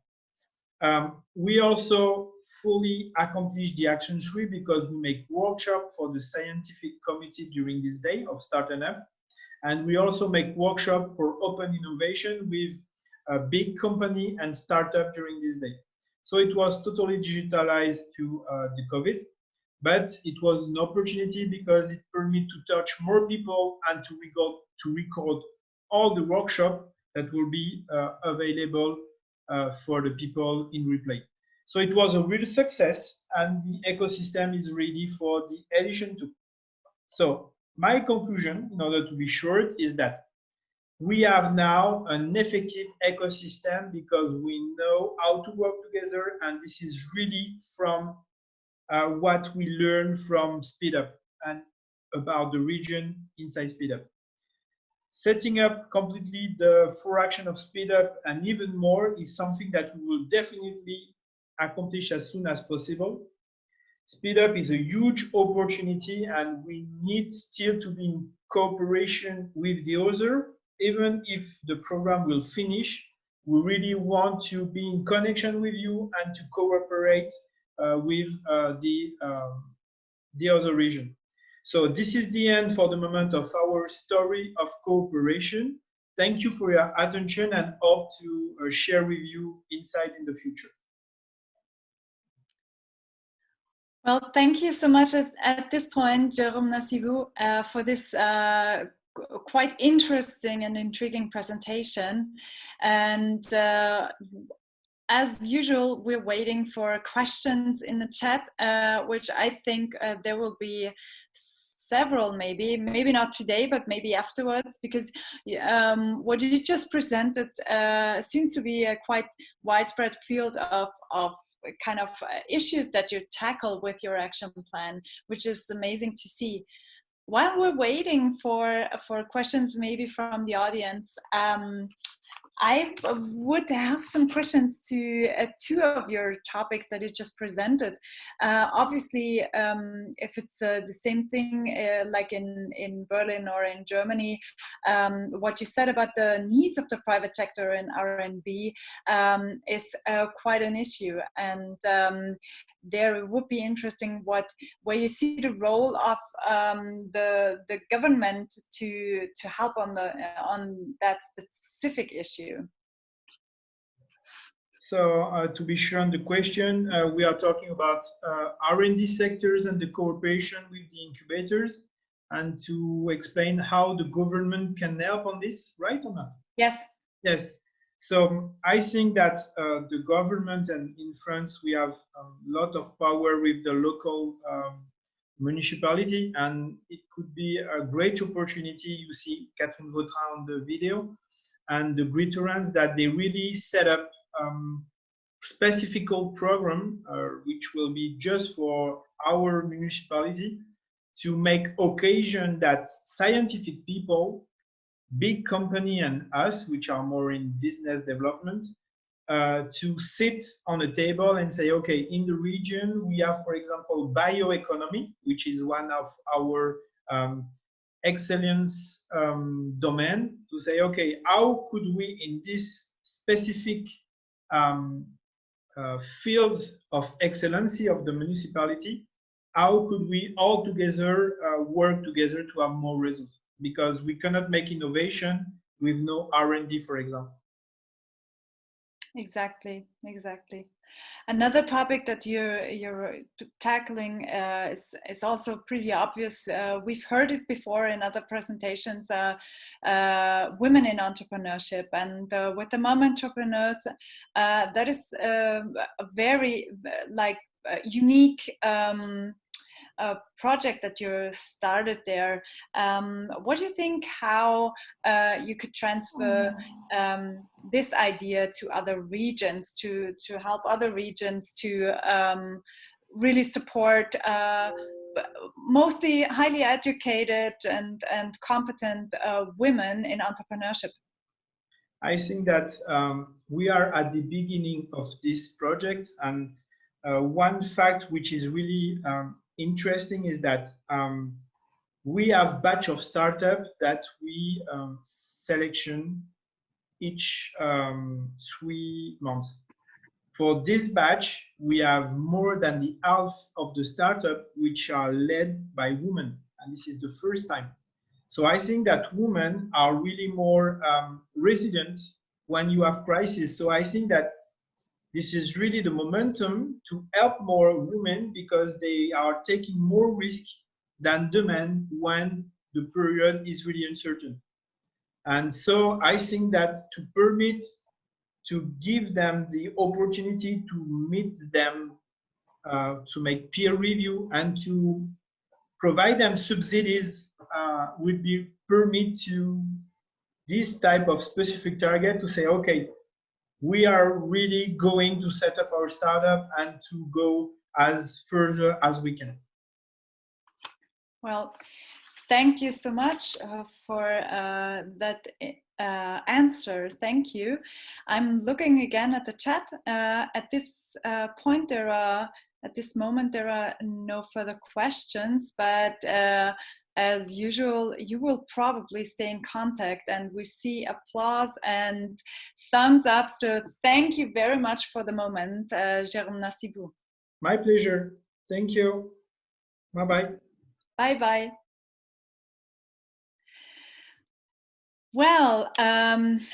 We also fully accomplished the action 3 because we make workshop for the scientific committee during this day of Starting Up, and we also make workshop for open innovation with a big company and startup during this day. So it was totally digitalized to the COVID, but it was an opportunity because it permitted to touch more people and to record all the workshop that will be available for the people in replay. So it was a real success, and the ecosystem is ready for the edition 2. So my conclusion, in order to be short, is that we have now an effective ecosystem because we know how to work together, and this is really from what we learned from SpeedUp and about the region inside SpeedUp. Setting up completely the 4 action of SpeedUp and even more is something that we will definitely accomplish as soon as possible. Speed Up is a huge opportunity, and we need still to be in cooperation with the other. Even if the program will finish, we really want to be in connection with you and to cooperate with the other region. So this is the end for the moment of our story of cooperation. Thank you for your attention and hope to share with you insight in the future. Well, thank you so much at this point, Jérôme Nassibou, for this quite interesting and intriguing presentation. And as usual, we're waiting for questions in the chat, which I think there will be several, maybe not today, but maybe afterwards, because what you just presented seems to be a quite widespread field of kind of issues that you tackle with your action plan, which is amazing to see. While we're waiting for questions maybe from the audience, I would have some questions to two of your topics that you just presented. Obviously, if it's the same thing like in Berlin or in Germany, what you said about the needs of the private sector in R&B is quite an issue. And there it would be interesting where you see the role of the government to help on that specific issue. So to be sure on the question, we are talking about R&D sectors and the cooperation with the incubators, and to explain how the government can help on this, right or not? Yes. Yes. So I think that the government, and in France we have a lot of power with the local municipality, and it could be a great opportunity. You see Catherine Vautrin on the video, and the Greaterlands, that they really set up specific program which will be just for our municipality, to make occasion that scientific people, big company and us, which are more in business development, to sit on a table and say, okay, in the region we have, for example, bioeconomy, which is one of our excellence domain, to say, okay, how could we in this specific field of excellency of the municipality, how could we all together work together to have more results? Because we cannot make innovation with no R&D, for example. Exactly. Another topic that you're tackling is also pretty obvious. We've heard it before in other presentations, women in entrepreneurship. And with the mom entrepreneurs, that is a very unique project that you started there. What do you think, how you could transfer this idea to other regions, to help other regions to really support mostly highly educated and competent women in entrepreneurship? I think that we are at the beginning of this project, and one fact which is really interesting is that we have batch of startups that we selection each 3 months. For this batch, we have more than the half of the startup which are led by women, and this is the first time. So I think that women are really more resilient when you have crisis. So I think that this is really the momentum to help more women, because they are taking more risk than the men when the period is really uncertain. And so I think that to give them the opportunity to meet them, to make peer review, and to provide them subsidies would be permit to this type of specific target to say, okay, we are really going to set up our startup and to go as further as we can. Well, thank you so much for that answer. Thank you. I'm looking again at the chat. At this point, there are At this moment, there are no further questions, but as usual, you will probably stay in contact, and we see applause and thumbs up. So thank you very much for the moment, Jérôme Nassibou. My pleasure. Thank you. Bye-bye. Bye-bye. Well,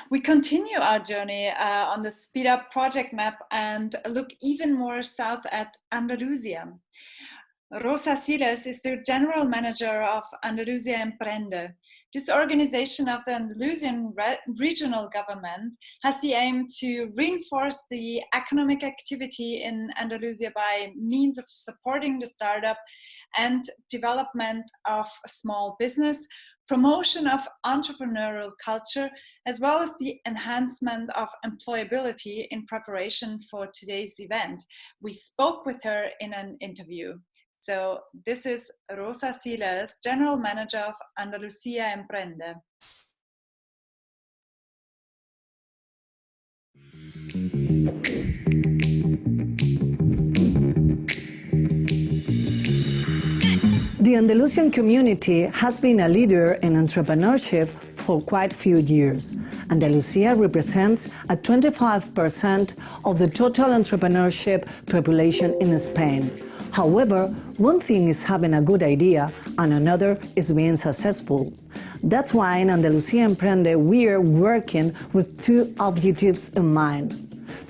we continue our journey on the Speed Up project map and look even more south at Andalusia. Rosa Siles is the general manager of Andalusia Emprende. This organization of the Andalusian regional government has the aim to reinforce the economic activity in Andalusia by means of supporting the startup and development of small business, promotion of entrepreneurial culture, as well as the enhancement of employability in preparation for today's event. We spoke with her in an interview. So this is Rosa Siles, General Manager of Andalusia Emprende. The Andalusian community has been a leader in entrepreneurship for quite a few years. Andalusia represents 25% of the total entrepreneurship population in Spain. However, one thing is having a good idea and another is being successful. That's why in Andalusia Emprende we are working with two objectives in mind: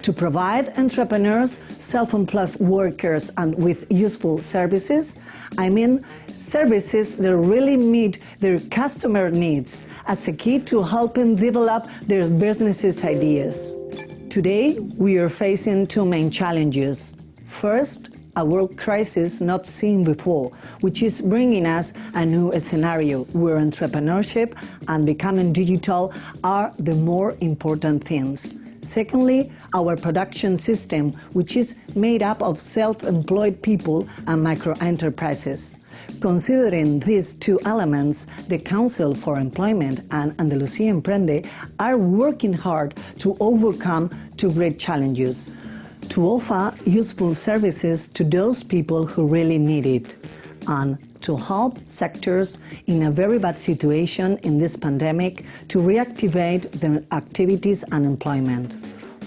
to provide entrepreneurs, self-employed workers and with useful services. I mean services that really meet their customer needs as a key to helping develop their businesses ideas. Today we are facing two main challenges. First, a world crisis not seen before, which is bringing us a new scenario where entrepreneurship and becoming digital are the more important things. Secondly, our production system, which is made up of self-employed people and micro-enterprises. Considering these two elements, the Council for Employment and Andalusia Emprende are working hard to overcome two great challenges: to offer useful services to those people who really need it, and to help sectors in a very bad situation in this pandemic to reactivate their activities and employment.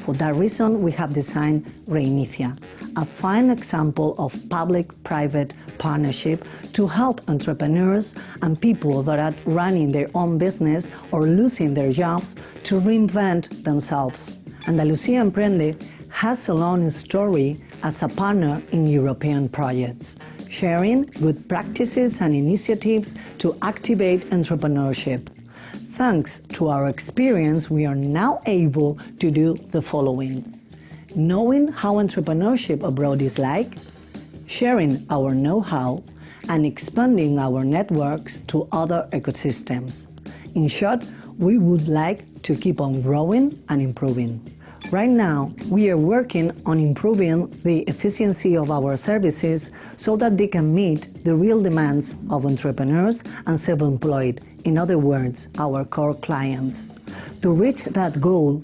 For that reason, we have designed Reinicia, a fine example of public-private partnership to help entrepreneurs and people that are running their own business or losing their jobs to reinvent themselves. Andalusia Emprende has a long story as a partner in European projects, sharing good practices and initiatives to activate entrepreneurship. Thanks to our experience, we are now able to do the following: knowing how entrepreneurship abroad is like, sharing our know-how, and expanding our networks to other ecosystems. In short, we would like to keep on growing and improving. Right now, we are working on improving the efficiency of our services so that they can meet the real demands of entrepreneurs and self-employed, in other words, our core clients. To reach that goal,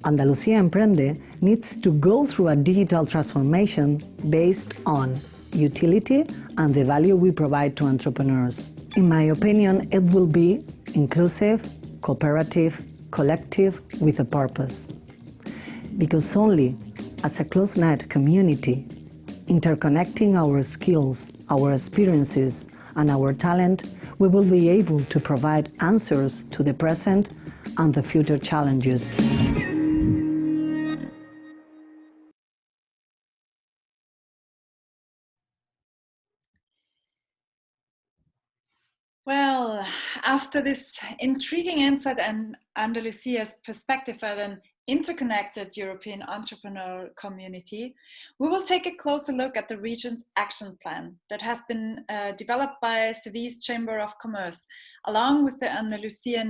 Andalusia Emprende needs to go through a digital transformation based on utility and the value we provide to entrepreneurs. In my opinion, it will be inclusive, cooperative, collective, with a purpose. Because only as a close-knit community, interconnecting our skills, our experiences, and our talent, we will be able to provide answers to the present and the future challenges. Well, after this intriguing insight and Andalusia's perspective at an interconnected European entrepreneur community, we will take a closer look at the region's action plan that has been developed by Seville's Chamber of Commerce, along with the Andalusian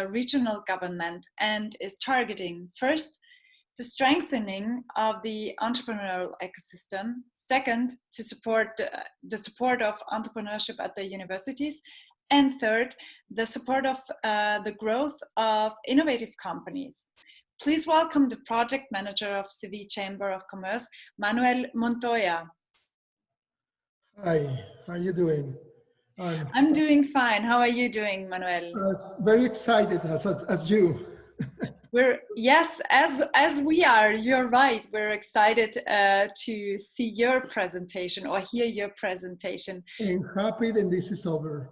regional government, and is targeting, first, the strengthening of the entrepreneurial ecosystem, second, to support the support of entrepreneurship at the universities, and third, the support of the growth of innovative companies. Please welcome the project manager of Seville Chamber of Commerce, Manuel Montoya. Hi, how are you doing? I'm doing fine. How are you doing, Manuel? Very excited as you. Yes, as we are. You're right. We're excited to see your presentation or hear your presentation. I'm happy that this is over.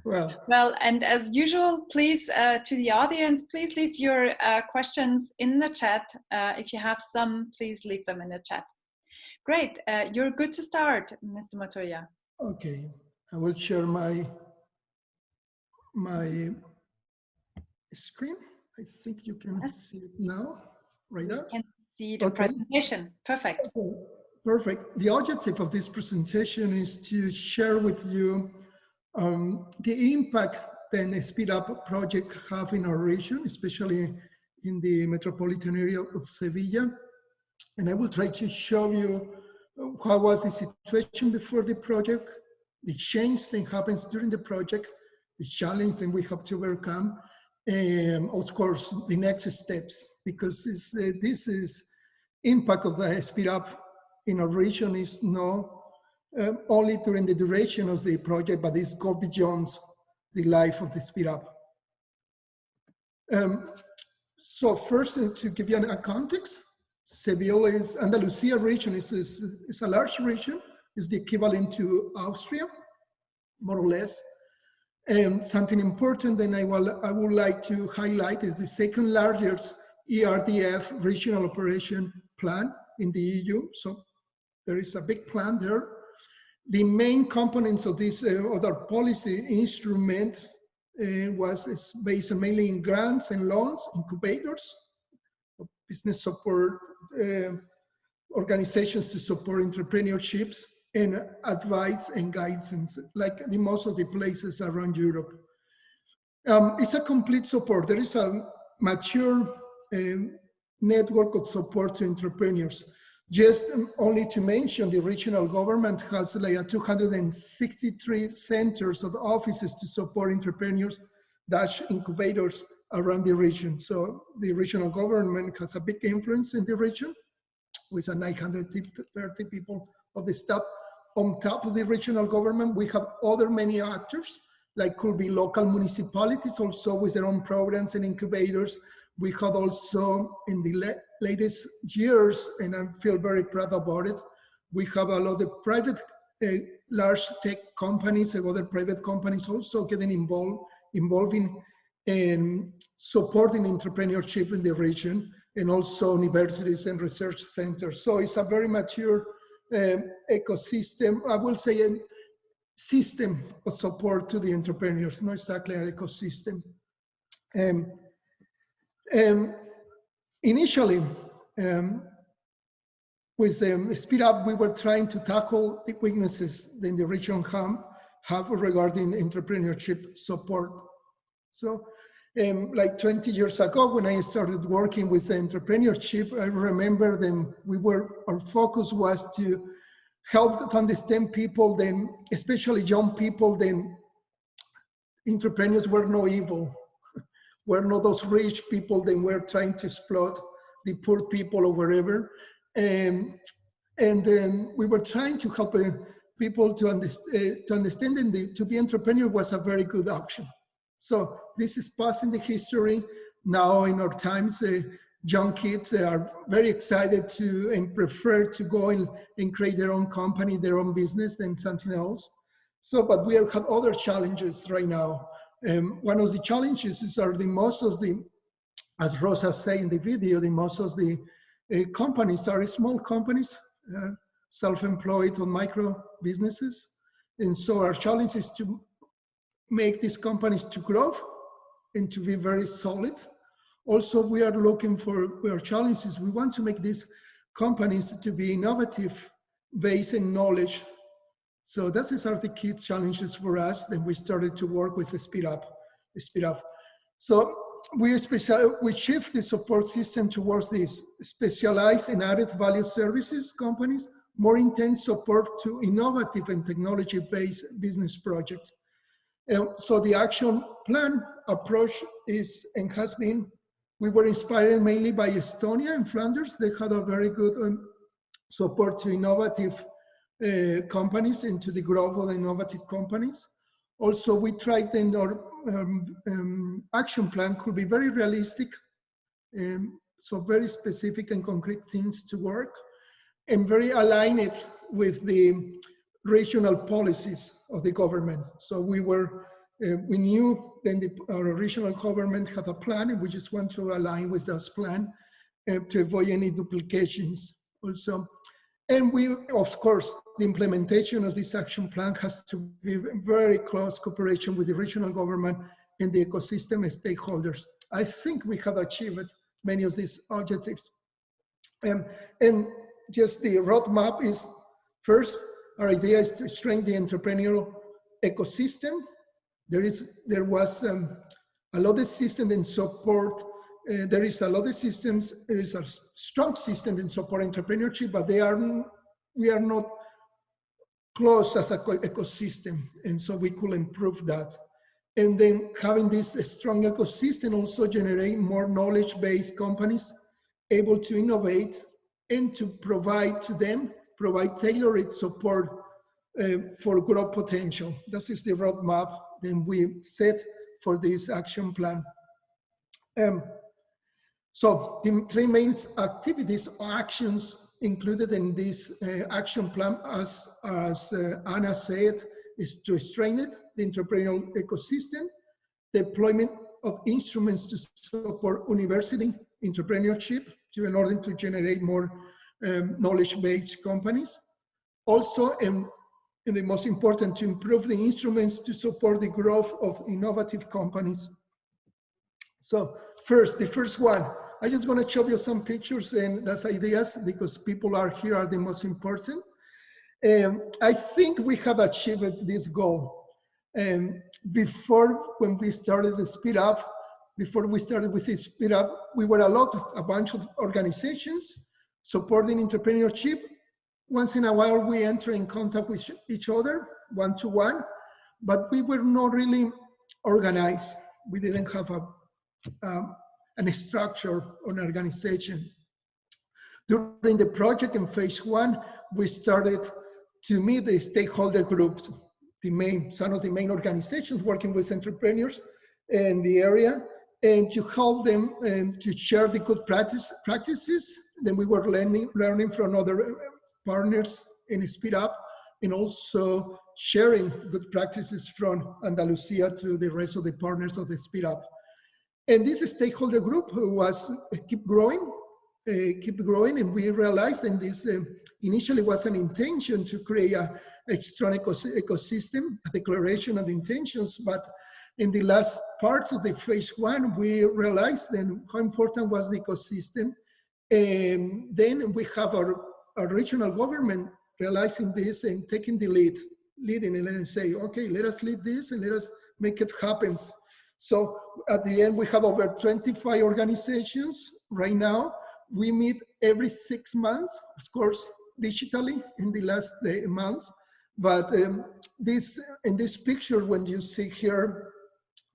Well, and as usual, please to the audience, please leave your questions in the chat. If you have some, please leave them in the chat. Great, you're good to start, Mr. Montoya. Okay, I will share my screen. I think you can see it now, right there. You can see the presentation. Perfect. Okay. Perfect. The objective of this presentation is to share with you the impact that the Speed Up project have in our region, especially in the metropolitan area of Sevilla. And I will try to show you how was the situation before the project, the change that happens during the project, the challenge that we have to overcome, and of course the next steps, because this is impact of the Speed Up in our region is not only during the duration of the project, but this goes beyond the life of the Speed Up. So first, to give you a context, Sevilla is Andalusia region is a large region. It's the equivalent to Austria, more or less. And something important that I would like to highlight is the second largest ERDF regional operation plan in the EU. So there is a big plan there. The main components of this other policy instrument was based mainly in grants and loans, incubators, business support, organizations to support entrepreneurships, and advice and guidance, like the most of the places around Europe. It's a complete support. There is a mature network of support to entrepreneurs. Just only to mention, the regional government has like 263 centers of offices to support entrepreneurs, Dutch incubators around the region. So the regional government has a big influence in the region with 930 people of the staff. On top of the regional government, we have other many actors, like could be local municipalities also with their own programs and incubators. We have also in the latest years, and I feel very proud about it, we have a lot of private, large tech companies and other private companies also getting involving in supporting entrepreneurship in the region, and also universities and research centers. So it's a very mature ecosystem, I will say a system of support to the entrepreneurs, not exactly an ecosystem. Initially, with Speed Up, we were trying to tackle the weaknesses that the region have regarding entrepreneurship support. So like 20 years ago, when I started working with entrepreneurship, I remember then our focus was to help to understand people, then especially young people, then entrepreneurs were no evil. We're not those rich people that were trying to exploit the poor people or wherever. And then we were trying to help people to understand that to be entrepreneur was a very good option. So this is past in the history. Now in our times, young kids are very excited to and prefer to go and create their own company, their own business than something else. So, but we have other challenges right now. One of the challenges is as Rosa said in the video, most of the companies are small companies, self-employed or micro businesses. And so our challenge is to make these companies to grow and to be very solid. Also, we are looking for our challenges. We want to make these companies to be innovative, based in knowledge. So these are the key challenges for us. Then we started to work with the Speed Up. So we shift the support system towards these specialized and added value services companies, more intense support to innovative and technology-based business projects. So the action plan approach is and has been, we were inspired mainly by Estonia and Flanders. They had a very good support to innovative companies and to the growth of the innovative companies. Also, we tried in our action plan could be very realistic, so very specific and concrete things to work, and very aligned with the regional policies of the government. So we knew then our regional government had a plan, and we just want to align with that plan to avoid any duplications also. And we, of course, the implementation of this action plan has to be in very close cooperation with the regional government and the ecosystem stakeholders. I think we have achieved many of these objectives. And just the roadmap is, first, our idea is to strengthen the entrepreneurial ecosystem. There was a lot of system in support. There is a lot of systems. There is a strong system in support entrepreneurship, but we are not close as an ecosystem, and so we could improve that. And then having this strong ecosystem also generate more knowledge-based companies able to innovate and to provide tailored support for growth potential. This is the roadmap that we set for this action plan. So the three main activities or actions included in this action plan, as Anna said, is to strengthen the entrepreneurial ecosystem, deployment of instruments to support university entrepreneurship in order to generate more knowledge-based companies. Also, and the most important, to improve the instruments to support the growth of innovative companies. So first, the first one, I just want to show you some pictures and that's ideas because people are here are the most important. I think we have achieved this goal. Before, when we started the Speed Up, before we started with the Speed Up, we were a bunch of organizations supporting entrepreneurship. Once in a while, we enter in contact with each other, one-to-one, but we were not really organized. We didn't have a structure or an organization. During the project in phase one, we started to meet the stakeholder groups, some of the main organizations working with entrepreneurs in the area, and to help them to share the good practices. Then we were learning from other partners in Speed Up, and also sharing good practices from Andalusia to the rest of the partners of the Speed Up. And this stakeholder group keep growing, and we realized, and this initially was an intention to create a strong ecosystem, a declaration of intentions, but in the last parts of the phase one, we realized then how important was the ecosystem. And then we have our regional government realizing this and taking the leading and say, okay, let us lead this and let us make it happen. So at the end, we have over 25 organizations right now. We meet every 6 months, of course, digitally in the last months. But in this picture, when you see here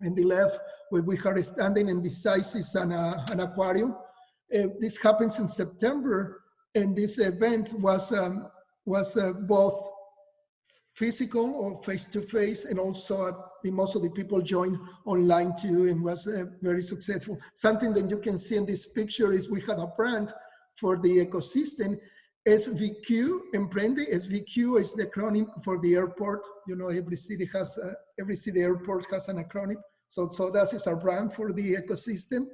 in the left, where we are standing and besides is an aquarium. This happens in September, and this event was both physical or face-to-face, and also most of the people joined online too, and was very successful. Something that you can see in this picture is we had a brand for the ecosystem, SVQ, Emprende. SVQ is the acronym for the airport. You know, every city airport has an acronym. So that is our brand for the ecosystem.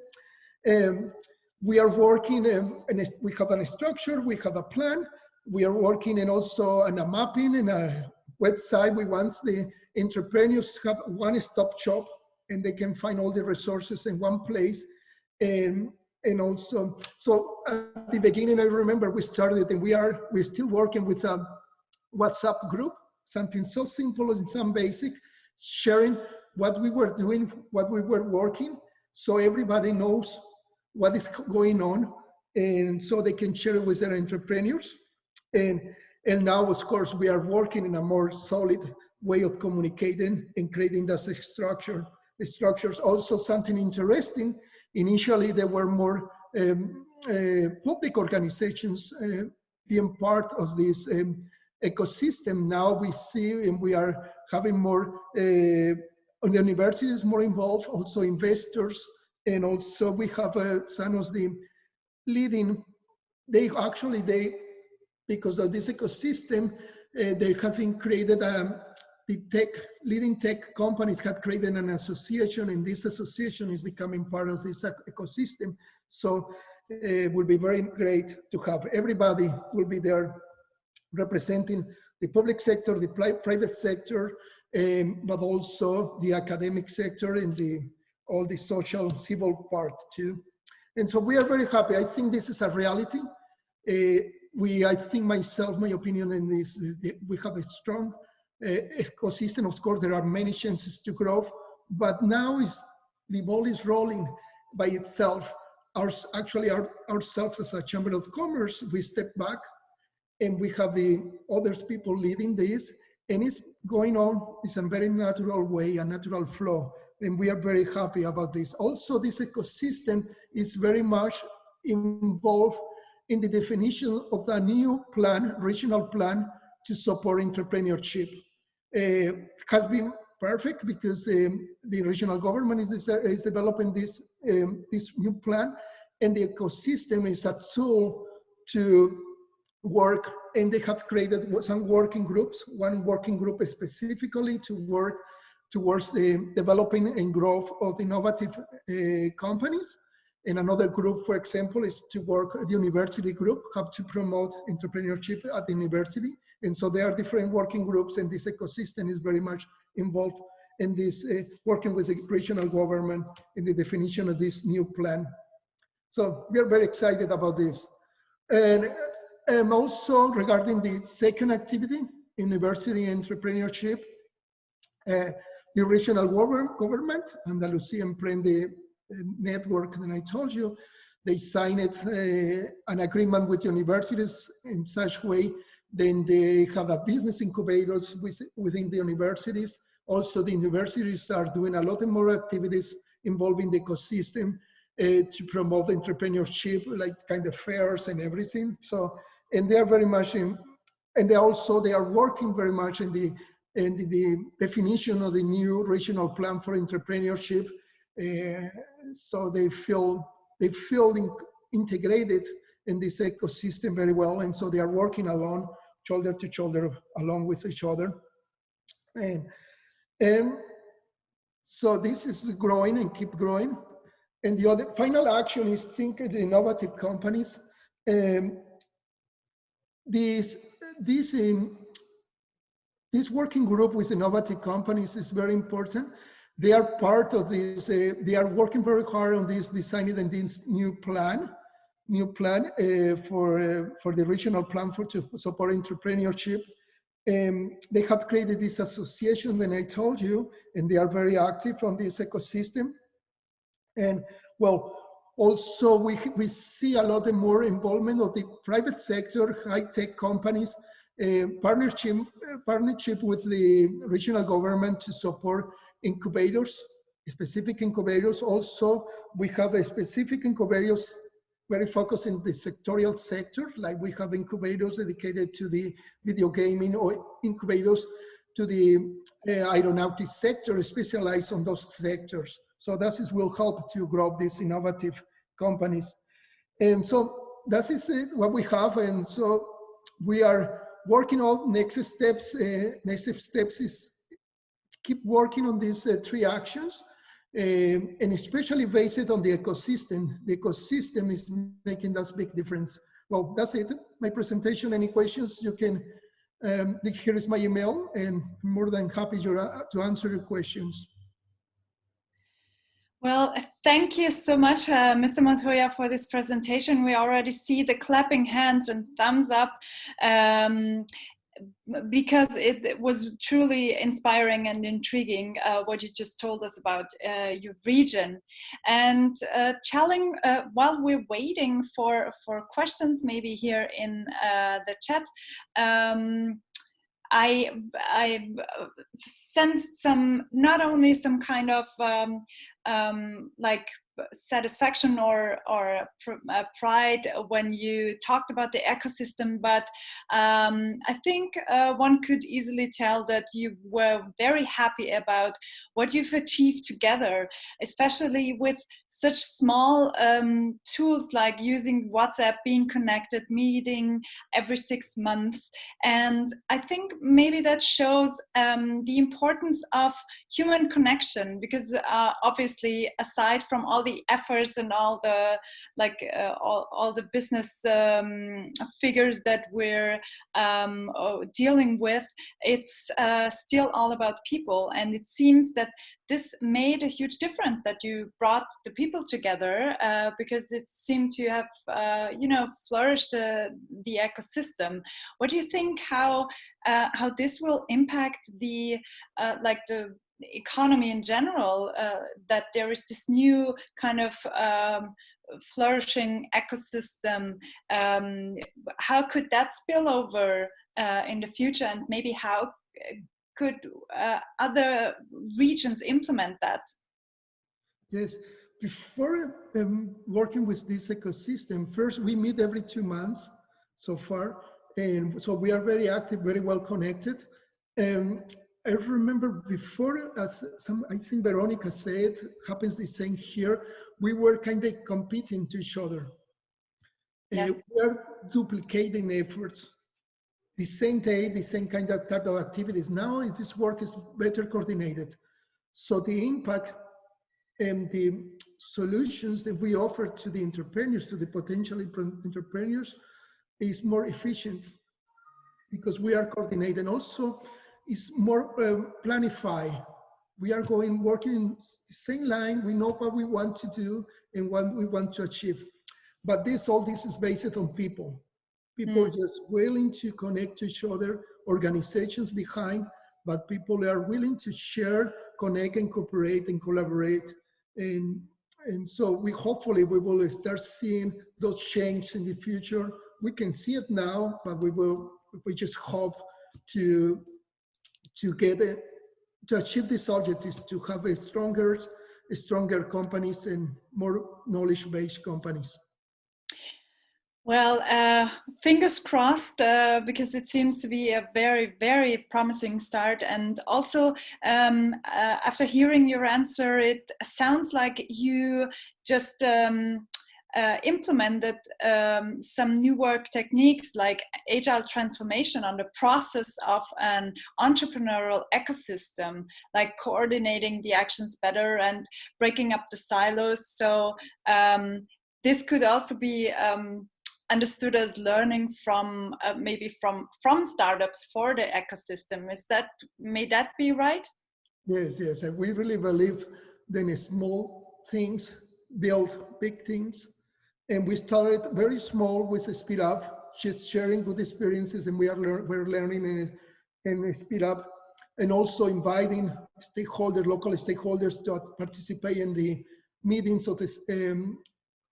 We are working, and we have a structure, we have a plan. We are working and also on a mapping and a website. We want the entrepreneurs have one-stop shop, and they can find all the resources in one place. And also, so at the beginning, I remember we started, and we're still working with a WhatsApp group, something so simple and some basic, sharing what we were doing, what we were working, so everybody knows what is going on, and so they can share it with their entrepreneurs. And now, of course, we are working in a more solid way of communicating and creating that structure. The structures also something interesting. Initially, there were more public organizations being part of this ecosystem. Now we see, and we are having more, on the universities more involved, also investors, and also we have some of the leading, because of this ecosystem, they have been created, the leading tech companies have created an association, and this association is becoming part of this ecosystem. So it will be very great to have everybody will be there representing the public sector, the private sector, but also the academic sector and all the social civil part too. And so we are very happy. I think this is a reality. I think my opinion in this, we have a strong ecosystem. Of course, there are many chances to grow, but now the ball is rolling by itself. Ourselves as a Chamber of Commerce, we step back and we have the other people leading this, and it's going on. It's a very natural way, a natural flow, and we are very happy about this. Also, this ecosystem is very much involved in the definition of the new plan, regional plan to support entrepreneurship. Has been perfect because the regional government is developing this new plan, and the ecosystem is a tool to work, and they have created some working groups, one working group specifically to work towards the developing and growth of innovative companies. And another group, for example, is to work at the university group, how to promote entrepreneurship at the university. And so there are different working groups, and this ecosystem is very much involved in this, working with the regional government in the definition of this new plan. So we are very excited about this. And also regarding the second activity, university entrepreneurship, the regional government, Andalusia Emprende network that I told you, they signed an agreement with universities in such way. Then they have a business incubators within the universities. Also, the universities are doing a lot more activities involving the ecosystem to promote entrepreneurship, like kind of fairs and everything. So, and they are very much in, and they are working very much in the definition of the new regional plan for entrepreneurship. So they feel integrated in this ecosystem very well, and so they are working along, shoulder to shoulder, along with each other. And so this is growing and keep growing. And the other final action is think of the innovative companies. This working group with innovative companies is very important. They are part of this, they are working very hard on this, designing this new plan for the regional plan to support entrepreneurship. They have created this association that I told you, and they are very active on this ecosystem. And well, also we see a lot more involvement of the private sector, high-tech companies, partnership with the regional government to support incubators, specific incubators. Also, we have a specific incubators very focused in the sectorial sector, like we have incubators dedicated to the video gaming, or incubators to the aeronautic sector, specialized on those sectors. So this will help to grow these innovative companies. And so that is what we have. And so we are working on next steps. Next steps is keep working on these three actions, and especially based on the ecosystem. The ecosystem is making that big difference. Well, that's it, my presentation. Any questions, you can, here is my email, and I'm more than happy to answer your questions. Well, thank you so much, Mr. Montoya, for this presentation. We already see the clapping hands and thumbs up, because it was truly inspiring and intriguing what you just told us about your region. And telling, while we're waiting for questions, maybe here in the chat, I sensed some, not only some kind of like satisfaction or pride when you talked about the ecosystem, but I think one could easily tell that you were very happy about what you've achieved together, especially with such small tools like using WhatsApp, being connected, meeting every 6 months. And I think maybe that shows the importance of human connection, because obviously, aside from all the efforts and all the all the business figures that we're dealing with, it's still all about people. And it seems that this made a huge difference, that you brought the people together, because it seemed to have flourished the ecosystem. What do you think how this will impact the economy in general, that there is this new kind of flourishing ecosystem? How could that spill over in the future, and maybe how could other regions implement that? Yes, before working with this ecosystem, first we meet every 2 months so far, and so we are very active, very well connected. I remember before, as I think Veronica said, happens the same here, we were kind of competing to each other. Yes. We are duplicating efforts. The same day, the same kind of type of activities. Now this work is better coordinated. So the impact and the solutions that we offer to the entrepreneurs, to the potential entrepreneurs, is more efficient because we are coordinated. And also, it's more planified. We are working in the same line. We know what we want to do and what we want to achieve. But all this is based on people. People are just willing to connect to each other, organizations behind, but people are willing to share, connect, and cooperate and collaborate. And so hopefully we will start seeing those changes in the future. We can see it now, but we just hope to get it, to achieve these objectives, to have stronger companies and more knowledge-based companies. Well, fingers crossed, because it seems to be a very, very promising start. And also, after hearing your answer, it sounds like you just implemented some new work techniques like agile transformation on the process of an entrepreneurial ecosystem, like coordinating the actions better and breaking up the silos. So this could also be understood as learning from maybe from startups for the ecosystem. May that be right? Yes, and we really believe that small things build big things. And we started very small with a Speed Up, just sharing good experiences, and we're learning in Speed Up, and also inviting local stakeholders to participate in the meetings of this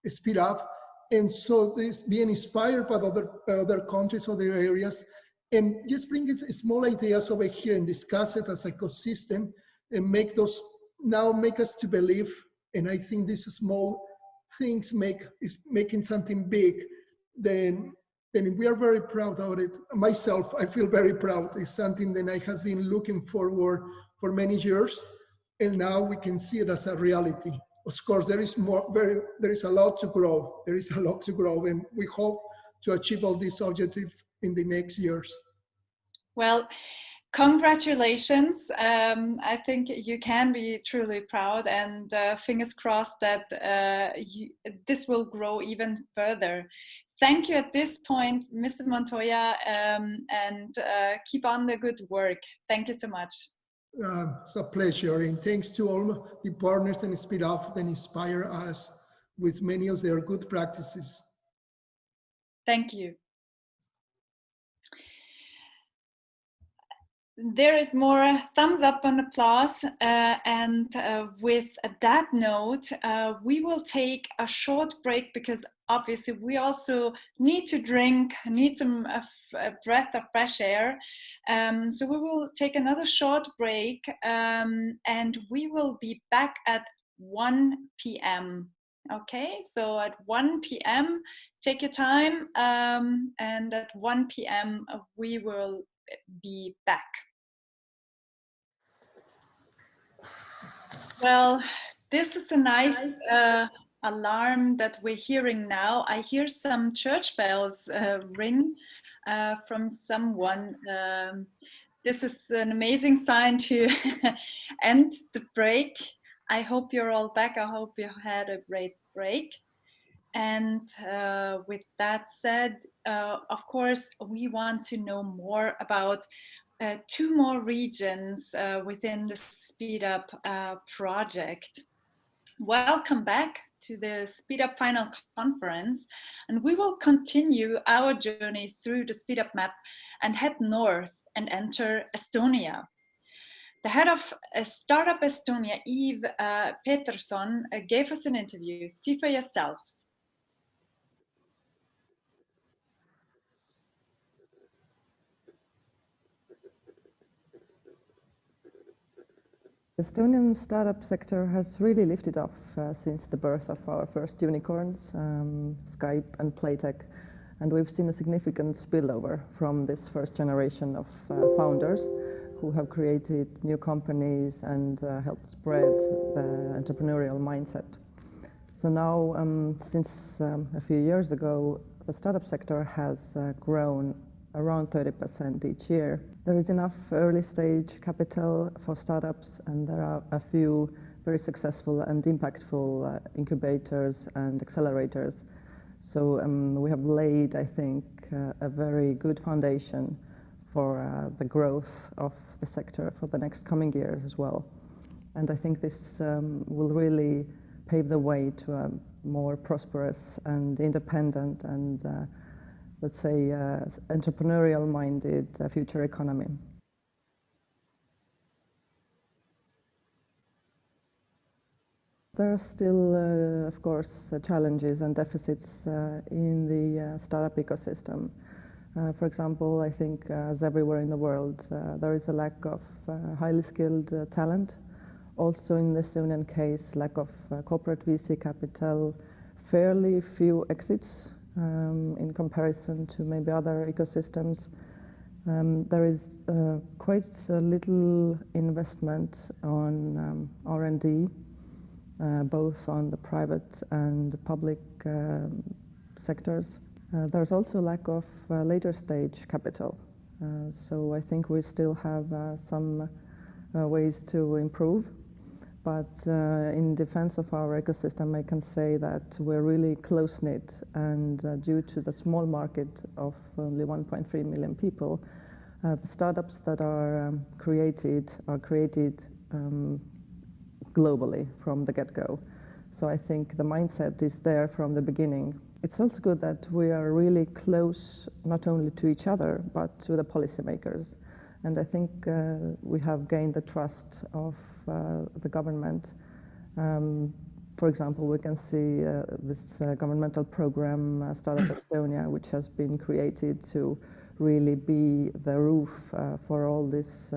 Speed Up. And so this being inspired by other countries, other areas, and just bring small ideas over here and discuss it as an ecosystem and make us to believe. And I think these small things is making something big. Then we are very proud of it. Myself, I feel very proud. It's something that I have been looking forward for many years, and now we can see it as a reality. Of course, there is a lot to grow. There is a lot to grow, and we hope to achieve all these objectives in the next years. Well, congratulations. I think you can be truly proud, and fingers crossed that this will grow even further. Thank you at this point, Mr. Montoya, and keep on the good work. Thank you so much. It's a pleasure, and thanks to all the partners in Speed Up that inspire us with many of their good practices. Thank you. There is more thumbs up and applause, and with that note, we will take a short break, because obviously we also need to need some breath of fresh air. So we will take another short break, and we will be back at 1 p.m. Okay, so at 1 p.m., take your time, and at 1 p.m. We will be back. Well, this is a nice alarm that we're hearing now. I hear some church bells ring from someone. This is an amazing sign to end the break. I hope you're all back. I hope you had a great break. And with that said, of course, we want to know more about 2 more regions within the Speed Up project. Welcome back to the Speed Up Final Conference, and we will continue our journey through the Speed Up map and head north and enter Estonia. The head of Startup Estonia, Eve Peterson, gave us an interview. See for yourselves. The Estonian startup sector has really lifted off since the birth of our first unicorns, Skype and Playtech, and we've seen a significant spillover from this first generation of founders who have created new companies and helped spread the entrepreneurial mindset. So now, since a few years ago, the startup sector has grown around 30% each year. There is enough early stage capital for startups, and there are a few very successful and impactful incubators and accelerators. So we have laid, I think, a very good foundation for the growth of the sector for the next coming years as well. And I think this will really pave the way to a more prosperous and independent and let's say, entrepreneurial-minded future economy. There are still, of course, challenges and deficits in the startup ecosystem. For example, I think, as everywhere in the world, there is a lack of highly skilled talent. Also, in the Estonian case, lack of corporate VC capital, fairly few exits. In comparison to maybe other ecosystems. There is quite a little investment on R&D, both on the private and the public sectors. There's also lack of later stage capital. So I think we still have some ways to improve. But in defense of our ecosystem, I can say that we're really close-knit, and due to the small market of only 1.3 million people, the startups that are created globally from the get-go. So I think the mindset is there from the beginning. It's also good that we are really close, not only to each other, but to the policymakers. And I think we have gained the trust of the government. For example, we can see this governmental program, Startup Estonia, which has been created to really be the roof for all these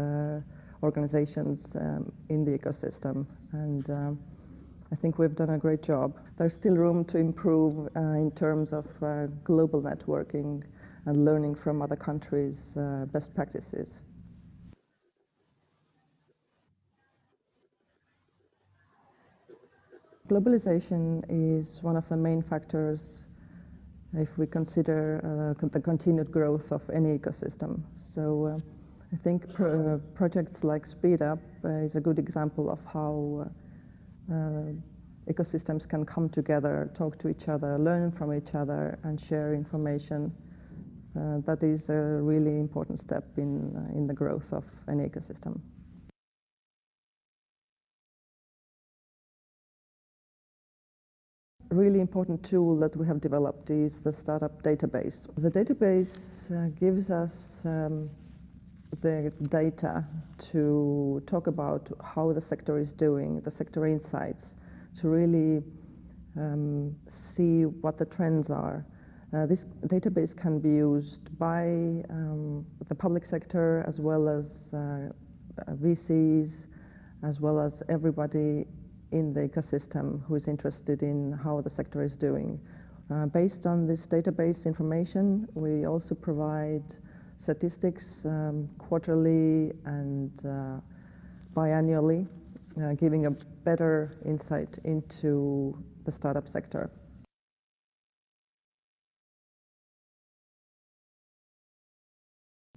organizations in the ecosystem. And I think we've done a great job. There's still room to improve in terms of global networking and learning from other countries' best practices. Globalization is one of the main factors if we consider the continued growth of any ecosystem. So I think projects like Speed Up is a good example of how ecosystems can come together, talk to each other, learn from each other, and share information. That is a really important step in the growth of any ecosystem. Really important tool that we have developed is the startup database. The database gives us the data to talk about how the sector is doing, the sector insights, to really see what the trends are. This database can be used by the public sector as well as VCs, as well as everybody in the ecosystem who is interested in how the sector is doing. Based on this database information, we also provide statistics quarterly and biannually, giving a better insight into the startup sector.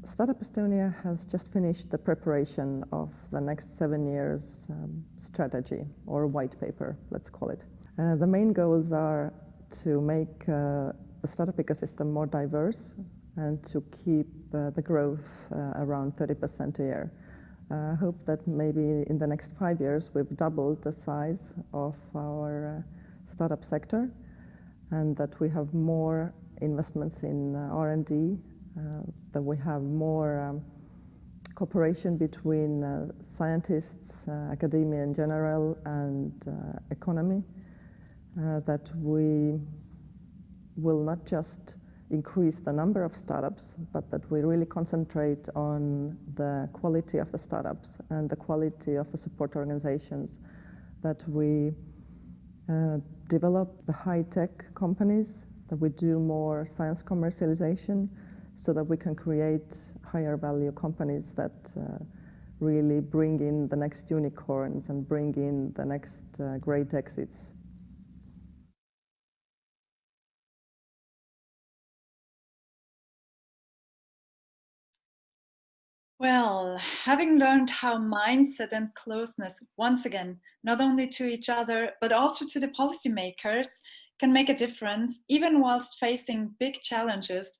Startup Estonia has just finished the preparation of the next 7 years strategy, or white paper, let's call it. The main goals are to make the startup ecosystem more diverse and to keep the growth around 30% a year. I hope that maybe in the next 5 years we've doubled the size of our startup sector and that we have more investments in R&D, that we have more cooperation between scientists, academia in general, and economy, that we will not just increase the number of startups, but that we really concentrate on the quality of the startups and the quality of the support organizations, that we develop the high-tech companies, that we do more science commercialization, so that we can create higher value companies that really bring in the next unicorns and bring in the next great exits. Well, having learned how mindset and closeness, once again, not only to each other, but also to the policymakers, can make a difference, even whilst facing big challenges,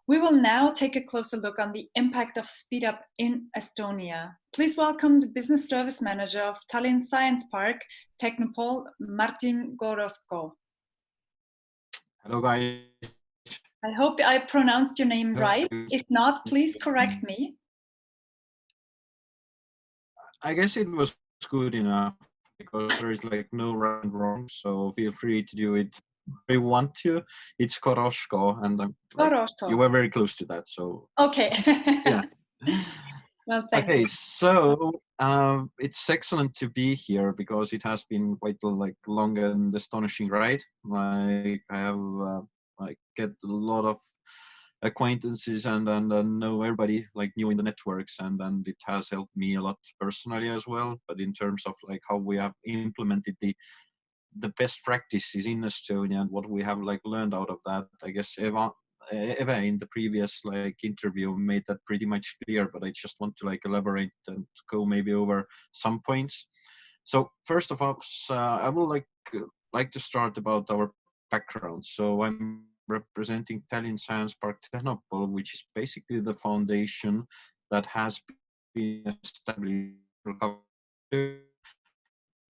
we will now take a closer look on the impact of SpeedUp in Estonia. Please welcome the Business Service Manager of Tallinn Science Park, Technopole, Martin Gorosko. Hello, guys. I hope I pronounced your name right. If not, please correct me. I guess it was good enough because there is like no right and wrong, so feel free to do it if you want to. It's Koroshko, and you were very close to that, so okay. Yeah. Well, thank okay, you. so it's excellent to be here because it has been quite a long and astonishing ride. Like I have get a lot of acquaintances and know everybody new in the networks, and it has helped me a lot personally as well. But in terms of how we have implemented the best practices in Estonia and what we have learned out of that, I guess Eva in the previous interview made that pretty much clear, but I just want to elaborate and go maybe over some points. So first of all, I would like to start about our background. So I'm representing Tallinn Science Park Technopole, which is basically the foundation that has been established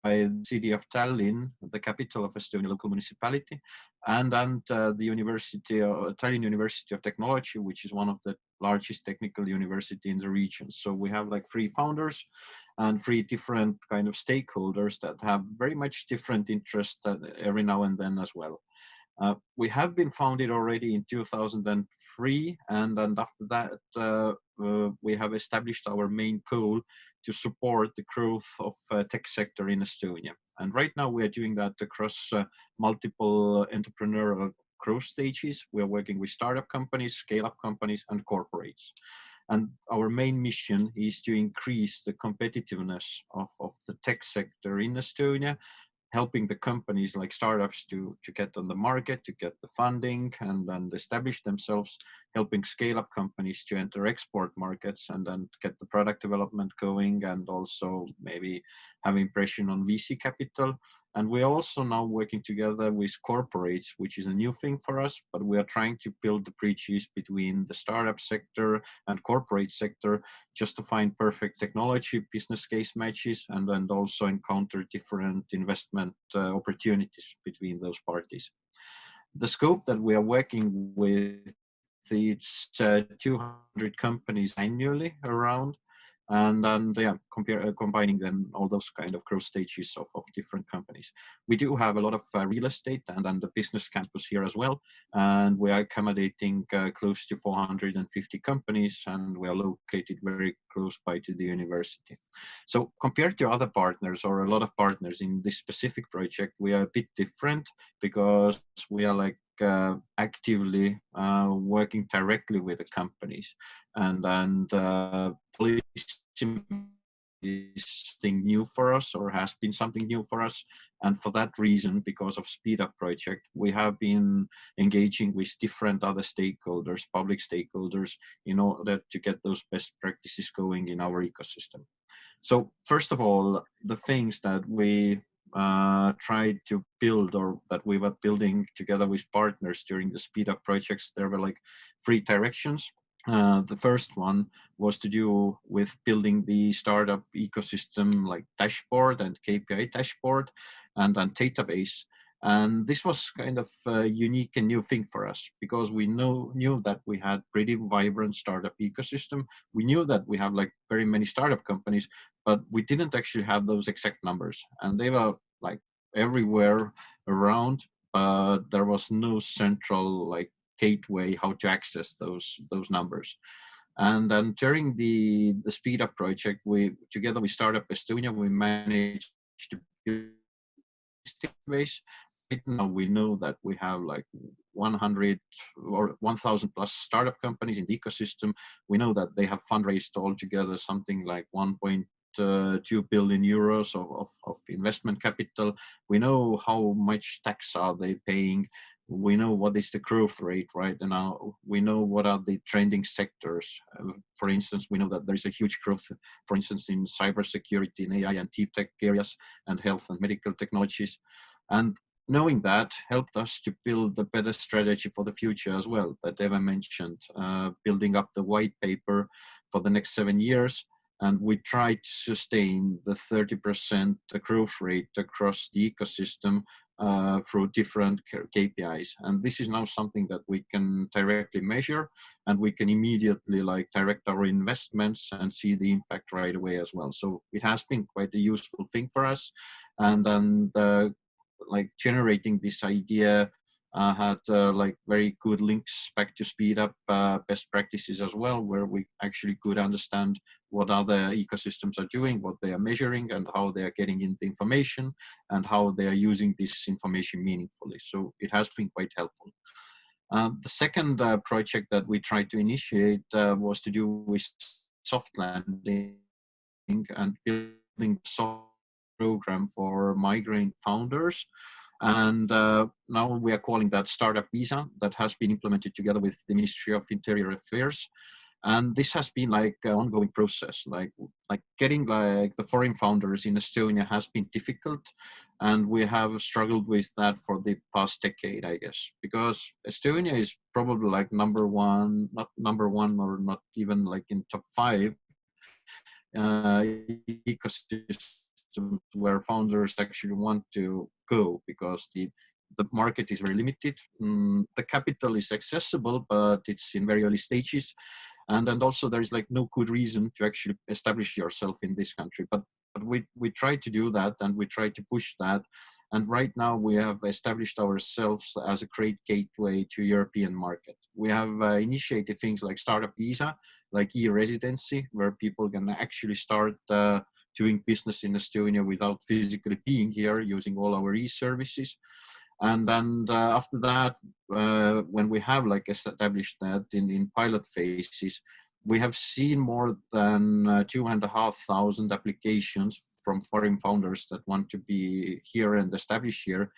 by the city of Tallinn, the capital of Estonia local municipality, and the University, Tallinn University of Technology, which is one of the largest technical university in the region. So we have 3 founders and 3 different kind of stakeholders that have very much different interests every now and then as well. We have been founded already in 2003, and after that we have established our main goal to support the growth of tech sector in Estonia. And right now we are doing that across multiple entrepreneurial growth stages. We are working with startup companies, scale-up companies, and corporates. And our main mission is to increase the competitiveness of the tech sector in Estonia, helping the companies like startups to get on the market, to get the funding and establish themselves, helping scale-up companies to enter export markets and then get the product development going, and also maybe having pressure on VC capital. And we're also now working together with corporates, which is a new thing for us, but we are trying to build the bridges between the startup sector and corporate sector just to find perfect technology, business case matches, and then also encounter different investment opportunities between those parties. The scope that we are working with, it's 200 companies annually around. and yeah, combining then all those kind of growth stages of different companies. We do have a lot of real estate and the business campus here as well, and we are accommodating close to 450 companies, and we are located very close by to the university. So compared to other partners or a lot of partners in this specific project, we are a bit different because we are like actively working directly with the companies, and is thing new for us, or has been something new for us. And for that reason, because of Speed Up project, we have been engaging with different other stakeholders, public stakeholders, in order to get those best practices going in our ecosystem. So first of all, the things that we tried to build, or that we were building together with partners during the Speed Up projects, there were like 3 directions. The first one was to do with building the startup ecosystem, like dashboard and KPI dashboard and database. And this was kind of a unique and new thing for us, because we knew that we had pretty vibrant startup ecosystem. We knew that we have like very many startup companies, but we didn't actually have those exact numbers. And they were like everywhere around, but there was no central like gateway how to access those numbers. And then during the Speed Up project, together with Startup Estonia, we managed to build this database. Right now we know that we have like 100 or 1,000 plus startup companies in the ecosystem. We know that they have fundraised altogether something like 1.2 billion euros of investment capital. We know how much tax are they paying. We know what is the growth rate right now. We know what are the trending sectors. For instance, we know that there is a huge growth, for instance, in cybersecurity, in AI and deep tech areas, and health and medical technologies. And knowing that helped us to build a better strategy for the future as well, that Eva mentioned, building up the white paper for the next 7 years. And we tried to sustain the 30% growth rate across the ecosystem through different KPIs. And this is now something that we can directly measure, and we can immediately like direct our investments and see the impact right away as well. So it has been quite a useful thing for us. And like generating this idea had like very good links back to Speed Up best practices as well, where we actually could understand what other ecosystems are doing, what they are measuring, and how they are getting in the information, and how they are using this information meaningfully. So it has been quite helpful. The second project that we tried to initiate was to do with soft landing and building a soft program for migrant founders. And now we are calling that Startup Visa, that has been implemented together with the Ministry of Interior Affairs. And this has been like an ongoing process, like getting like the foreign founders in Estonia has been difficult. And we have struggled with that for the past decade, I guess, because Estonia is probably like not number one or not even like in top 5 ecosystems where founders actually want to go, because the market is very limited. The capital is accessible, but it's in very early stages. And also there is like no good reason to actually establish yourself in this country. But we try to do that, and we try to push that. And right now we have established ourselves as a great gateway to European market. We have initiated things like Startup Visa, like e-residency, where people can actually start doing business in Estonia without physically being here, using all our e-services. And then after that, when we have like established that in pilot phases, we have seen more than 2,500 applications from foreign founders that want to be here and establish here.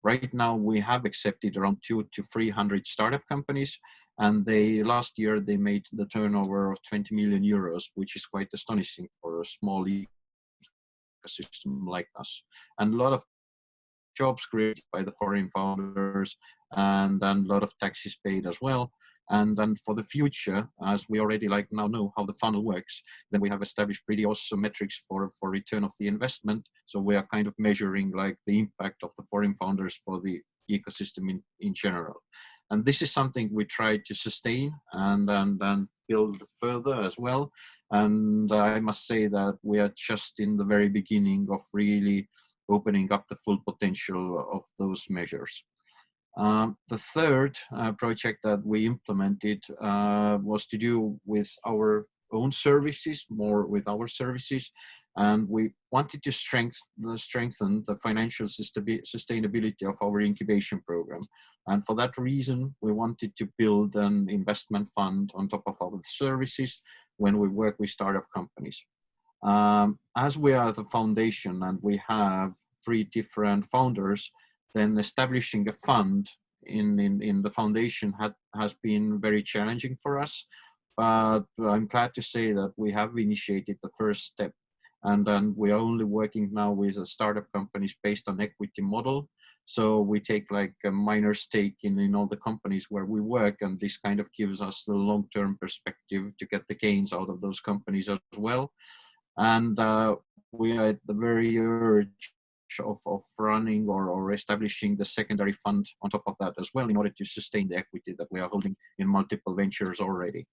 Right now, we have accepted around 200 to 300 startup companies, and last year they made the turnover of 20 million euros, which is quite astonishing for a small ecosystem like us. And a lot of jobs created by the foreign founders, and then a lot of taxes paid as well. And then for the future, as we already like now know how the funnel works, then we have established pretty awesome metrics for return of the investment. So we are kind of measuring like the impact of the foreign founders for the ecosystem in general. And this is something we try to sustain and then build further as well. And I must say that we are just in the very beginning of really opening up the full potential of those measures. The third project that we implemented was to do with our own services, more with our services, and we wanted to strengthen the financial sustainability of our incubation program. And for that reason, we wanted to build an investment fund on top of our services when we work with startup companies. As we are the foundation and we have 3 different founders, then establishing a fund in the foundation has been very challenging for us. But I'm glad to say that we have initiated the first step, and then we are only working now with startup companies based on equity model. So we take like a minor stake in all the companies where we work, and this kind of gives us the long-term perspective to get the gains out of those companies as well. And we are at the very urge of running or establishing the secondary fund on top of that as well, in order to sustain the equity that we are holding in multiple ventures already.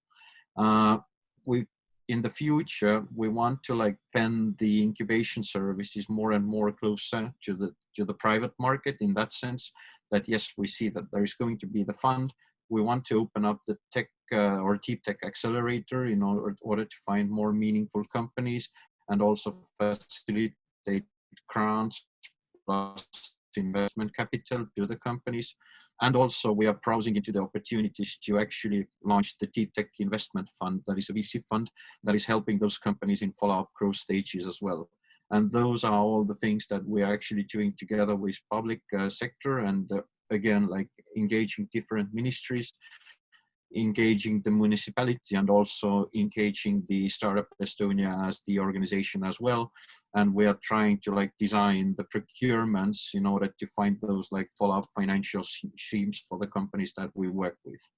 In the future, we want to like bend the incubation services more and more closer to the private market, in that sense that yes, we see that there is going to be the fund. We want to open up the tech or deep tech accelerator in order to find more meaningful companies, and also facilitate grants plus investment capital to the companies. And also we are browsing into the opportunities to actually launch the Deep Tech Investment Fund, that is a VC fund that is helping those companies in follow-up growth stages as well. And those are all the things that we are actually doing together with public sector, and again, like engaging different ministries, engaging the municipality, and also engaging the Startup Estonia as the organization as well. And we are trying to like design the procurements in order to find those like follow-up financial schemes for the companies that we work with.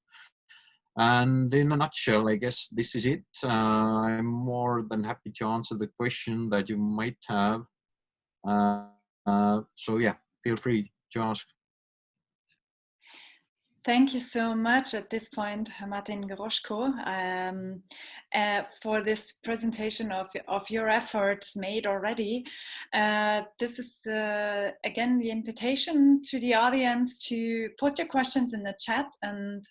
And in a nutshell, I guess this is it. I'm more than happy to answer the question that you might have. So yeah, feel free to ask. Thank you so much at this point, Martin Goroshko, for this presentation of your efforts made already. This is, again, the invitation to the audience to post your questions in the chat, and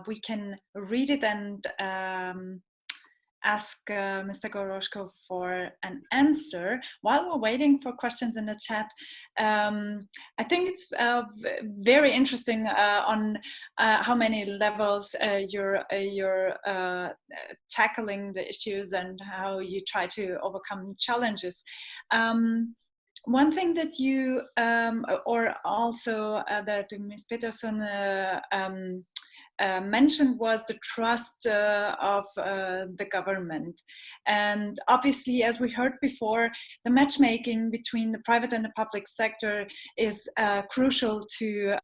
we can read it and ask Mr. Goroshko for an answer. While we're waiting for questions in the chat, I think it's very interesting on how many levels you're tackling the issues and how you try to overcome challenges. One thing that you, or also that Ms. Peterson mentioned, was the trust of the government. And obviously, as we heard before, the matchmaking between the private and the public sector is crucial to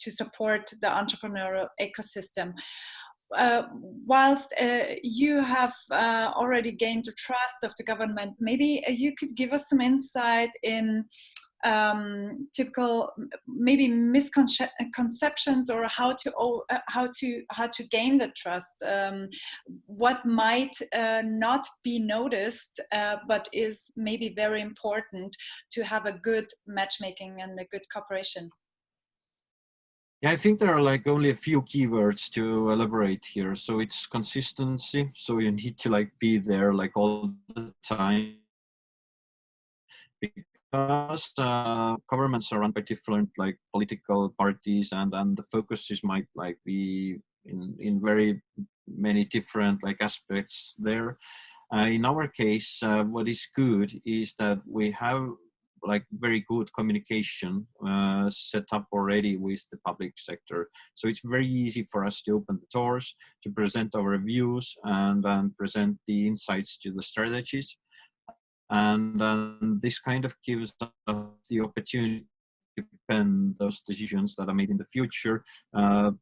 support the entrepreneurial ecosystem. Whilst you have already gained the trust of the government, maybe you could give us some insight in typical maybe misconceptions, or how to gain the trust. What might not be noticed, but is maybe very important to have a good matchmaking and a good cooperation. Yeah, I think there are like only a few keywords to elaborate here. So it's consistency. So you need to like be there like all the time, because governments are run by different like political parties, and the focuses might like be in very many different like aspects there. In our case, what is good is that we have like very good communication set up already with the public sector. So it's very easy for us to open the doors, to present our views, and present the insights to the strategies. And this kind of gives us the opportunity to pen those decisions that are made in the future,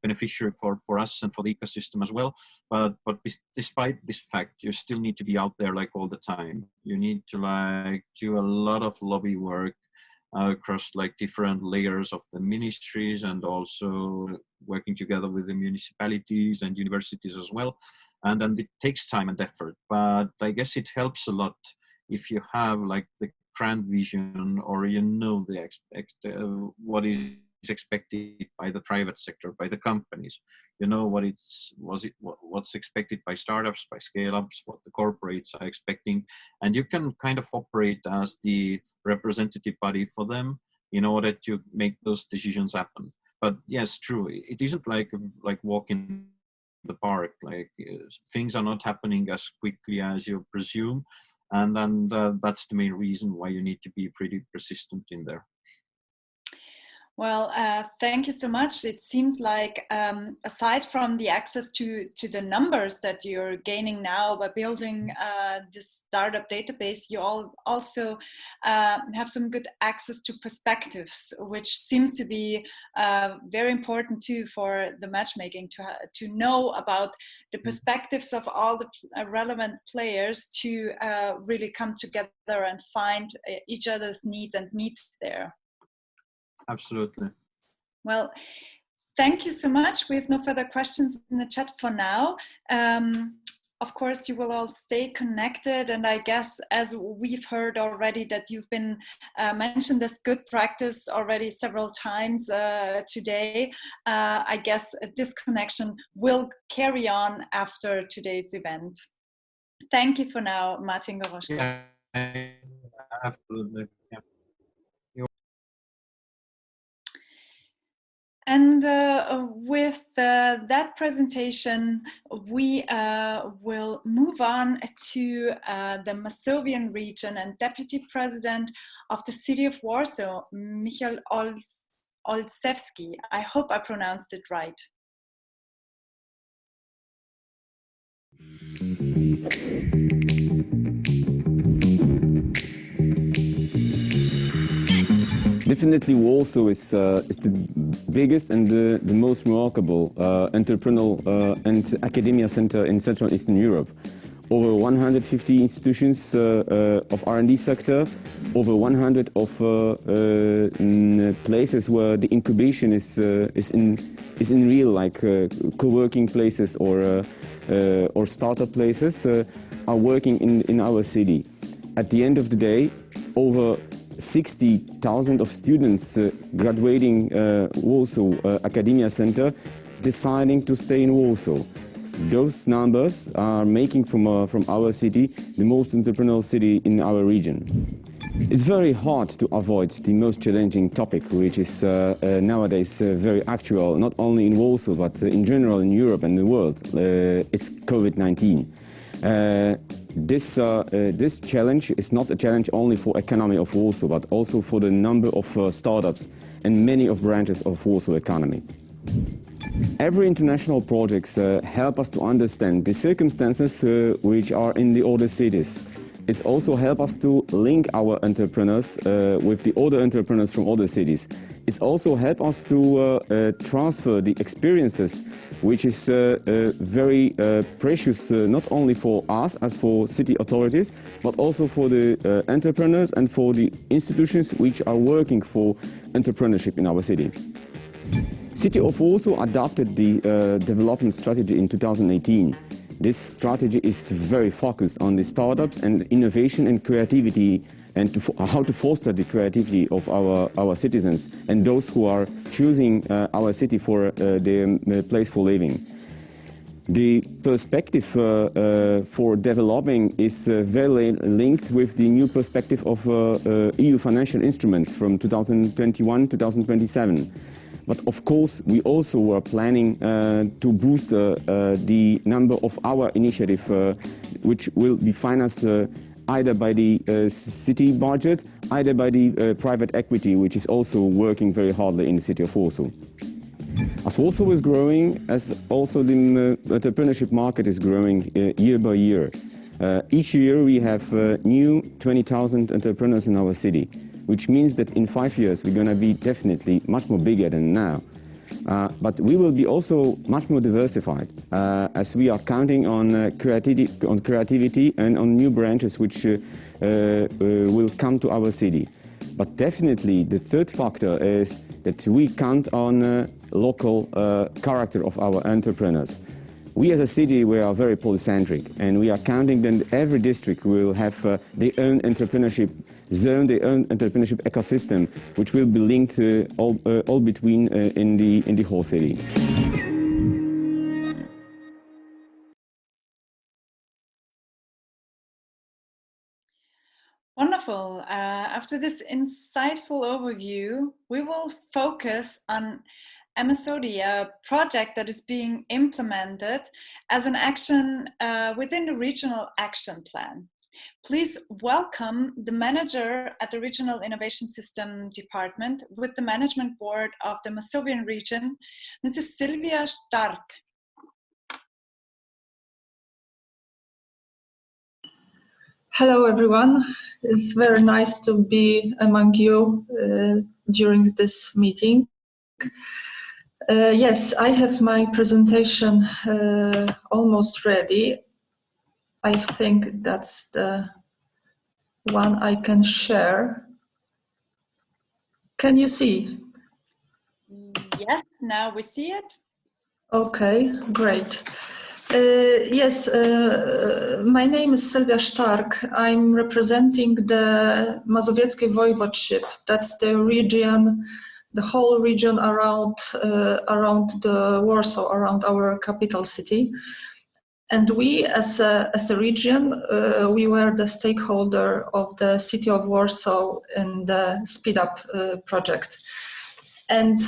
beneficial for us and for the ecosystem as well. But despite this fact, you still need to be out there like all the time. You need to like do a lot of lobby work across like different layers of the ministries, and also working together with the municipalities and universities as well. And it takes time and effort, but I guess it helps a lot if you have like the grand vision, or you know what is expected by the private sector, by the companies. You know what's expected by startups, by scale-ups, what the corporates are expecting, and you can kind of operate as the representative body for them in order to make those decisions happen. But yes, true, it isn't like walking the park. Like things are not happening as quickly as you presume, and that's the main reason why you need to be pretty persistent in there. Well, thank you so much. It seems like aside from the access to the numbers that you're gaining now by building this startup database, you also have some good access to perspectives, which seems to be very important too for the matchmaking, to know about the perspectives of all the relevant players to really come together and find each other's needs and meet there. Absolutely. Well, thank you so much. We have no further questions in the chat for now. Of course, you will all stay connected, and I guess, as we've heard already, that you've been mentioned as good practice already several times today. I guess this connection will carry on after today's event. Thank you for now, Martin Goroschka. Yeah, absolutely. Yeah. And with that presentation, we will move on to the Masovian region, and Deputy President of the City of Warsaw, Michał Olszewski. I hope I pronounced it right. Definitely Warsaw is the biggest and the most remarkable entrepreneurial and academia center in Central and Eastern Europe. Over 150 institutions of R&D sector, over 100 of places where the incubation is in real, like co-working places or startup places are working in our city. At the end of the day, over 60,000 of students graduating Warsaw Academia Center deciding to stay in Warsaw. Those numbers are making from our city the most entrepreneurial city in our region. It's very hard to avoid the most challenging topic, which is nowadays very actual, not only in Warsaw, but in general in Europe and the world. It's COVID-19. This challenge is not a challenge only for economy of Warsaw, but also for the number of startups and many of branches of Warsaw economy. Every international projects help us to understand the circumstances which are in the other cities. It also help us to link our entrepreneurs with the other entrepreneurs from other cities. It also help us to transfer the experiences, which is very precious not only for us as for city authorities, but also for the entrepreneurs and for the institutions which are working for entrepreneurship in our city. City of Warsaw adopted the development strategy in 2018. This strategy is very focused on the startups and innovation and creativity, and how to foster the creativity of our citizens and those who are choosing our city for their place for living. The perspective for developing is very linked with the new perspective of EU financial instruments from 2021-2027. But of course, we also were planning to boost the number of our initiative, which will be financed either by the city budget, either by the private equity, which is also working very hardly in the city of Warsaw. As Warsaw is growing, as also the entrepreneurship market is growing year by year. Each year we have new 20,000 entrepreneurs in our city, which means that in 5 years we're going to be definitely much more bigger than now. But we will be also much more diversified, as we are counting on creativity and on new branches which will come to our city. But definitely the third factor is that we count on local character of our entrepreneurs. We as a city, we are very polycentric, and we are counting that every district will have their own entrepreneurship zone, their own entrepreneurship ecosystem, which will be linked all between in the whole city. Wonderful. After this insightful overview, we will focus on MSOD, a project that is being implemented as an action within the Regional Action Plan. Please welcome the manager at the Regional Innovation System Department with the Management Board of the Masovian region, Mrs. Sylvia Stark. Hello everyone, it's very nice to be among you during this meeting. Yes, I have my presentation almost ready. I think that's the one I can share. Can you see? Yes, now we see it. Okay, great. Yes, my name is Sylwia Stark. I'm representing the Mazowieckie Voivodeship. That's the region, the whole region around the Warsaw, around our capital city. And we, as a region, we were the stakeholder of the city of Warsaw in the Speed Up project. And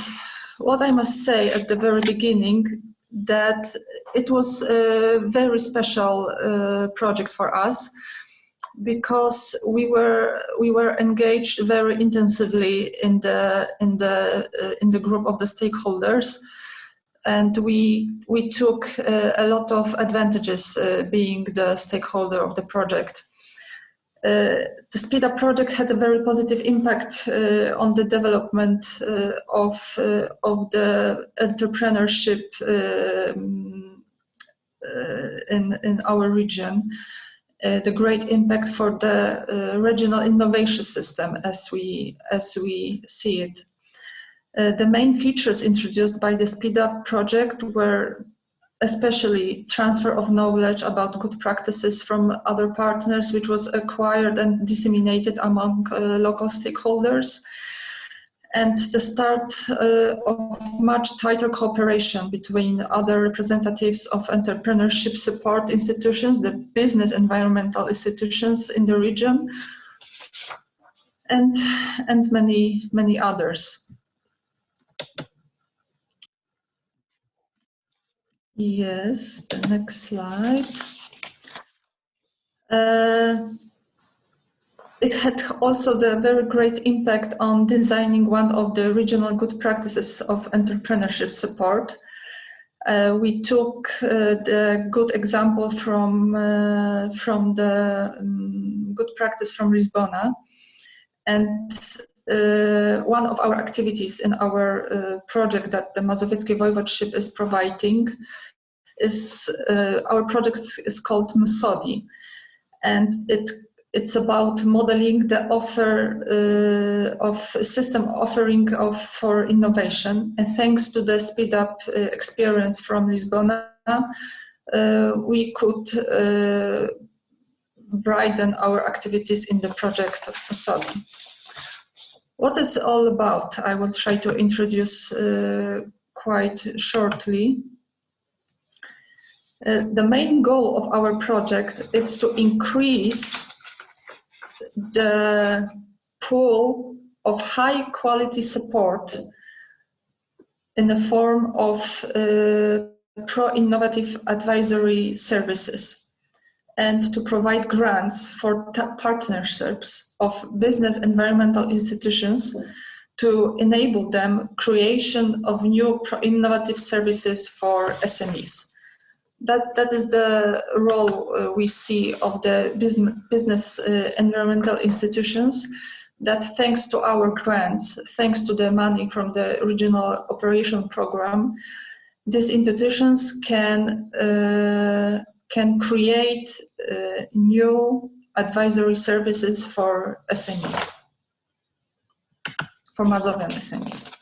what I must say at the very beginning, that it was a very special project for us, because we were engaged very intensively in the group of the stakeholders, and we took a lot of advantages being the stakeholder of the project. The Speed Up project had a very positive impact on the development of the entrepreneurship in our region. The great impact for the regional innovation system as we see it. The main features introduced by the Speed Up project were especially transfer of knowledge about good practices from other partners, which was acquired and disseminated among local stakeholders, and the start of much tighter cooperation between other representatives of entrepreneurship support institutions, the business environmental institutions in the region, and many others. Yes, the next slide. It had also the very great impact on designing one of the regional good practices of entrepreneurship support. We took the good example from the good practice from Lisbon, and one of our activities in our project that the Mazowieckie Voivodeship is providing is our project is called MSODI, and it's about modeling the offer of system offering for innovation. And thanks to the Speed Up experience from Lisbon, we could broaden our activities in the project MSODI. What it's all about, I will try to introduce quite shortly. The main goal of our project is to increase the pool of high quality support in the form of pro-innovative advisory services, and to provide grants for partnerships of business environmental institutions to enable them creation of new pro-innovative services for SMEs. That is the role we see of the business environmental institutions, that thanks to our grants, thanks to the money from the regional operation program, these institutions can create new advisory services for SMEs. Mazovian SMEs.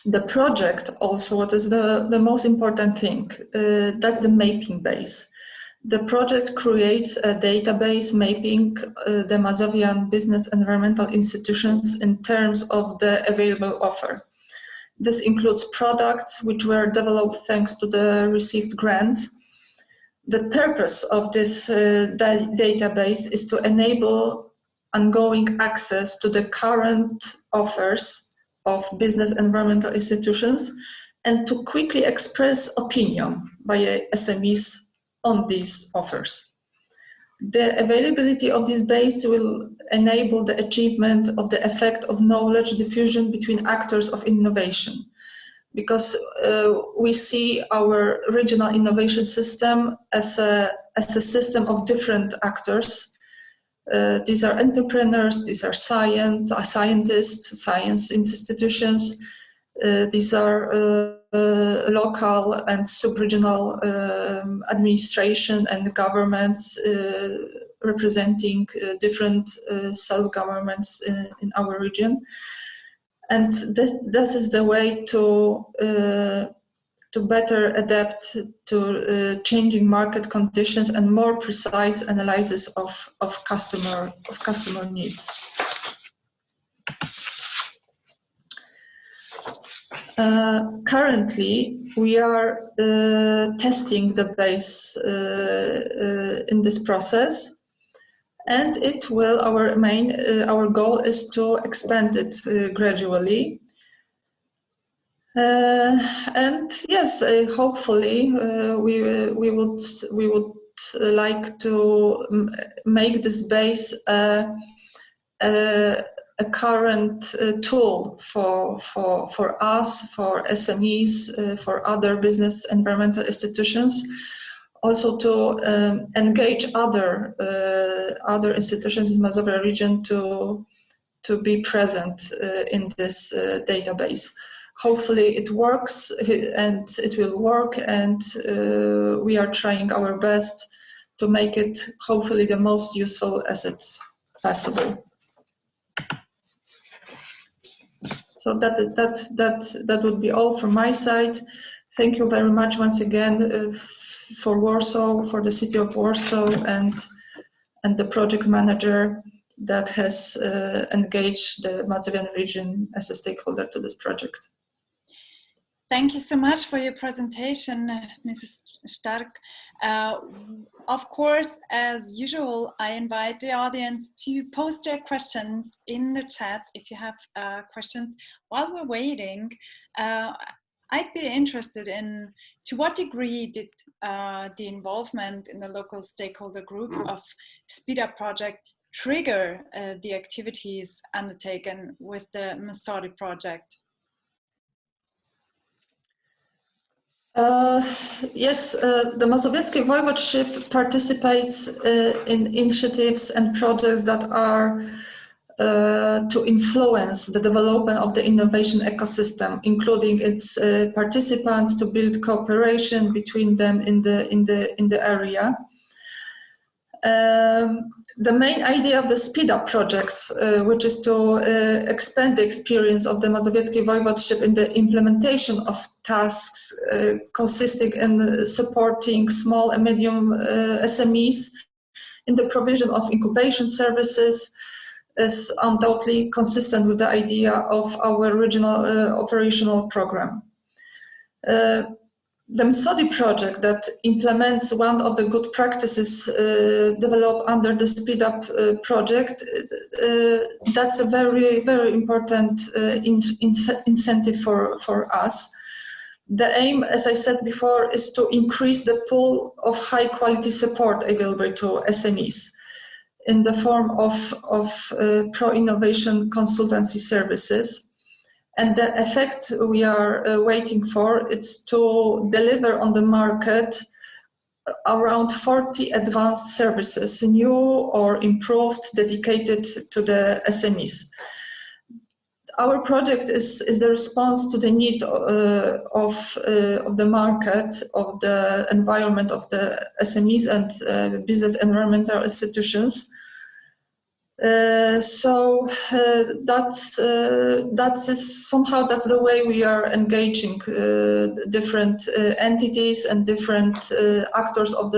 The project also, what is the most important thing, that's the mapping base. The project creates a database mapping the Mazovian business environmental institutions in terms of the available offer. This includes products which were developed thanks to the received grants. The purpose of this database is to enable ongoing access to the current offers of business environmental institutions and to quickly express opinion by SMEs on these offers. The availability of this base will enable the achievement of the effect of knowledge diffusion between actors of innovation, because we see our regional innovation system as a system of different actors. These are entrepreneurs, these are scientists, science institutions, these are local and sub-regional administration and governments representing different self-governments in our region. And this is the way to better adapt to changing market conditions and more precise analysis of customer needs. Currently, we are testing the base in this process, and it will. Our goal is to expand it gradually. And yes, hopefully, we would like to make this base a current tool for us, for SMEs, for other business environmental institutions, also to engage other institutions in Mazovia region to be present in this database. Hopefully it works, and it will work, and we are trying our best to make it hopefully the most useful as it's possible. So that would be all from my side. Thank you very much once again for Warsaw, for the city of Warsaw, and the project manager that has engaged the Mazovian region as a stakeholder to this project. Thank you so much for your presentation, Mrs. Stark. Of course, as usual, I invite the audience to post their questions in the chat if you have questions. While we're waiting, I'd be interested in to what degree did the involvement in the local stakeholder group of Speed Up project trigger the activities undertaken with the Masori project? Yes, the Mazowieckie Voivodeship participates in initiatives and projects that are to influence the development of the innovation ecosystem, including its participants, to build cooperation between them in the area. The main idea of the Speed Up projects, which is to expand the experience of the Mazowieckie Voivodeship in the implementation of tasks consisting in supporting small and medium SMEs in the provision of incubation services, is undoubtedly consistent with the idea of our original operational program. The MSODI project that implements one of the good practices developed under the Speed Up project, that's a very, very important incentive for us. The aim, as I said before, is to increase the pool of high quality support available to SMEs in the form of pro-innovation consultancy services. And the effect we are waiting for is to deliver on the market around 40 advanced services, new or improved, dedicated to the SMEs. our project is the response to the need of the market, of the environment, of the SMEs and business environmental institutions. That's the way we are engaging different entities and different actors of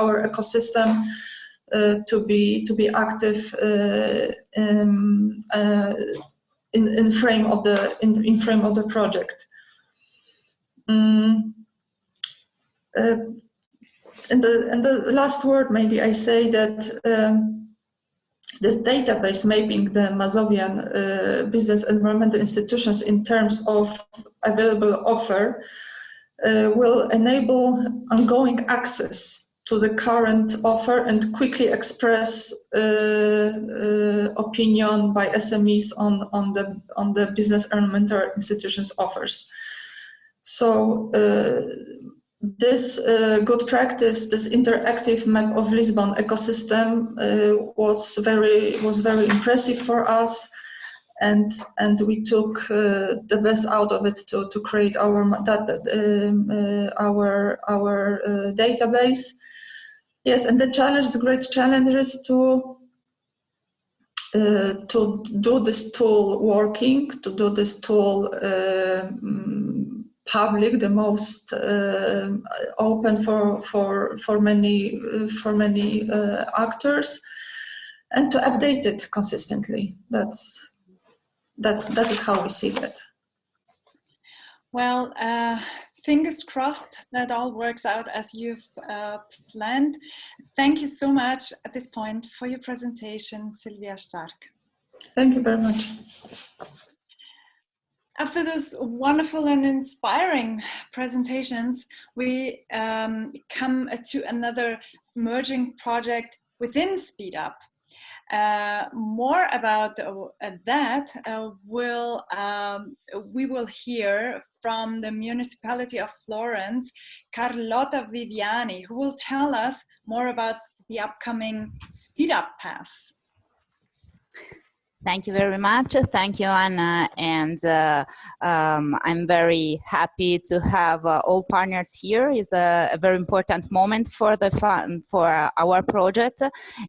our ecosystem to be active in frame of the project. And the last word, maybe I say that this database mapping the Mazovian business environmental institutions in terms of available offer will enable ongoing access to the current offer and quickly express opinion by SMEs on the business environmental institutions offers. So this good practice, this interactive map of Lisbon ecosystem was very impressive for us, and we took the best out of it to create our database. Yes, and the great challenge is to do this tool working, to do this tool public, the most open for many actors, and to update it consistently. That is how we see that. Well, fingers crossed that all works out as you've planned. Thank you so much at this point for your presentation, Sylvia Stark. Thank you very much. After those wonderful and inspiring presentations, we come to another emerging project within SpeedUp. More about that we will hear from the municipality of Florence, Carlotta Viviani, who will tell us more about the upcoming SpeedUp Pass. Thank you very much. Thank you, Anna. And I'm very happy to have all partners here. It's a very important moment for our project.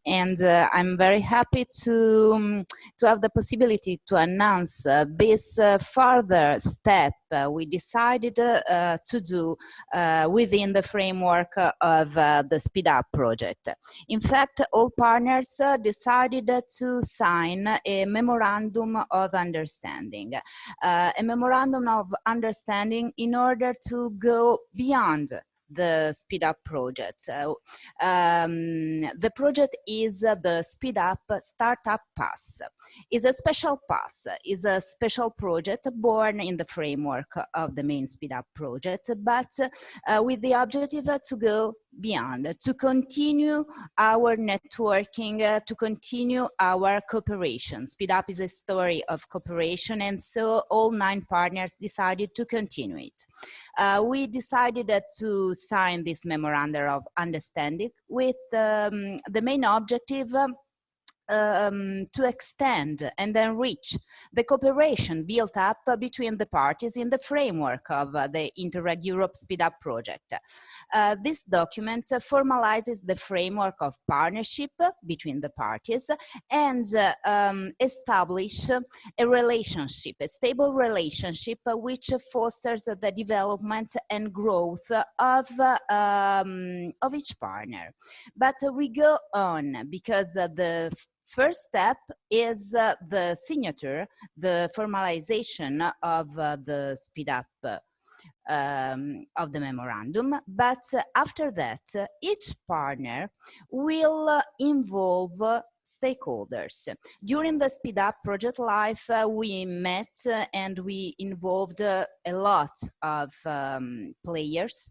And I'm very happy to have the possibility to announce this further step we decided to do within the framework of the SpeedUp project. In fact, all partners decided to sign a memorandum of understanding. A memorandum of understanding in order to go beyond the SpeedUp project. The project is the SpeedUp Startup Pass. It's a special pass, it's a special project born in the framework of the main SpeedUp project, but with the objective to go beyond, to continue our networking, to continue our cooperation. SpeedUp is a story of cooperation, and so all 9 partners decided to continue it. We decided to sign this memorandum of understanding with the main objective to extend and enrich the cooperation built up between the parties in the framework of the Interreg Europe SpeedUp project. This document formalizes the framework of partnership between the parties and establish a relationship, a stable relationship which fosters the development and growth of each partner. But we go on because the first step is the signature, the formalization of the SpeedUp of the memorandum. But after that, each partner will involve stakeholders. During the SpeedUp project life, we met and we involved a lot of players,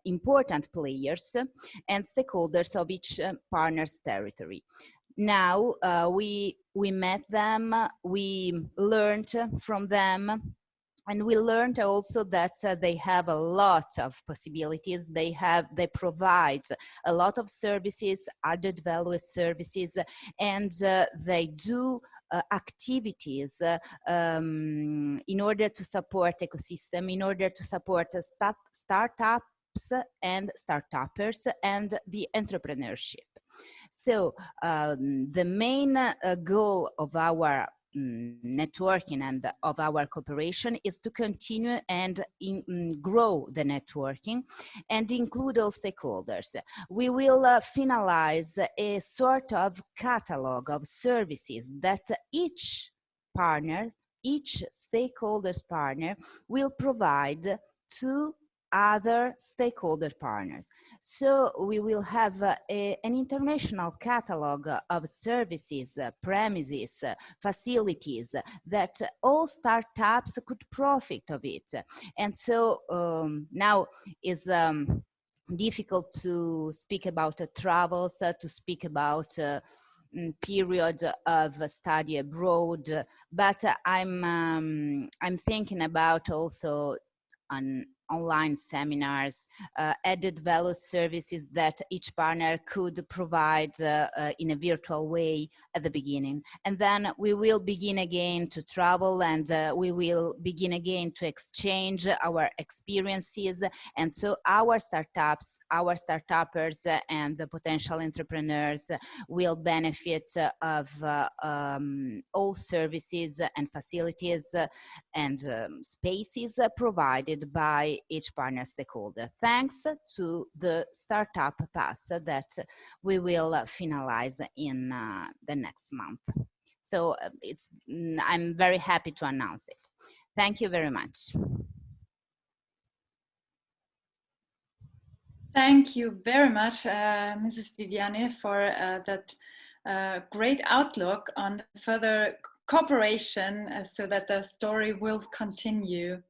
important players and stakeholders of each partner's territory. Now we met them, we learned from them, And we learned also that they have a lot of possibilities. They provide a lot of services, added value services, and they do activities in order to support ecosystem, in order to support startups and startuppers and the entrepreneurship. So the main goal of our networking and of our cooperation is to continue and grow the networking and include all stakeholders. We will finalize a sort of catalog of services that each partner, each stakeholder's partner will provide to other stakeholder partners. So we will have an international catalog of services, premises, facilities that all startups could profit of it. And so now is difficult to speak about travels, to speak about period of study abroad, but I'm thinking about also on online seminars, added value services that each partner could provide in a virtual way at the beginning. And then we will begin again to travel, and we will begin again to exchange our experiences. And so our startups, our startuppers and potential entrepreneurs will benefit of all services and facilities and spaces provided by each partner stakeholder, thanks to the startup pass that we will finalize in the next month. So I'm very happy to announce it. Thank you very much. Thank you very much, Mrs. Viviane, for that great outlook on further cooperation so that the story will continue.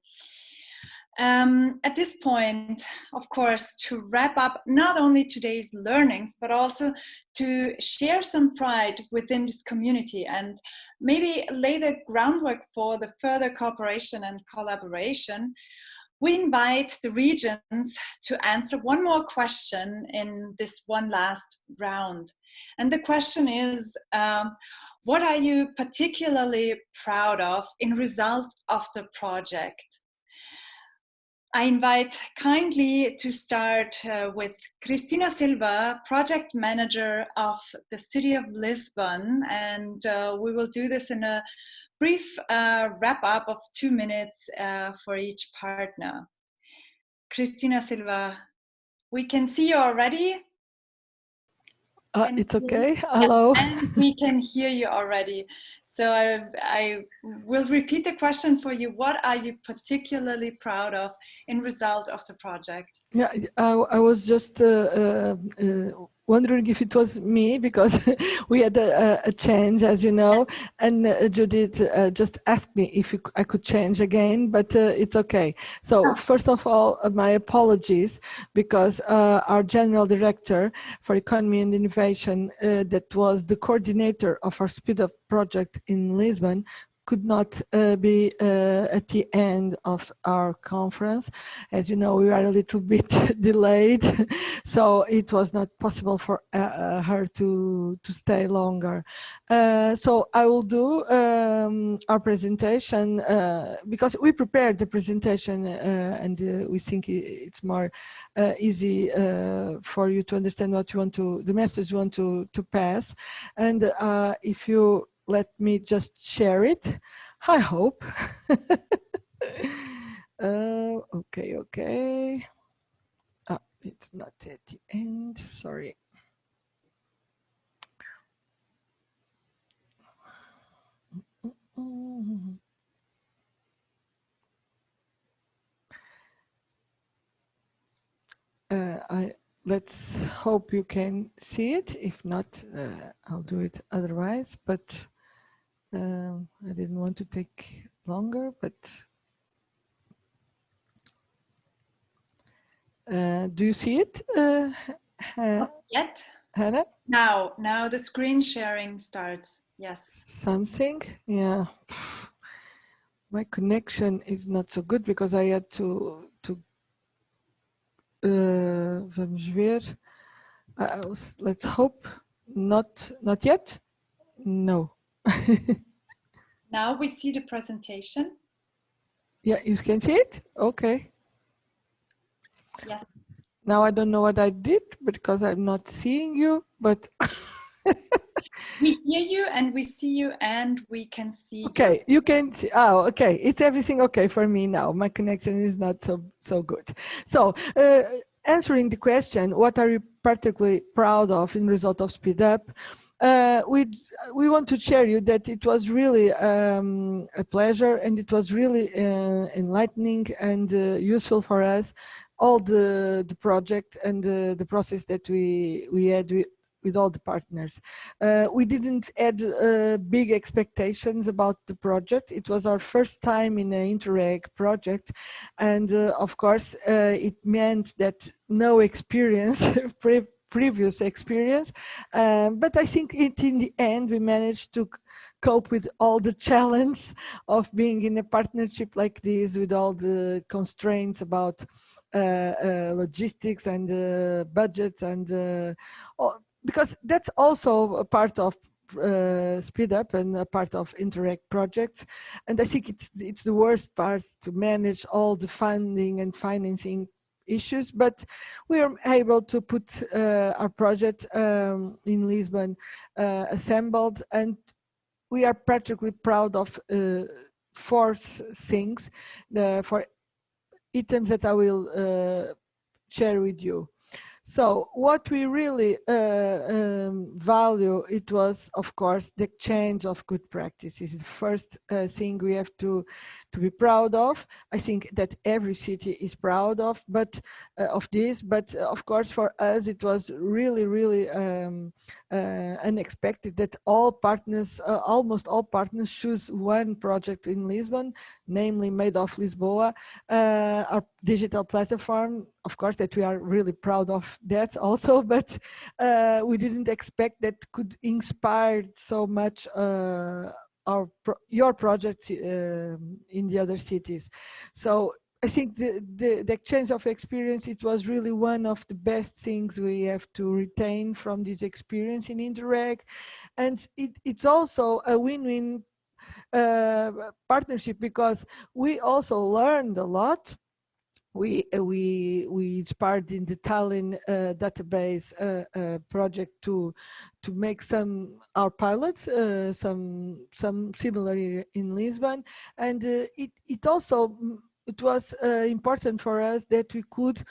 At this point, of course, to wrap up not only today's learnings, but also to share some pride within this community and maybe lay the groundwork for the further cooperation and collaboration, we invite the regions to answer one more question in this one last round. And the question is, what are you particularly proud of in result of the project? I invite kindly to start with Cristina Silva, project manager of the city of Lisbon, and we will do this in a brief wrap-up of 2 minutes for each partner. Cristina Silva, we can see you already. It's okay. Hello. And we can hear you already. So I will repeat the question for you. What are you particularly proud of in result of the project? Yeah, I was just wondering if it was me, because we had a change, as you know, and Judith just asked me if I could change again, but it's okay. So first of all, my apologies, because our General Director for Economy and Innovation, that was the coordinator of our Speed Up project in Lisbon, could not be at the end of our conference. As you know, we are a little bit delayed, so it was not possible for her to stay longer. So I will do our presentation, because we prepared the presentation and we think it's more easy for you to understand what you want to, the message you want to pass. And if you let me just share it, I hope. Okay. Oh, it's not at the end, sorry. Let's hope you can see it. If not, I'll do it otherwise, but I didn't want to take longer, but do you see it? Not yet. Hannah? Now the screen sharing starts. Yes. Something, yeah. My connection is not so good because I had to vamos ver. Let's hope not yet. No. Now we see the presentation. Yeah, you can see it? Okay. Yes. Now I don't know what I did because I'm not seeing you, but we hear you and we see you and we can see. Okay, you can see. Oh, okay. It's everything okay for me now. My connection is not so good. So, answering the question, what are you particularly proud of in result of Speed Up? We want to share you that it was really a pleasure and it was really enlightening and useful for us, all the project and the process that we had with all the partners. We didn't add big expectations about the project. It was our first time in an Interreg project. And of course, it meant that no experience, previous experience. But I think in the end, we managed to cope with all the challenge of being in a partnership like this with all the constraints about logistics and budgets and because that's also a part of Speed Up and a part of Interreg projects. And I think it's the worst part to manage all the funding and financing issues, but we are able to put our project in Lisbon assembled, and we are particularly proud of 4 things, 4 items that I will share with you. So what we really value, it was, of course, the exchange of good practices. The first thing we have to be proud of. I think that every city is proud of this, but of course for us it was really, really unexpected that all partners, almost all partners, choose one project in Lisbon, namely Made of Lisboa, our digital platform. Of course, that we are really proud of that also, but we didn't expect that could inspire so much your projects in the other cities. So I think the exchange of experience, it was really one of the best things we have to retain from this experience in Interreg. And it's also a win-win partnership because we also learned a lot. We inspired in the Tallinn database project to make our pilots, some similar in Lisbon, and it was important for us that we could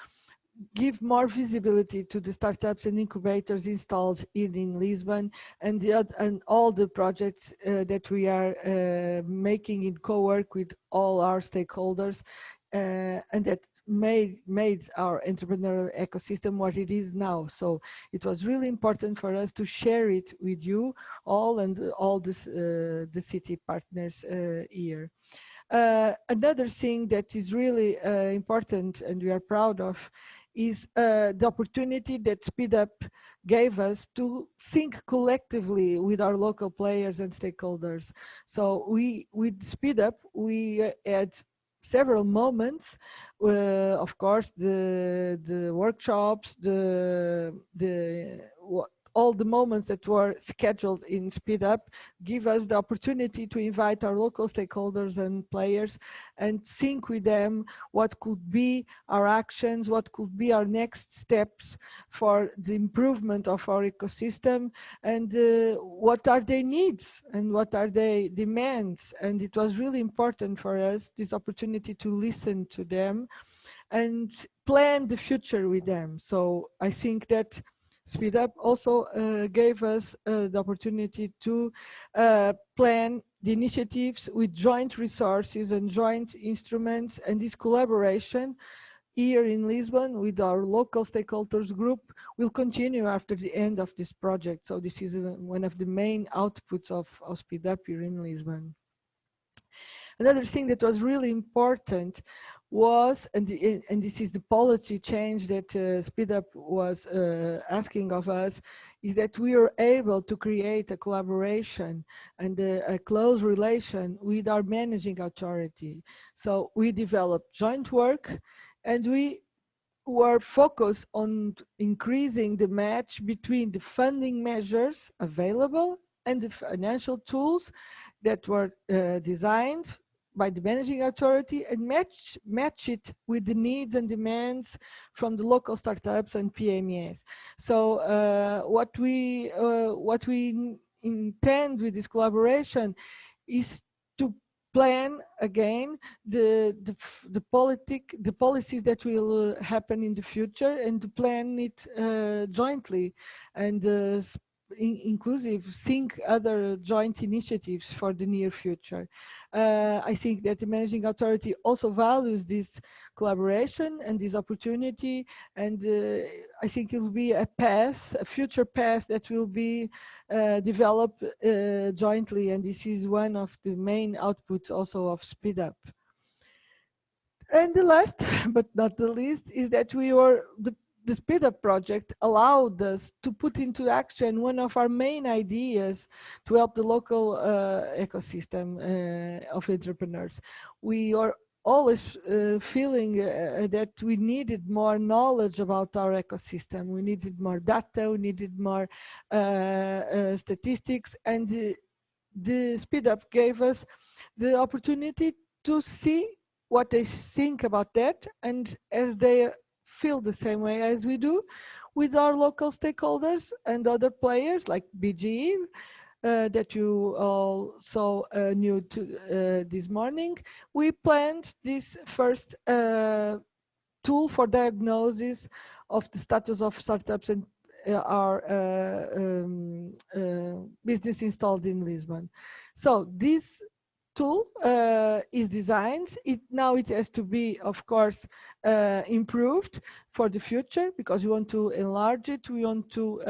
give more visibility to the startups and incubators installed in Lisbon and all the projects that we are making in co-work with all our stakeholders, and that made our entrepreneurial ecosystem what it is now. So it was really important for us to share it with you all and all this, the city partners here. Another thing that is really important and we are proud of is the opportunity that Speed Up gave us to think collectively with our local players and stakeholders. So with Speed Up, we had several moments, of course, the workshops, all the moments that were scheduled in Speed Up give us the opportunity to invite our local stakeholders and players and think with them what could be our actions, what could be our next steps for the improvement of our ecosystem, and what are their needs and what are their demands. And it was really important for us, this opportunity to listen to them and plan the future with them. So I think that Speed Up also gave us the opportunity to plan the initiatives with joint resources and joint instruments, and this collaboration here in Lisbon with our local stakeholders group will continue after the end of this project. So this is one of the main outputs of Speed Up here in Lisbon. Another thing that was really important was, and this is the policy change that SpeedUp was asking of us, is that we are able to create a collaboration and a close relation with our managing authority. So we developed joint work, and we were focused on increasing the match between the funding measures available and the financial tools that were designed by the managing authority, and match it with the needs and demands from the local startups and PMEs. So what we intend with this collaboration is to plan again the policies that will happen in the future, and to plan it jointly, and inclusive sync other joint initiatives for the near future. I think that the managing authority also values this collaboration and this opportunity, and I think it will be a future path that will be developed jointly, and this is one of the main outputs also of SpeedUp. And the last but not the least is that the SpeedUp project allowed us to put into action one of our main ideas to help the local ecosystem of entrepreneurs. We are always feeling that we needed more knowledge about our ecosystem. We needed more data, we needed more statistics, and the SpeedUp gave us the opportunity to see what they think about that, and as they feel the same way as we do with our local stakeholders and other players like BGE that you all saw new to this morning. We planned this first tool for diagnosis of the status of startups and our business installed in Lisbon. So this tool is designed. Now it has to be, of course, improved for the future, because we want to enlarge it. We want to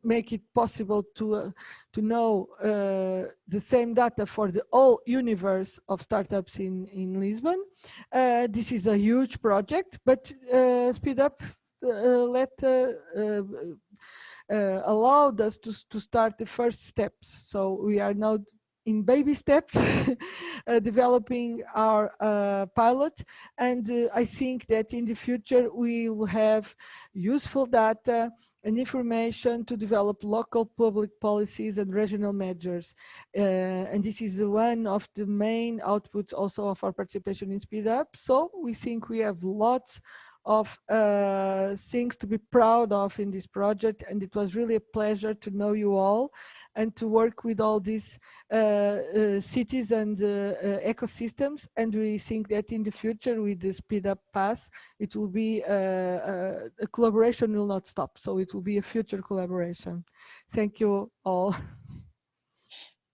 make it possible to know the same data for the whole universe of startups in Lisbon. This is a huge project, but SpeedUp allowed us to start the first steps. So we are now in baby steps developing our pilot, and I think that in the future we will have useful data and information to develop local public policies and regional measures, and this is one of the main outputs also of our participation in SpeedUp. So we think we have lots of things to be proud of in this project, and it was really a pleasure to know you all and to work with all these cities and ecosystems. And we think that in the future with the SpeedUp Pass, it will be a collaboration will not stop. So it will be a future collaboration. Thank you all.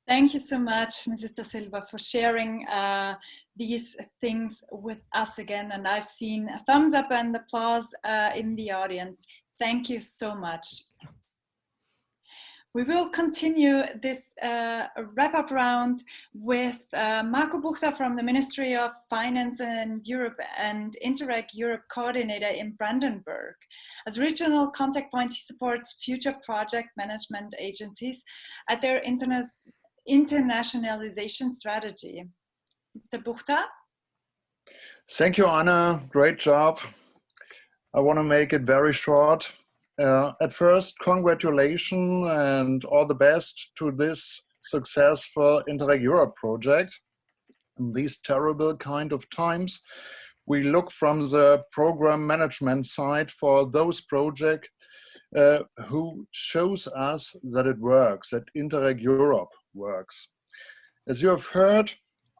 Thank you so much, Mrs. Da Silva, for sharing these things with us again. And I've seen a thumbs up and applause in the audience. Thank you so much. We will continue this wrap-up round with Marco Buchta from the Ministry of Finance and Europe and Interreg Europe coordinator in Brandenburg. As regional contact point, he supports future project management agencies at their internationalization strategy. Mr. Buchta? Thank you, Anna. Great job. I want to make it very short. At first, congratulations and all the best to this successful Interreg Europe project. In these terrible kind of times, we look from the program management side for those projects who shows us that it works, that Interreg Europe works. As you have heard,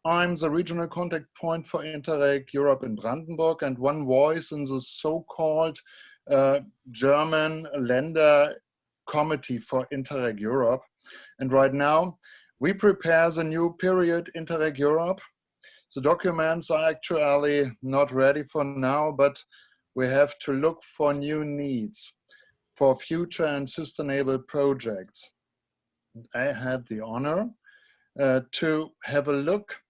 I'm the regional contact point for Interreg Europe in Brandenburg and one voice in the so-called German Länder Committee for Interreg Europe. And right now, we prepare the new period Interreg Europe. The documents are actually not ready for now, but we have to look for new needs for future and sustainable projects. I had the honor to have a look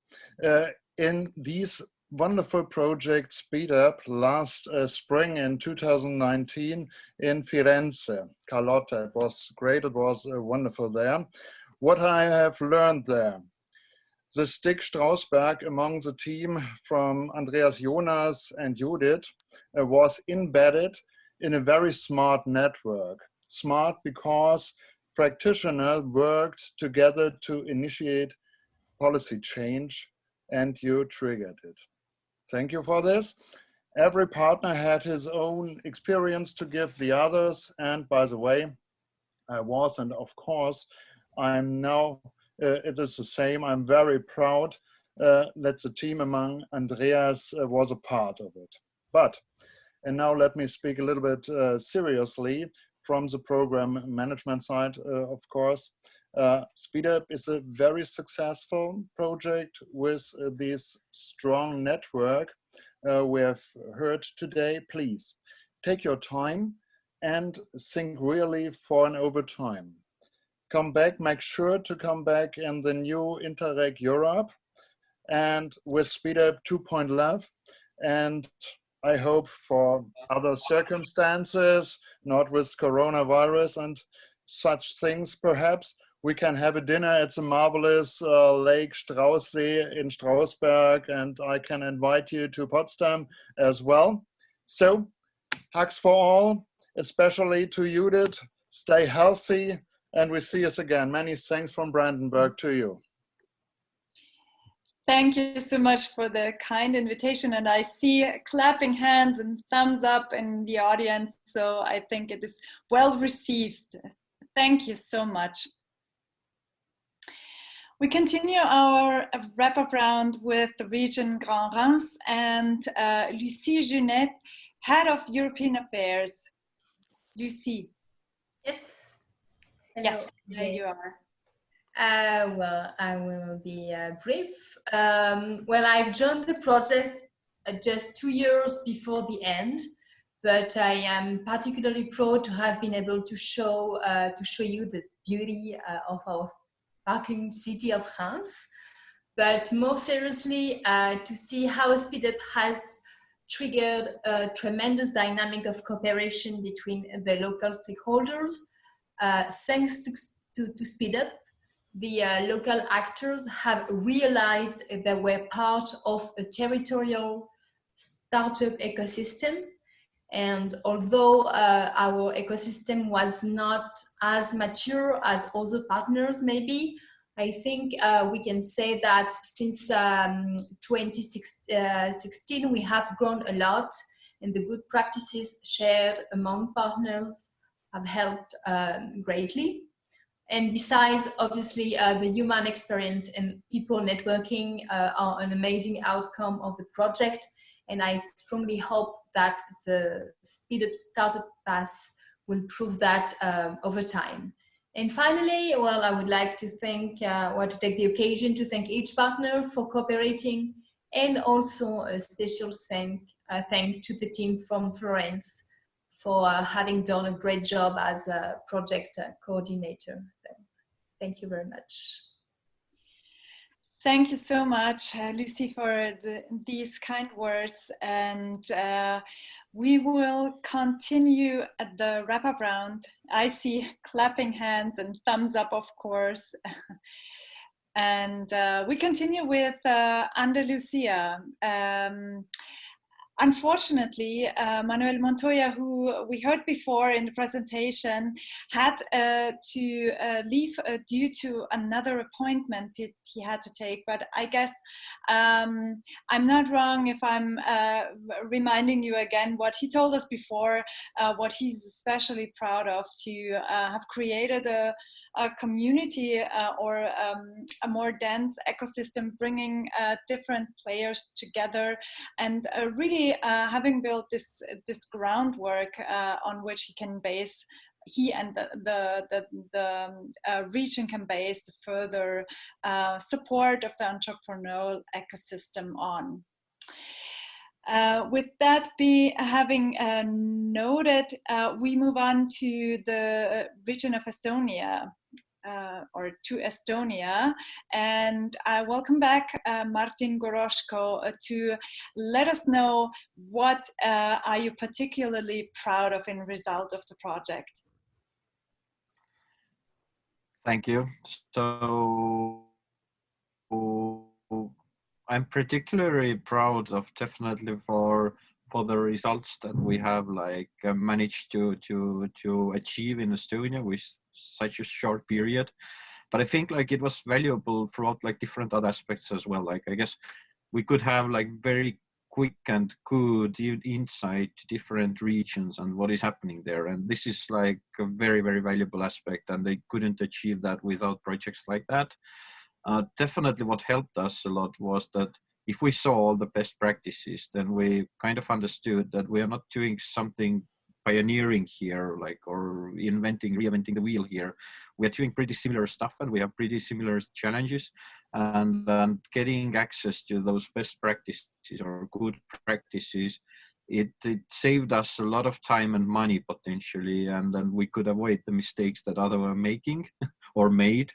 in these wonderful project Speed Up last spring in 2019 in Firenze, Carlotta. It was great, it was wonderful there. What I have learned there, the Stick Strausberg among the team from Andreas Jonas and Judith was embedded in a very smart network. Smart because practitioners worked together to initiate policy change, and you triggered it. Thank you for this. Every partner had his own experience to give the others, and by the way, I was, and of course, I'm now, it is the same. I'm very proud that the team among Andreas was a part of it. But, and now let me speak a little bit seriously from the program management side, of course. Speed Up is a very successful project with this strong network we have heard today. Please take your time and think really for an overtime. Come back, make sure to come back in the new Interreg Europe and with Speed Up 2.0. And I hope for other circumstances, not with coronavirus and such things, perhaps we can have a dinner at the marvelous Lake Straußsee in Strausberg, and I can invite you to Potsdam as well. So, hugs for all, especially to Judith. Stay healthy, and we see us again. Many thanks from Brandenburg to you. Thank you so much for the kind invitation, and I see clapping hands and thumbs up in the audience, so I think it is well received. Thank you so much. We continue our wrap-up round with the region Grand Reims and Lucie Junet, Head of European Affairs. Lucie. Yes. Hello. Yes, there you are. Well, I will be brief. Well, I've joined the project just 2 years before the end, but I am particularly proud to have been able to show you the beauty of our sparkling city of Reims, but more seriously, to see how Speed Up has triggered a tremendous dynamic of cooperation between the local stakeholders. Thanks to Speed Up, the local actors have realized they were part of a territorial startup ecosystem. And although our ecosystem was not as mature as other partners maybe, I think we can say that since 2016 we have grown a lot, and the good practices shared among partners have helped greatly. And besides, obviously, the human experience and people networking are an amazing outcome of the project. And I strongly hope that the Speed Up Startup Pass will prove that over time. And finally, well, I would like to thank, to take the occasion to thank each partner for cooperating, and also a special thank to the team from Florence for having done a great job as a project coordinator. Thank you very much. Thank you so much, Lucie, for these kind words. And we will continue at the wrap-up round. I see clapping hands and thumbs up, of course. And we continue with Andalusia. Unfortunately, Manuel Montoya, who we heard before in the presentation, had to leave due to another appointment that he had to take. But I guess I'm not wrong if I'm reminding you again what he told us before, what he's especially proud of, to have created a community or a more dense ecosystem, bringing different players together, and really having built this groundwork on which he and the region can base the further support of the entrepreneurial ecosystem on. With that having noted, we move on to the region of Estonia. or to Estonia. And I welcome back Martin Goroshko to let us know what are you particularly proud of in result of the project. Thank you. So I'm particularly proud of definitely for the results that we have like managed to achieve in Estonia with such a short period. But I think like it was valuable throughout like different other aspects as well. Like I guess we could have like very quick and good insight to different regions and what is happening there. And this is like a very, very valuable aspect, and they couldn't achieve that without projects like that. Definitely what helped us a lot was that if we saw all the best practices, then we kind of understood that we are not doing something pioneering here, like, or reinventing the wheel here. We are doing pretty similar stuff and we have pretty similar challenges, and getting access to those best practices or good practices, it saved us a lot of time and money potentially, and then we could avoid the mistakes that others were making or made.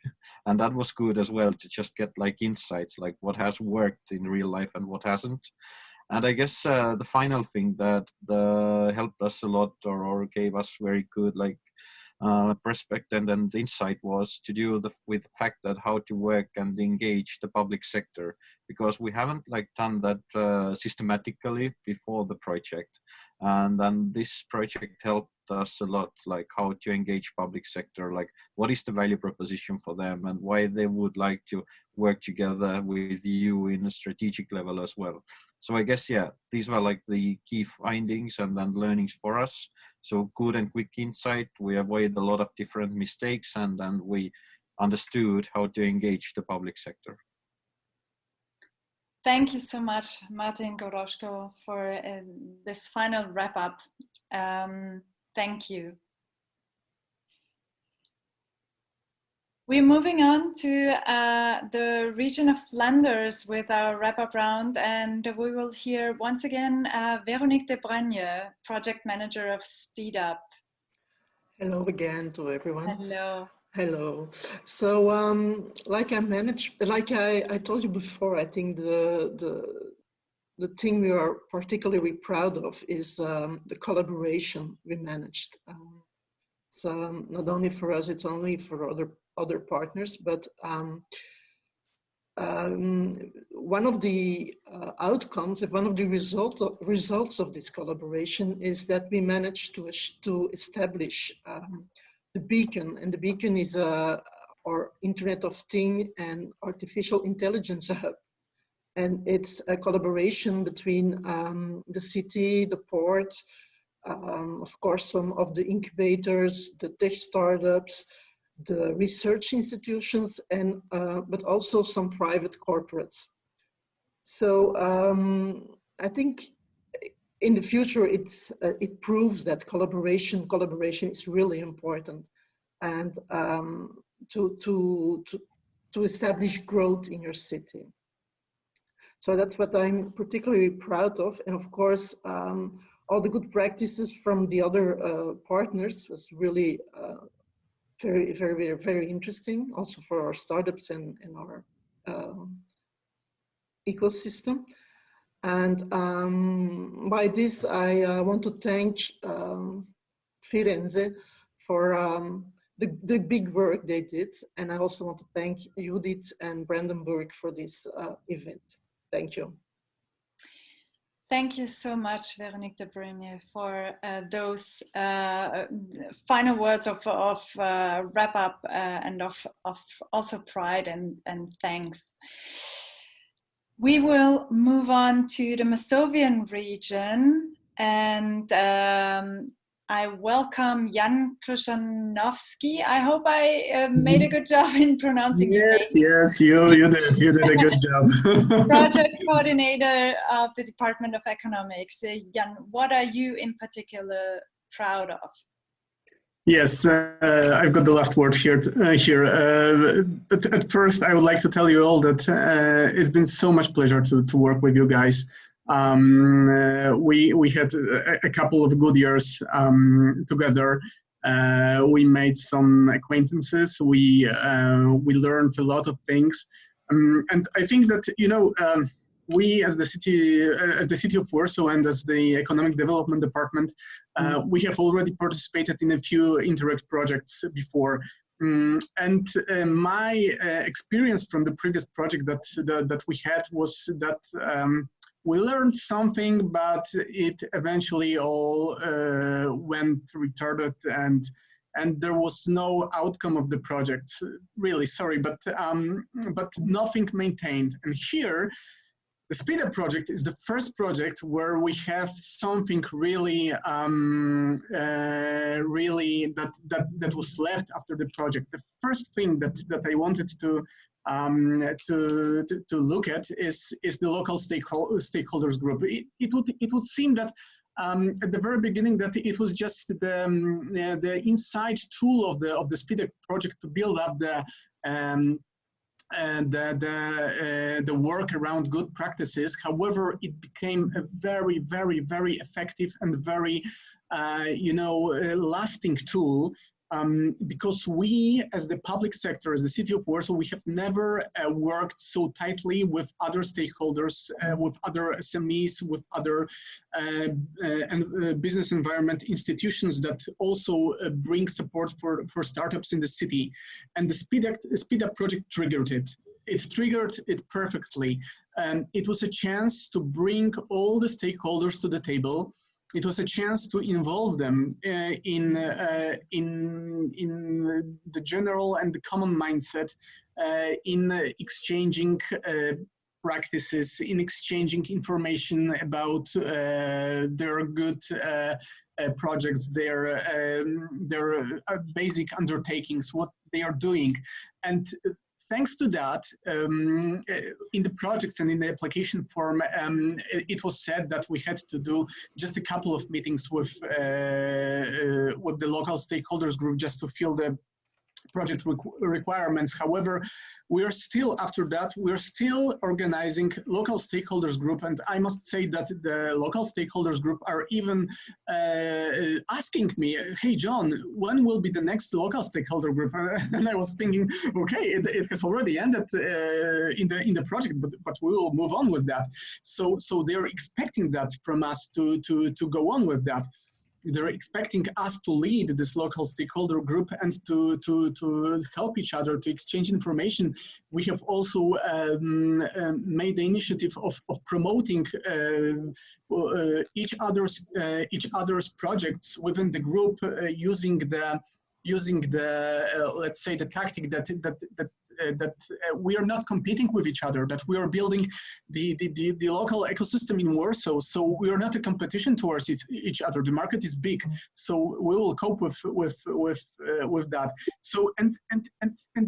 And that was good as well, to just get like insights, like what has worked in real life and what hasn't. And I guess the final thing that helped us a lot or gave us very good like perspective and insight was to do with the fact that how to work and engage the public sector, because we haven't like done that systematically before the project. And then this project helped us a lot, like how to engage public sector, like what is the value proposition for them and why they would like to work together with you in a strategic level as well. So I guess, yeah, these were like the key findings and then learnings for us. So good and quick insight, we avoid a lot of different mistakes, and then we understood how to engage the public sector. Thank you so much, Martin Goroshko, for this final wrap up. Thank you. We're moving on to the region of Flanders with our wrap-up round, and we will hear once again Véronique de Bragne, project manager of Speed Up. Hello again to everyone. Hello. Hello. So, like I told you before, I think the thing we are particularly proud of is the collaboration we managed. So not only for us, it's only for other partners, but one of the outcomes, one of the results of this collaboration is that we managed to establish the beacon, and the beacon is our Internet of Things and artificial intelligence hub. And it's a collaboration between the city, the port, of course, some of the incubators, the tech startups, the research institutions, and but also some private corporates. So I think in the future it proves that collaboration is really important, and to establish growth in your city. So that's what I'm particularly proud of, and of course all the good practices from the other partners was really very, very, very interesting, also for our startups and our ecosystem. And by this, I want to thank Firenze for the big work they did. And I also want to thank Judith and Brandenburg for this event. Thank you. Thank you so much, Véronique de Bragne, for those final words of wrap up and of also pride and thanks. We will move on to the Masovian region, and I welcome Jan Krushanovsky. I hope I made a good job in pronouncing your name. Yes, you did a good job. Project coordinator of the Department of Economics. Jan, what are you in particular proud of? Yes, I've got the last word here. At first, I would like to tell you all that it's been so much pleasure to work with you guys. We had a couple of good years together, We made some acquaintances. We learned a lot of things, and I think that we as the city of Warsaw and as the Economic Development Department, we have already participated in a few Interreg projects before. And my experience from the previous project that we had was that we learned something, but it eventually all went retarded, and there was no outcome of the project. Really sorry, but nothing maintained. And here, the Speed Up project is the first project where we have something really, really that was left after the project. The first thing that I wanted to look at is the local stakeholders group. It would seem that at the very beginning that it was just the inside tool of the Speed Up project to build up the work around good practices. However, it became a very, very, very effective and very, lasting tool, because we, as the public sector, as the city of Warsaw, we have never worked so tightly with other stakeholders, with other SMEs, with other business environment institutions that also bring support for startups in the city. And the Speed Up project triggered it. It triggered it perfectly. It was a chance to bring all the stakeholders to the table. It was a chance to involve them in the general and the common mindset, in exchanging practices, in exchanging information about their good projects, their basic undertakings, what they are doing. And thanks to that, in the projects and in the application form, it was said that we had to do just a couple of meetings with the local stakeholders group just to fill the project requirements. However, we are still, after that, we're still organizing local stakeholders group, and I must say that the local stakeholders group are even asking me, hey John, when will be the next local stakeholder group? And I was thinking, okay, it has already ended in the project, but we will move on with that. So they're expecting that from us to go on with that. They're expecting us to lead this local stakeholder group and to help each other, to exchange information. We have also made the initiative of promoting each other's projects within the group, using the let's say the tactic that we are not competing with each other, that we are building the local ecosystem in Warsaw. So we are not a competition towards each other. The market is big, so we will cope with that. So and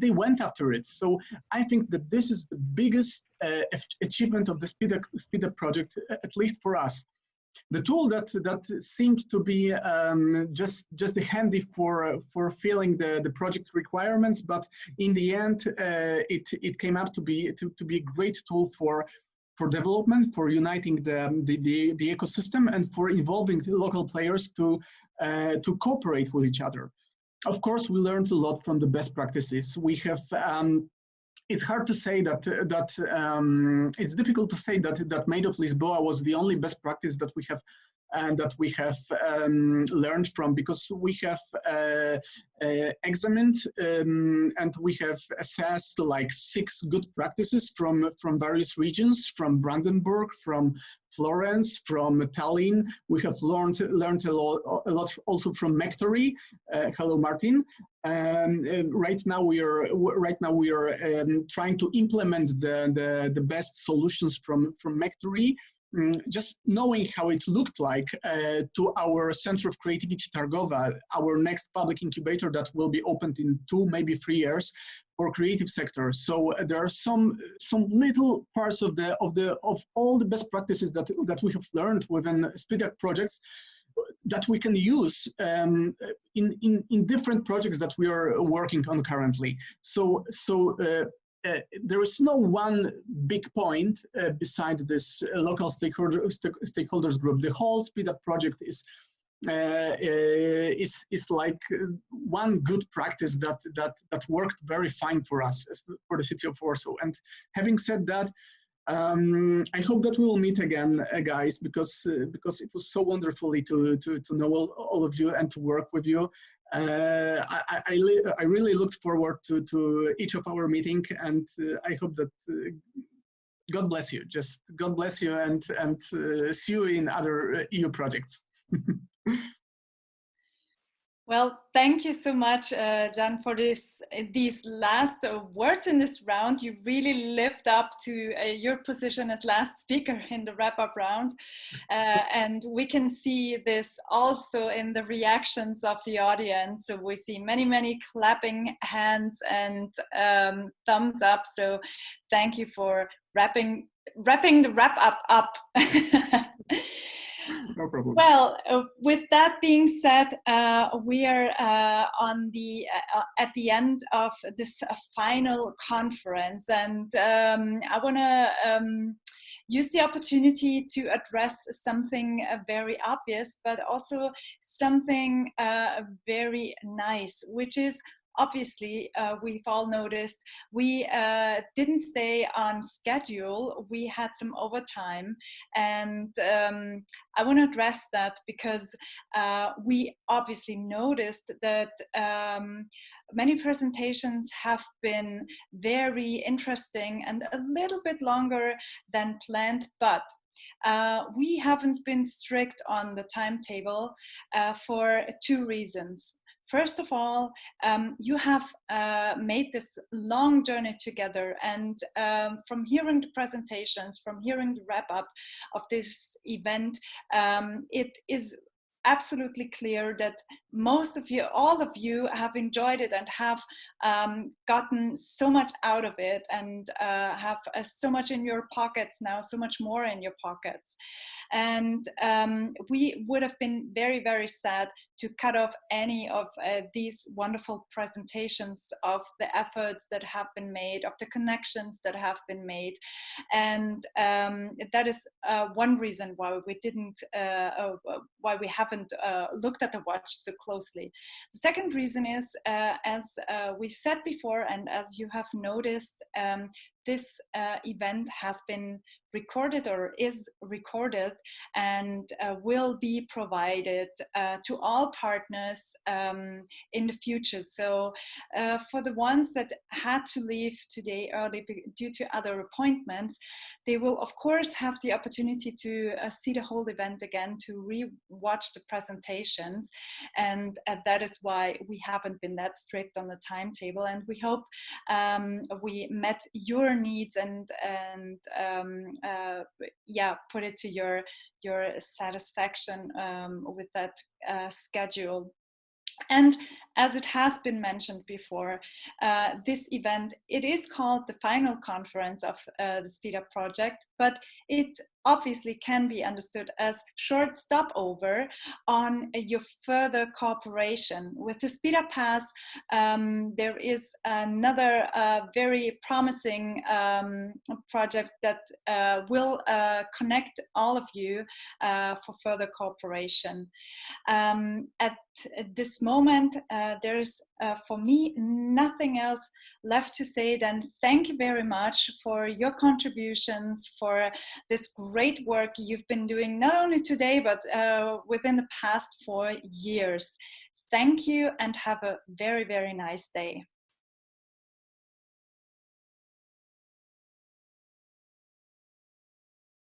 they went after it. So I think that this is the biggest achievement of the Speed Up project, at least for us. The tool that seemed to be just handy for filling the project requirements, but in the end it came up to be a great tool for development, for uniting the ecosystem, and for involving the local players to cooperate with each other. Of course, we learned a lot from the best practices. We have. It's hard to say that it's difficult to say that Made of Lisboa was the only best practice that we have learned from, because we have examined and we have assessed like 6 good practices from various regions, from Brandenburg, from Florence, from Tallinn. We have learned a lot also from Mectory. Hello, Martin. Right now we are trying to implement the best solutions from Mectory. Just knowing how it looked like to our Center of Creativity Targowa, our next public incubator that will be opened in 2, maybe 3 years for creative sector. So there are some little parts of all the best practices that we have learned within Speed Up projects that we can use in different projects that we are working on currently. So there is no one big point beside this local stakeholders group. The whole Speed Up project is is like one good practice that worked very fine for us, for the city of Warsaw. And having said that, I hope that we will meet again, guys, because it was so wonderfully to know all of you and to work with you. I really looked forward to each of our meeting, and I hope that God bless you. Just God bless you, and see you in other EU projects. Well, thank you so much, Jan, for these last words in this round. You really lived up to your position as last speaker in the wrap-up round. And we can see this also in the reactions of the audience. So we see many, many clapping hands and thumbs up. So thank you for wrapping the wrap-up up. No problem. Well, with that being said, we are on the at the end of this final conference, and I want to use the opportunity to address something very obvious, but also something very nice, which is obviously, we've all noticed we didn't stay on schedule. We had some overtime, and I want to address that because we obviously noticed that many presentations have been very interesting and a little bit longer than planned, but we haven't been strict on the timetable for two reasons. First of all, you have made this long journey together, and from hearing the presentations, from hearing the wrap-up of this event, it is absolutely clear that most of you, all of you, have enjoyed it and have gotten so much out of it, and have so much in your pockets now, so much more in your pockets. And we would have been very, very sad to cut off any of these wonderful presentations of the efforts that have been made, of the connections that have been made. And that is one reason why we didn't, why we haven't looked at the watch so closely. The second reason is, as we said before, and as you have noticed, this event has been recorded or is recorded and will be provided to all partners in the future. So for the ones that had to leave today early due to other appointments, they will of course have the opportunity to see the whole event again, to re-watch the presentations. And that is why we haven't been that strict on the timetable. And we hope we met your needs and yeah, put it to your satisfaction with that schedule. And as it has been mentioned before, this event, it is called the final conference of the Speed Up project, but it obviously can be understood as short stopover on your further cooperation. With the Speed Up Pass, there is another very promising project that will connect all of you for further cooperation. At this moment, there's for me nothing else left to say than thank you very much for your contributions, for this great work you've been doing, not only today, but within the past 4 years. Thank you and have a very, very nice day.